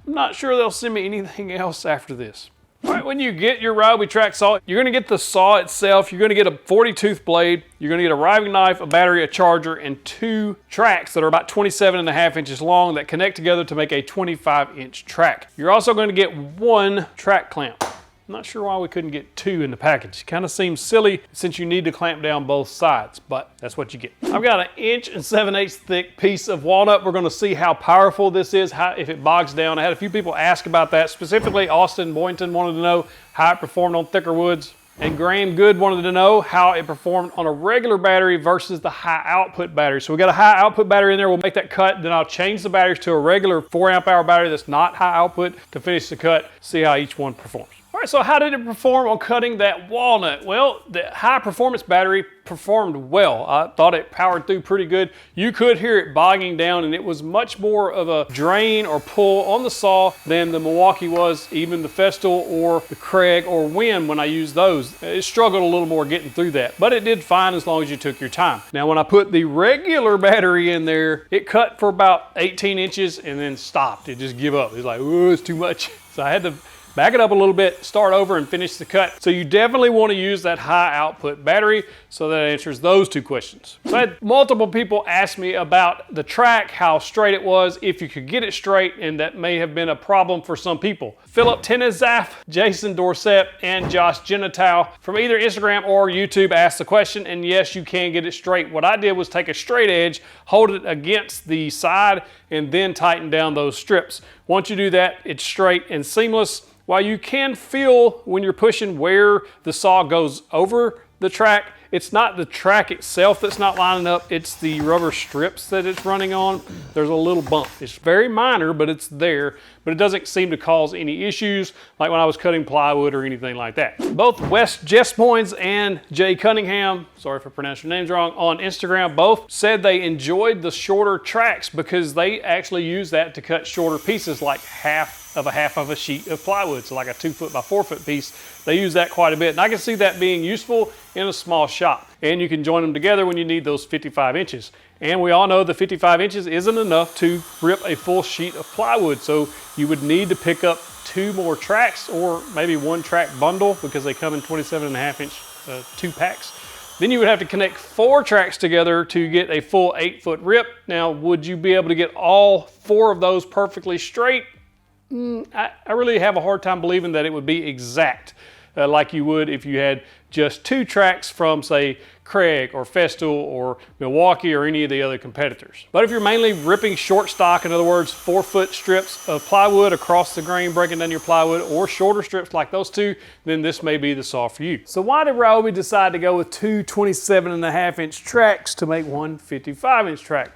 I'm not sure they'll send me anything else after this. All right, when you get your RYOBI Track Saw, you're gonna get the saw itself, you're gonna get a 40-tooth blade, you're gonna get a riving knife, a battery, a charger, and 2 tracks that are about 27.5 inches long that connect together to make a 25-inch track. You're also gonna get 1 track clamp. I'm not sure why we couldn't get 2 in the package. Kind of seems silly since you need to clamp down both sides, but that's what you get. I've got an 1 7/8 inch thick piece of walnut. We're gonna see how powerful this is, if it bogs down. I had a few people ask about that. Specifically, Austin Boynton wanted to know how it performed on thicker woods. And Graham Good wanted to know how it performed on a regular battery versus the high output battery. So we got a high output battery in there. We'll make that cut. Then I'll change the batteries to a regular 4 amp hour battery that's not high output to finish the cut, see how each one performs. All right, so how did it perform on cutting that walnut? Well, the high performance battery performed well. I thought it powered through pretty good. You could hear it bogging down, and it was much more of a drain or pull on the saw than the Milwaukee was, even the Festool or the Craig or Win when I used those. It struggled a little more getting through that, but it did fine as long as you took your time. Now, when I put the regular battery in there, it cut for about 18 inches and then stopped. It just gave up. It's like, oh, it's too much. So I had to back it up a little bit, start over, and finish the cut. So you definitely want to use that high output battery, so that answers those 2 questions. So I had multiple people ask me about the track, how straight it was, if you could get it straight, and that may have been a problem for some people. Philip Tenezaf, Jason Dorsett, and Josh Genitow from either Instagram or YouTube asked the question, and yes, you can get it straight. What I did was take a straight edge, hold it against the side, and then tighten down those strips. Once you do that, it's straight and seamless. While you can feel when you're pushing where the saw goes over the track, it's not the track itself that's not lining up, it's the rubber strips that it's running on. There's a little bump. It's very minor, but it's there, but it doesn't seem to cause any issues like when I was cutting plywood or anything like that. Both Wes Jespoins and Jay Cunningham, sorry if I pronounced your names wrong, on Instagram, both said they enjoyed the shorter tracks because they actually use that to cut shorter pieces, like half of a sheet of plywood, so like a 2 foot by 4 foot piece. They use that quite a bit, and I can see that being useful in a small shop. And you can join them together when you need those 55 inches. And we all know the 55 inches isn't enough to rip a full sheet of plywood, so you would need to pick up 2 more tracks, or maybe 1 track bundle, because they come in 27.5 inch 2 packs. Then you would have to connect 4 tracks together to get a full 8 foot rip. Now, would you be able to get all 4 of those perfectly straight? I really have a hard time believing that it would be exact. like you would if you had just 2 tracks from, say, Craig or Festool or Milwaukee or any of the other competitors. But if you're mainly ripping short stock, in other words, 4-foot strips of plywood across the grain, breaking down your plywood, or shorter strips like those two, then this may be the saw for you. So why did RYOBI decide to go with 2 27.5-inch tracks to make one 55-inch track?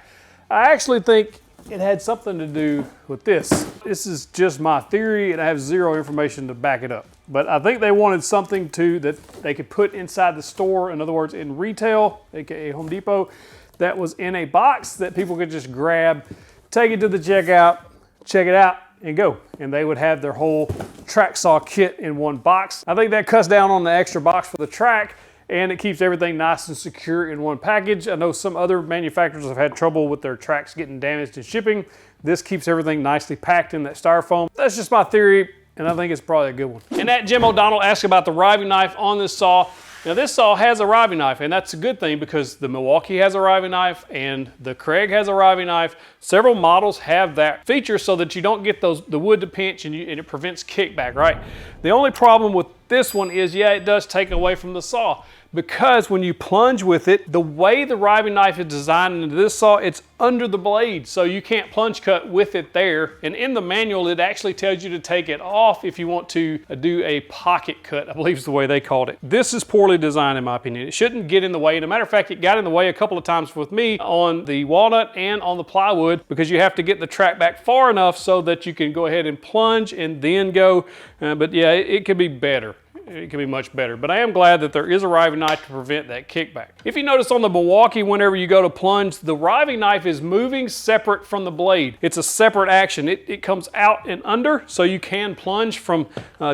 I actually think it had something to do with this. This is just my theory and I have zero information to back it up. But I think they wanted something that they could put inside the store, in other words, in retail, aka Home Depot, that was in a box that people could just grab, take it to the checkout, check it out, and go. And they would have their whole track saw kit in one box. I think that cuts down on the extra box for the track, and it keeps everything nice and secure in one package. I know some other manufacturers have had trouble with their tracks getting damaged in shipping. This keeps everything nicely packed in that styrofoam. That's just my theory, and I think it's probably a good one. And that Jim O'Donnell asked about the RYOBI knife on this saw. Now this saw has a RYOBI knife, and that's a good thing because the Milwaukee has a RYOBI knife and the Craig has a RYOBI knife. Several models have that feature so that you don't get the wood to pinch and it prevents kickback, right? The only problem with this one is, yeah, it does take away from the saw, because when you plunge with it, the way the RYOBI knife is designed into this saw, it's under the blade, so you can't plunge cut with it there. And in the manual, it actually tells you to take it off if you want to do a pocket cut, I believe is the way they called it. This is poorly designed in my opinion. It shouldn't get in the way. As a matter of fact, it got in the way a couple of times with me on the walnut and on the plywood, because you have to get the track back far enough so that you can go ahead and plunge and then go. But yeah, it could be better. It can be much better, but I am glad that there is a RYOBI knife to prevent that kickback. If you notice on the Milwaukee, whenever you go to plunge, the RYOBI knife is moving separate from the blade. It's a separate action. It comes out and under, so you can plunge from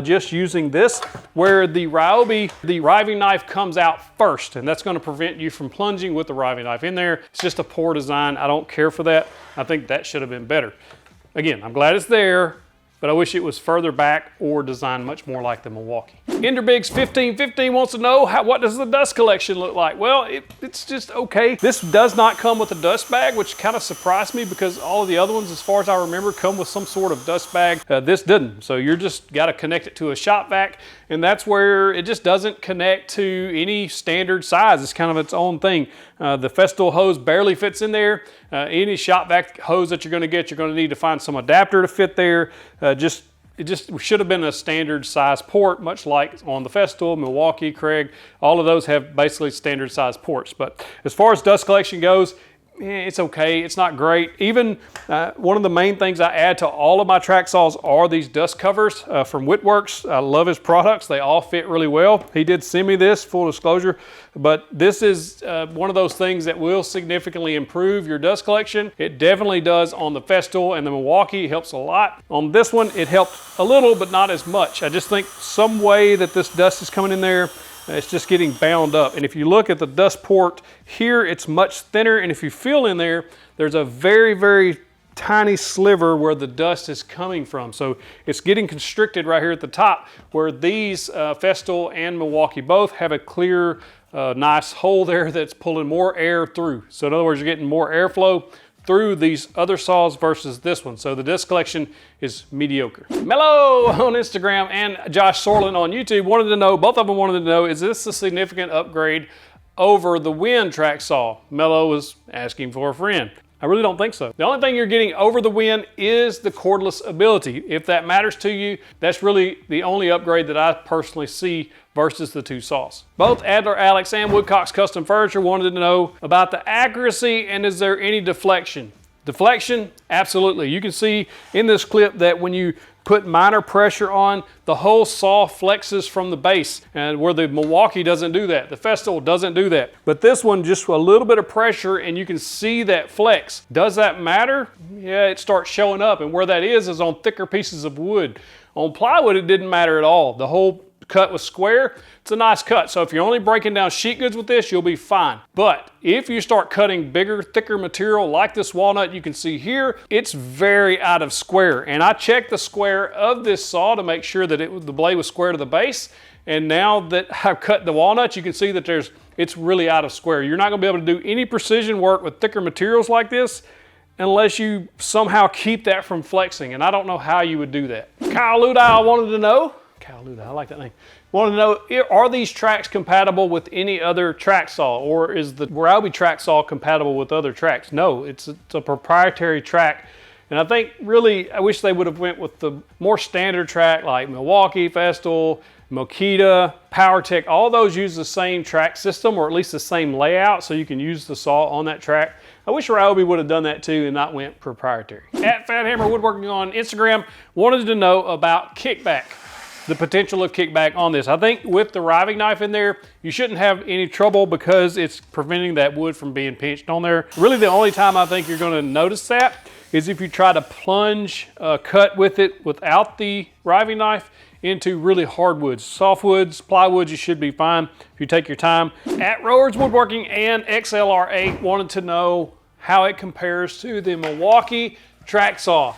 just using this, where the RYOBI knife comes out first, and that's going to prevent you from plunging with the RYOBI knife in there. It's just a poor design. I don't care for that. I think that should have been better. Again, I'm glad it's there, but I wish it was further back or designed much more like the Milwaukee. Enderbiggs 1515 wants to know, what does the dust collection look like? Well, it's just okay. This does not come with a dust bag, which kind of surprised me because all of the other ones, as far as I remember, come with some sort of dust bag. This didn't. So you're just got to connect it to a shop vac, and that's where it just doesn't connect to any standard size. It's kind of its own thing. The Festool hose barely fits in there. Any shop vac hose that you're going to get, you're going to need to find some adapter to fit there. It just should have been a standard size port, much like on the Festool, Milwaukee, Craig. All of those have basically standard size ports. But as far as dust collection goes, it's okay. It's not great. Even one of the main things I add to all of my track saws are these dust covers from Woodworks. I love his products. They all fit really well. He did send me this, full disclosure, but this is one of those things that will significantly improve your dust collection. It definitely does on the Festool and the Milwaukee. It helps a lot. On this one, it helped a little, but not as much. I just think some way that this dust is coming in there, it's just getting bound up. And if you look at the dust port here, it's much thinner. And if you feel in there, there's a very, very tiny sliver where the dust is coming from. So it's getting constricted right here at the top, where these Festool and Milwaukee both have a clear, nice hole there that's pulling more air through. So in other words, you're getting more airflow through these other saws versus this one. So the dust collection is mediocre. Mello on Instagram and Josh Sorlin on YouTube wanted to know, both of them wanted to know, is this a significant upgrade over the Wind track saw? Mello was asking for a friend. I really don't think so. The only thing you're getting over the Wind is the cordless ability. If that matters to you, that's really the only upgrade that I personally see versus the two saws. Both Adler Alex and Woodcock's Custom Furniture wanted to know about the accuracy and is there any deflection? Deflection, absolutely. You can see in this clip that when you put minor pressure on, the whole saw flexes from the base, and where the Milwaukee doesn't do that. The Festool doesn't do that. But this one, just a little bit of pressure and you can see that flex. Does that matter? Yeah, it starts showing up, and where that is on thicker pieces of wood. On plywood, it didn't matter at all. The whole cut was square. It's a nice cut. So if you're only breaking down sheet goods with this, you'll be fine. But if you start cutting bigger, thicker material like this walnut you can see here, it's very out of square. And I checked the square of this saw to make sure that the blade was square to the base. And now that I've cut the walnut, you can see that it's really out of square. You're not gonna be able to do any precision work with thicker materials like this unless you somehow keep that from flexing. And I don't know how you would do that. Kyle Ludile wanted to know, Kyle Ludile, I like that name. Want to know, are these tracks compatible with any other track saw, or is the RYOBI Track Saw compatible with other tracks? No, it's a proprietary track. And I think really, I wish they would have went with the more standard track like Milwaukee, Festool, Makita, PowerTech. All those use the same track system, or at least the same layout, so you can use the saw on that track. I wish RYOBI would have done that too and not went proprietary. At Fat Hammer Woodworking on Instagram wanted to know about kickback, the potential of kickback on this. I think with the riving knife in there, you shouldn't have any trouble because it's preventing that wood from being pinched on there. Really the only time I think you're gonna notice that is if you try to plunge cut with it without the riving knife into really hardwoods. Softwoods, plywoods, you should be fine if you take your time. At Rowards Woodworking and XLR8 wanted to know how it compares to the Milwaukee Track Saw.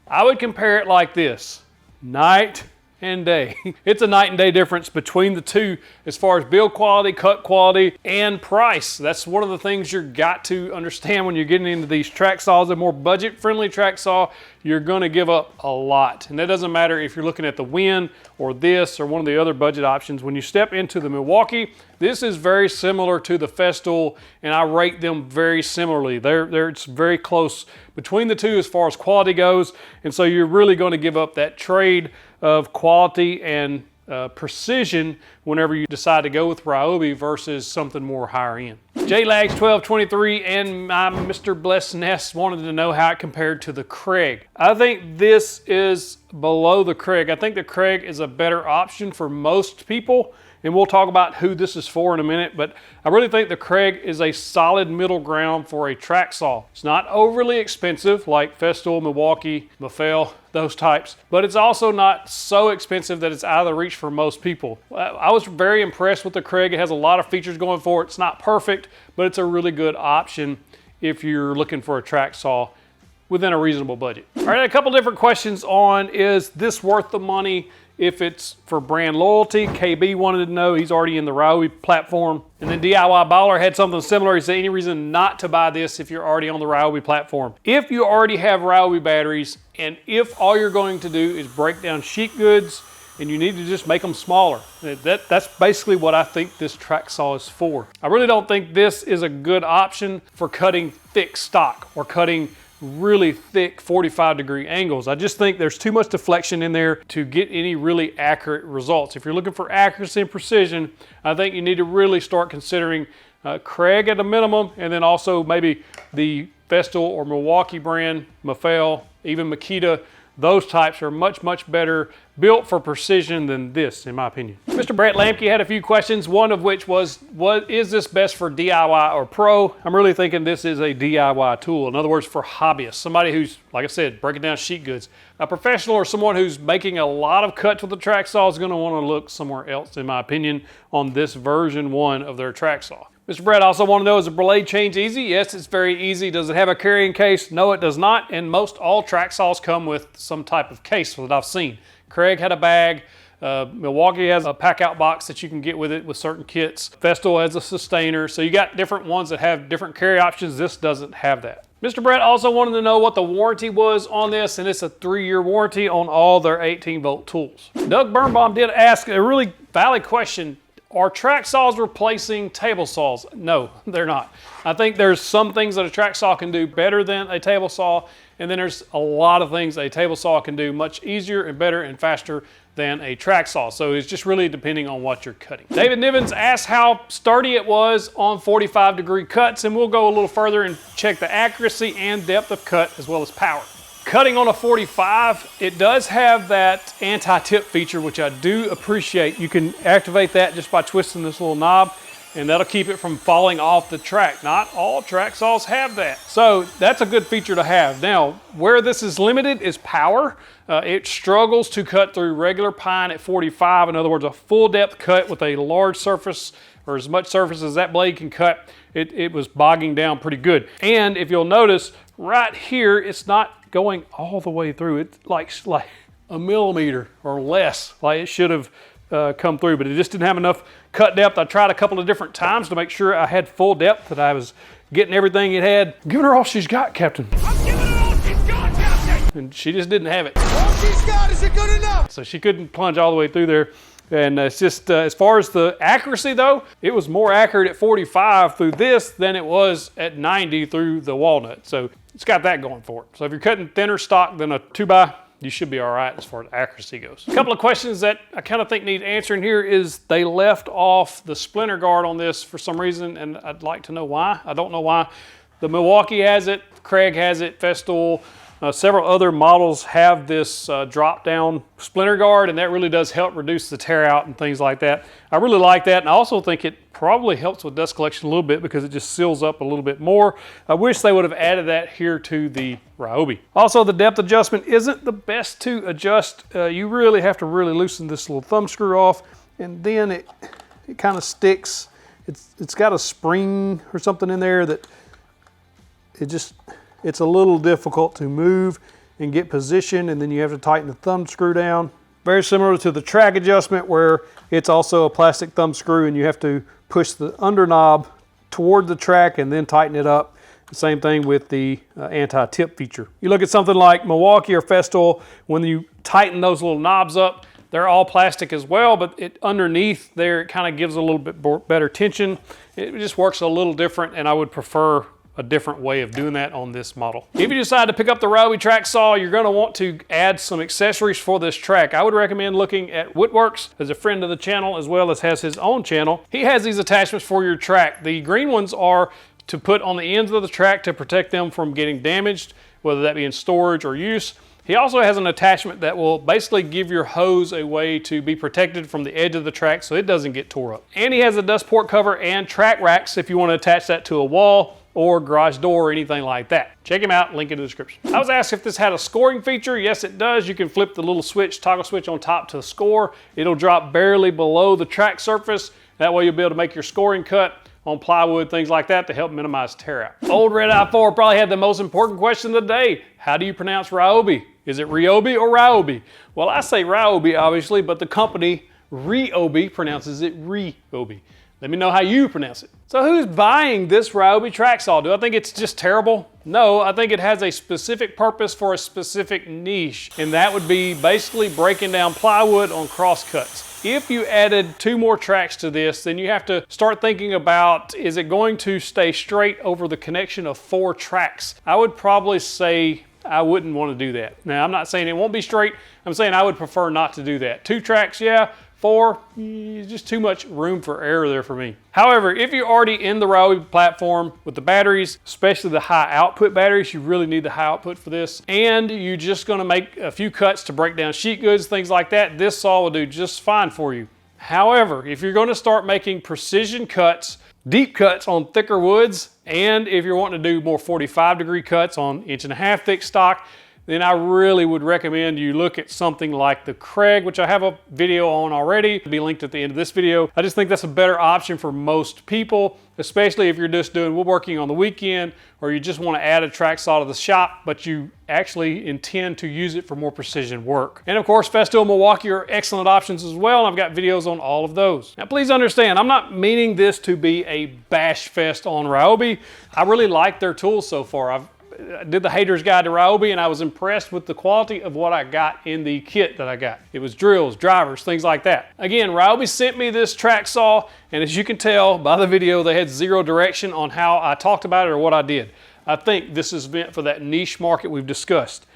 I would compare it like this: night and day. It's a night and day difference between the two as far as build quality, cut quality, and price. That's one of the things you've got to understand when you're getting into these track saws. A more budget-friendly track saw, you're gonna give up a lot. And that doesn't matter if you're looking at the Win or this or one of the other budget options. When you step into the Milwaukee, this is very similar to the Festool, and I rate them very similarly. It's very close between the two as far as quality goes, and so you're really gonna give up that trade of quality and precision whenever you decide to go with RYOBI versus something more higher end. JLags1223 and my Mr. Blessed Nest wanted to know how it compared to the Craig. I think this is below the Craig. I think the Craig is a better option for most people, and we'll talk about who this is for in a minute, but I really think the Craig is a solid middle ground for a track saw. It's not overly expensive like Festool, Milwaukee, Mafel, those types, but it's also not so expensive that it's out of the reach for most people. I was very impressed with the Craig. It has a lot of features going for it. It's not perfect, but it's a really good option if you're looking for a track saw within a reasonable budget. All right, a couple different questions on, is this worth the money if it's for brand loyalty? KB wanted to know, he's already in the RYOBI platform. And then DIY Baller had something similar. He said, any reason not to buy this if you're already on the RYOBI platform? If you already have RYOBI batteries, and if all you're going to do is break down sheet goods, and you need to just make them smaller. That's basically what I think this track saw is for. I really don't think this is a good option for cutting thick stock or cutting really thick 45-degree angles. I just think there's too much deflection in there to get any really accurate results. If you're looking for accuracy and precision, I think you need to really start considering Craig at a minimum, and then also maybe the Festool or Milwaukee brand, Mafel, even Makita. Those types are much, much better built for precision than this, in my opinion. Mr. Brett Lamke had a few questions, one of which was, what is this best for DIY or pro? I'm really thinking this is a DIY tool. In other words, for hobbyists, somebody who's, like I said, breaking down sheet goods. A professional or someone who's making a lot of cuts with a track saw is gonna wanna look somewhere else, in my opinion, on this version 1 of their track saw. Mr. Brett also wanted to know, is the blade change easy? Yes, it's very easy. Does it have a carrying case? No, it does not. And most all track saws come with some type of case that I've seen. Craig had a bag. Milwaukee has a pack out box that you can get with it with certain kits. Festool has a sustainer. So you got different ones that have different carry options. This doesn't have that. Mr. Brett also wanted to know what the warranty was on this, and it's a 3-year warranty on all their 18-volt tools. Doug Birnbaum did ask a really valid question. Are track saws replacing table saws? No, they're not. I think there's some things that a track saw can do better than a table saw, and then there's a lot of things a table saw can do much easier and better and faster than a track saw. So it's just really depending on what you're cutting. David Nivens asked how sturdy it was on 45-degree cuts, and we'll go a little further and check the accuracy and depth of cut as well as power. Cutting on a 45, it does have that anti-tip feature, which I do appreciate. You can activate that just by twisting this little knob, and that'll keep it from falling off the track. Not all track saws have that. So that's a good feature to have. Now, where this is limited is power. It struggles to cut through regular pine at 45. In other words, a full depth cut with a large surface, or as much surface as that blade can cut, it was bogging down pretty good. And if you'll notice, right here, it's not going all the way through. It's like a millimeter or less, like it should have come through, but it just didn't have enough cut depth. I tried a couple of different times to make sure I had full depth, that I was getting everything it had. Giving her all she's got, Captain. I'm giving her all she's got, Captain! and she just didn't have it. All she's got isn't good enough. So she couldn't plunge all the way through there. And it's just, as far as the accuracy though, it was more accurate at 45 through this than it was at 90 through the walnut. So it's got that going for it. So if you're cutting thinner stock than a 2x, you should be all right as far as accuracy goes. A couple of questions that I kind of think need answering here is they left off the splinter guard on this for some reason, and I'd like to know why. I don't know why. The Milwaukee has it, Craig has it, Festool, several other models have this drop-down splinter guard, and that really does help reduce the tear out and things like that. I really like that, and I also think it probably helps with dust collection a little bit because it just seals up a little bit more. I wish they would have added that here to the RYOBI. Also, the depth adjustment isn't the best to adjust. You really have to really loosen this little thumb screw off, and then it kind of sticks. It's got a spring or something in there that it's a little difficult to move and get position, and then you have to tighten the thumb screw down. Very similar to the track adjustment where it's also a plastic thumb screw and you have to push the under knob toward the track and then tighten it up. The same thing with the anti-tip feature. You look at something like Milwaukee or Festool, when you tighten those little knobs up, they're all plastic as well, but underneath there, it kind of gives a little bit better tension. It just works a little different, and I would prefer a different way of doing that on this model. If you decide to pick up the RYOBI Track Saw, you're going to want to add some accessories for this track. I would recommend looking at Woodworks, as a friend of the channel as well as has his own channel. He has these attachments for your track. The green ones are to put on the ends of the track to protect them from getting damaged, whether that be in storage or use. He also has an attachment that will basically give your hose a way to be protected from the edge of the track so it doesn't get tore up. And he has a dust port cover and track racks if you want to attach that to a wall or garage door or anything like that. Check him out, link in the description. I was asked if this had a scoring feature. Yes, it does. You can flip the little switch, toggle switch on top to score. It'll drop barely below the track surface. That way you'll be able to make your scoring cut on plywood, things like that, to help minimize tear out. Old Red Eye 4 probably had the most important question of the day. How do you pronounce RYOBI? Is it RYOBI or RYOBI? Well, I say RYOBI obviously, but the company RYOBI pronounces it RYOBI. Let me know how you pronounce it. So who's buying this RYOBI Track Saw? Do I think it's just terrible? No, I think it has a specific purpose for a specific niche, and that would be basically breaking down plywood on cross cuts. If you added 2 more tracks to this, then you have to start thinking about, is it going to stay straight over the connection of 4 tracks? I would probably say I wouldn't want to do that. Now, I'm not saying it won't be straight. I'm saying I would prefer not to do that. 2 tracks, yeah. 4, just too much room for error there for me. However, if you're already in the RYOBI platform with the batteries, especially the high output batteries, you really need the high output for this, and you're just gonna make a few cuts to break down sheet goods, things like that, this saw will do just fine for you. However, if you're gonna start making precision cuts, deep cuts on thicker woods, and if you're wanting to do more 45-degree cuts on 1.5" thick stock, then I really would recommend you look at something like the Craig, which I have a video on already. It'll be linked at the end of this video. I just think that's a better option for most people, especially if you're just doing woodworking on the weekend, or you just want to add a track saw to the shop, but you actually intend to use it for more precision work. And of course, Festool and Milwaukee are excellent options as well, and I've got videos on all of those. Now please understand, I'm not meaning this to be a bash fest on RYOBI. I really like their tools so far. I did the Hater's Guide to RYOBI, and I was impressed with the quality of what I got in the kit that I got. It was drills, drivers, things like that. Again, RYOBI sent me this track saw, and as you can tell by the video, they had 0 direction on how I talked about it or what I did. I think this is meant for that niche market we've discussed.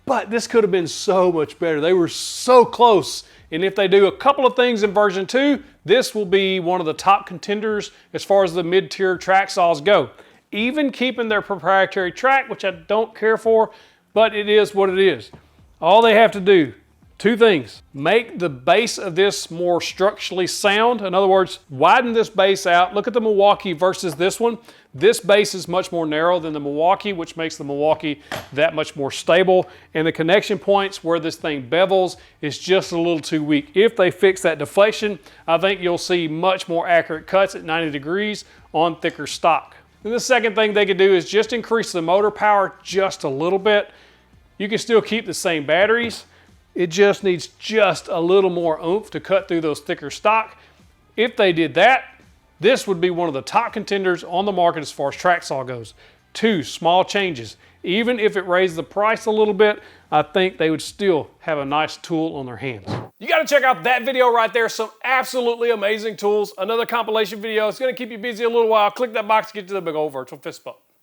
But this could have been so much better. They were so close. And if they do a couple of things in version 2, this will be one of the top contenders as far as the mid-tier track saws go. Even keeping their proprietary track, which I don't care for, but it is what it is. All they have to do, 2 things. Make the base of this more structurally sound. In other words, widen this base out. Look at the Milwaukee versus this one. This base is much more narrow than the Milwaukee, which makes the Milwaukee that much more stable. And the connection points where this thing bevels is just a little too weak. If they fix that deflation, I think you'll see much more accurate cuts at 90 degrees on thicker stock. And the second thing they could do is just increase the motor power just a little bit. You can still keep the same batteries. It just needs just a little more oomph to cut through those thicker stock. If they did that, this would be one of the top contenders on the market as far as track saw goes. 2 small changes. Even if it raised the price a little bit, I think they would still have a nice tool on their hands. You got to check out that video right there. Some absolutely amazing tools. Another compilation video. It's going to keep you busy a little while. Click that box to get to the big old virtual fist bump.